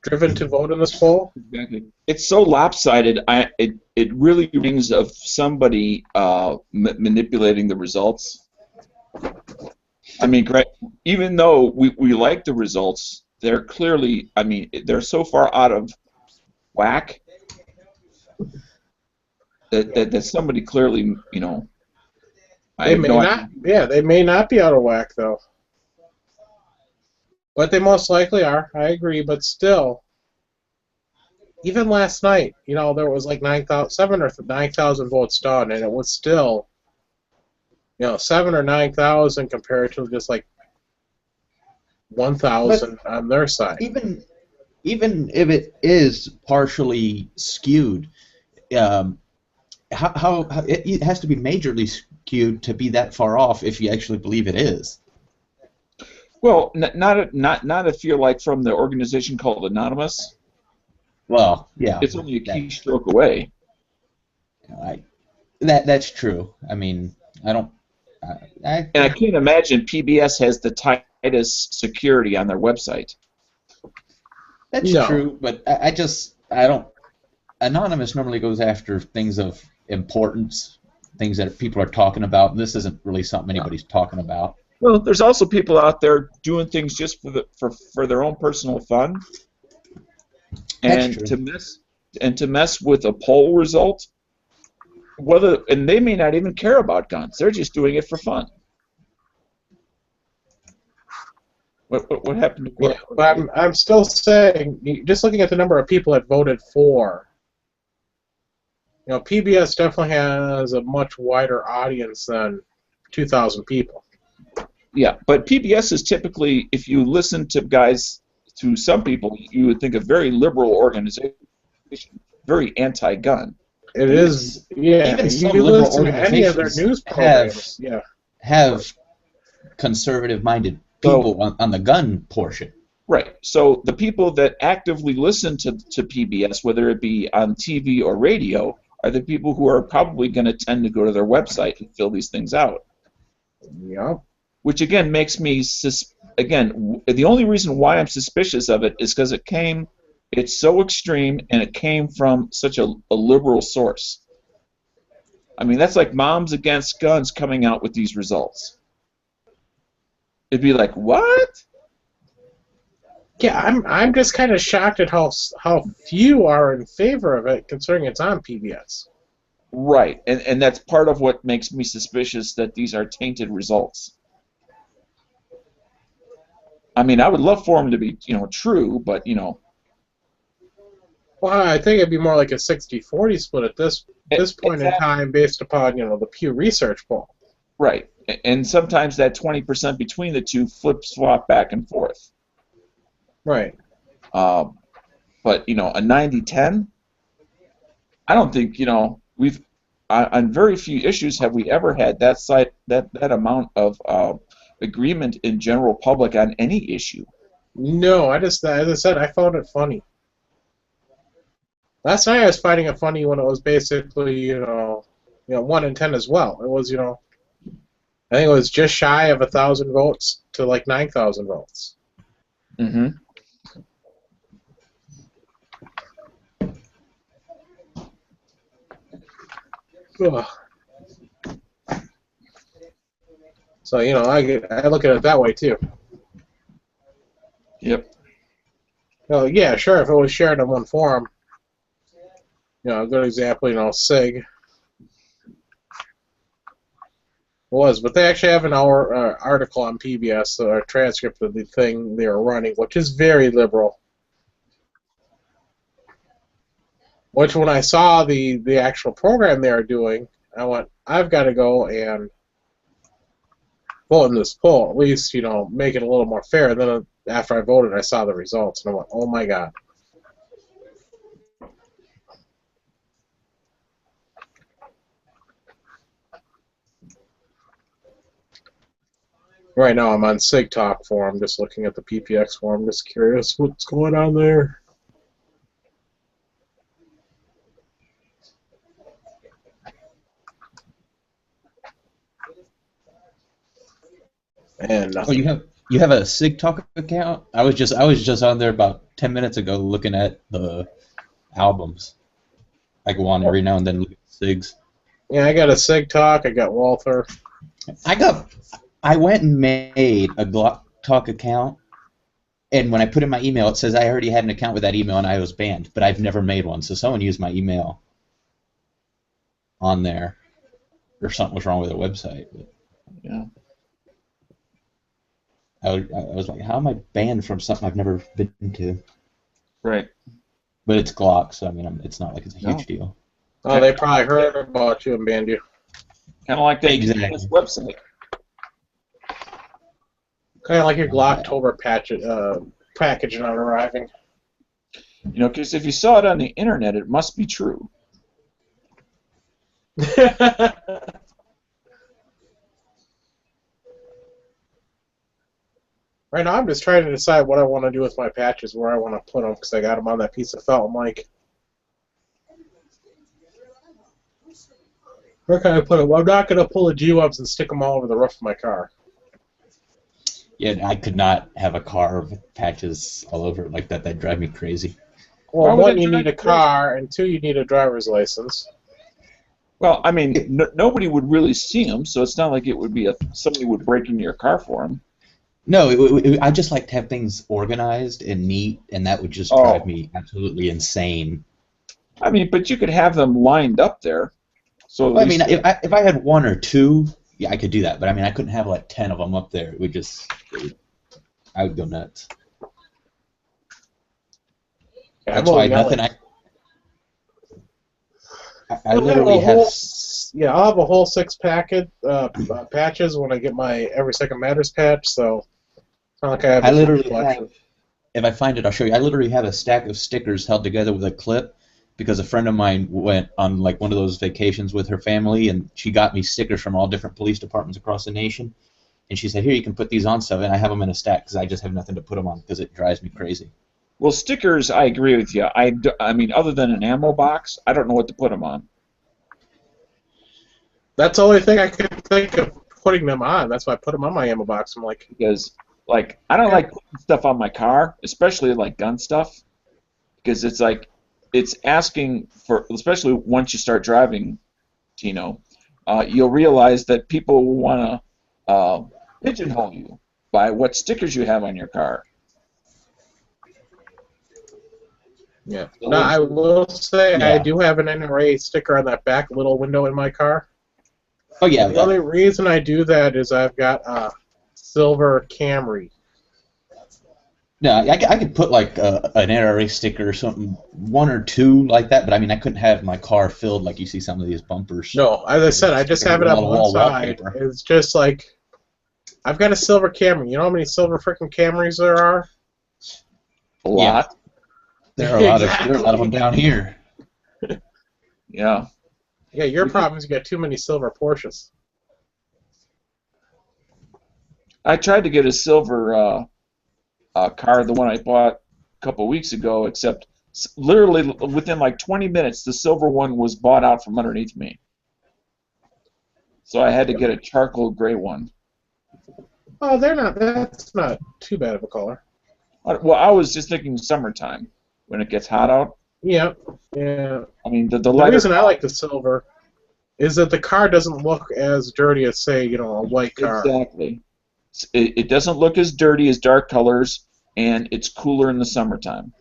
driven to vote in this poll? Exactly. It's so lopsided. It really rings of somebody manipulating the results. I mean, even though we like the results, they're clearly, they're so far out of whack that somebody clearly, They may not be out of whack, though. But they most likely are. I agree, but still, even last night, there was like 7,000 or 9,000 votes done, and it was still, 7,000 or 9,000 compared to just like 1,000 on their side. Even if it is partially skewed, how it has to be majorly skewed to be that far off if you actually believe it is. Well, not if you're like from the organization called Anonymous. Well, yeah, it's only a keystroke away. That's true. I mean, I can't imagine PBS has the tightest security on their website. That's true, but I don't. Anonymous normally goes after things of importance, things that people are talking about, and this isn't really something anybody's talking about. Well, there's also people out there doing things just for their own personal fun, and to mess with a poll result. And they may not even care about guns; they're just doing it for fun. What happened to yeah, but I'm still saying, just looking at the number of people that voted for, PBS definitely has a much wider audience than 2,000 people. Yeah, but PBS is typically, if you listen to some people, you would think a very liberal organization, very anti-gun. It is, yeah. Even some liberal organizations any of their news programs, have conservative-minded people on the gun portion. Right. So the people that actively listen to PBS, whether it be on TV or radio, are the people who are probably going to tend to go to their website and fill these things out. Yep. Which again makes me the only reason why I'm suspicious of it is because it's so extreme and it came from such a liberal source. I mean, that's like Moms Against Guns coming out with these results. It'd be like, what? Yeah, I'm just kind of shocked at how few are in favor of it, considering it's on PBS. Right, and that's part of what makes me suspicious that these are tainted results. I mean, I would love for them to be, true, but Well, I think it'd be more like a 60-40 split at this point in time, based upon the Pew Research poll. Right, and sometimes that 20% between the two flip-swap back and forth. Right. But a 90-10, I don't think we've on very few issues have we ever had that amount of agreement in general public on any issue. No, as I said, I found it funny. Last night I was finding it funny when it was basically 1 in 10 as well. It was I think it was just shy of 1,000 votes to like 9,000 votes. Mm-hmm. Ugh. So I look at it that way too. Yep. Well, yeah, sure. If it was shared in one forum, a good example, SIG was, but they actually have an article on PBS, a transcript of the thing they were running, which is very liberal. Which, when I saw the actual program they were doing, I went, I've got to go and vote in this poll, at least, make it a little more fair. And then after I voted, I saw the results, and I went, oh my God. Right now I'm on SIG Talk forum, just looking at the PPX forum, just curious what's going on there. And nothing. Oh, you have a SIG Talk account? I was just on there about 10 minutes ago looking at the albums. I go on every now and then look at SIGs. Yeah, I got a SIG Talk. I got Walther. I went and made a Glock Talk account, and when I put in my email, it says I already had an account with that email and I was banned, but I've never made one. So someone used my email on there, or something was wrong with the website. But yeah. I was like, how am I banned from something I've never been to? Right. But it's Glock, so I mean, it's not like it's a huge deal. Oh, they probably heard about you and banned you. Kind of like that Exactly. website. Kind of like your Glocktober package not arriving. Because if you saw it on the internet, it must be true. Right now, I'm just trying to decide what I want to do with my patches, where I want to put them, because I got them on that piece of felt. I'm like, where can I put them? Well, I'm not going to pull the G-Webs and stick them all over the roof of my car. Yeah, I could not have a car with patches all over it like that. That'd drive me crazy. Well, one, you need a car, and two, you need a driver's license. Well, I mean, nobody would really see them, so it's not like it would be somebody would break into your car for them. No, I just like to have things organized and neat, and that would just drive me absolutely insane. I mean, but you could have them lined up there. So well, I mean, if I had one or two, yeah, I could do that. But I mean, I couldn't have like 10 of them up there. It would I would go nuts. Yeah, that's why nothing. I literally have. Yeah, I'll have a whole 6 packet patches when I get my Every Second Matters patch. So it's not like I have. I literally have. If I find it, I'll show you. I literally have a stack of stickers held together with a clip because a friend of mine went on like one of those vacations with her family, and she got me stickers from all different police departments across the nation. And she said, "Here, you can put these on stuff," and I have them in a stack because I just have nothing to put them on because it drives me crazy. Well, stickers, I agree with you. I mean, other than an ammo box, I don't know what to put them on. That's the only thing I could think of putting them on. That's why I put them on my ammo box. I'm like, Because, like, I don't like putting stuff on my car, especially like gun stuff, because it's like, it's asking for, especially once you start driving, Tino, you'll realize that people will want to pigeonhole you by what stickers you have on your car. yeah. No, I will say Yeah. I do have an NRA sticker on that back little window in my car. Oh yeah, The only reason I do that is I've got a silver Camry. no, I could put like an NRA sticker or something, one or two like that. But I mean, I couldn't have my car filled like you see some of these bumpers. No, as I said, I just have it on one Wall-to-wall side. wallpaper. It's just like I've got a silver Camry. You know how many silver freaking Camrys there are? A lot. There are a lot of them down here. Yeah. Yeah, your problem is you got too many silver Porsches. I tried to get a silver car, the one I bought a couple weeks ago, except literally within like 20 minutes, the silver one was bought out from underneath me. So I had to get a charcoal gray one. Oh, that's not too bad of a color. Well, I was just thinking summertime when it gets hot out. Yeah, yeah. I mean, the The lighter. reason I like the silver is that the car doesn't look as dirty as, say, a white car. Exactly. It doesn't look as dirty as dark colors, and it's cooler in the summertime.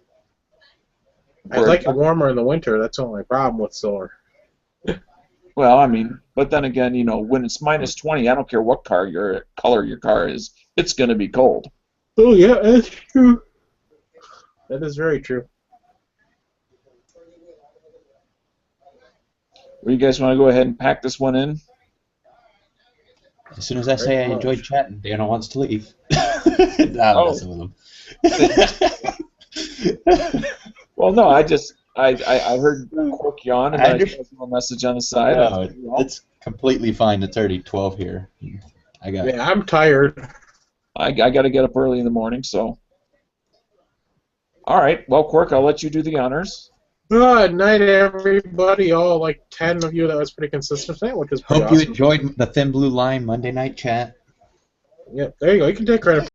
I like it warmer in the winter. That's the only problem with silver. Well, I mean, but then again, when it's minus 20, I don't care what color your car is, it's going to be cold. Oh, yeah, that's true. That is very true. Well, you guys want to go ahead and pack this one in? As soon as I say I enjoyed chatting, Dana wants to leave. I'm messing with him. Well, no, I heard Cork yawn, and I got a message on the side. No, it's completely fine. It's already 12 here. Yeah, I'm tired. I got to get up early in the morning, so. All right, well, Cork, I'll let you do the honors. Good night, everybody. All like 10 of you. That was pretty consistent tonight, which is pretty Hope you awesome. enjoyed the Thin Blue Line Monday night chat. Yeah, there you go. You can take credit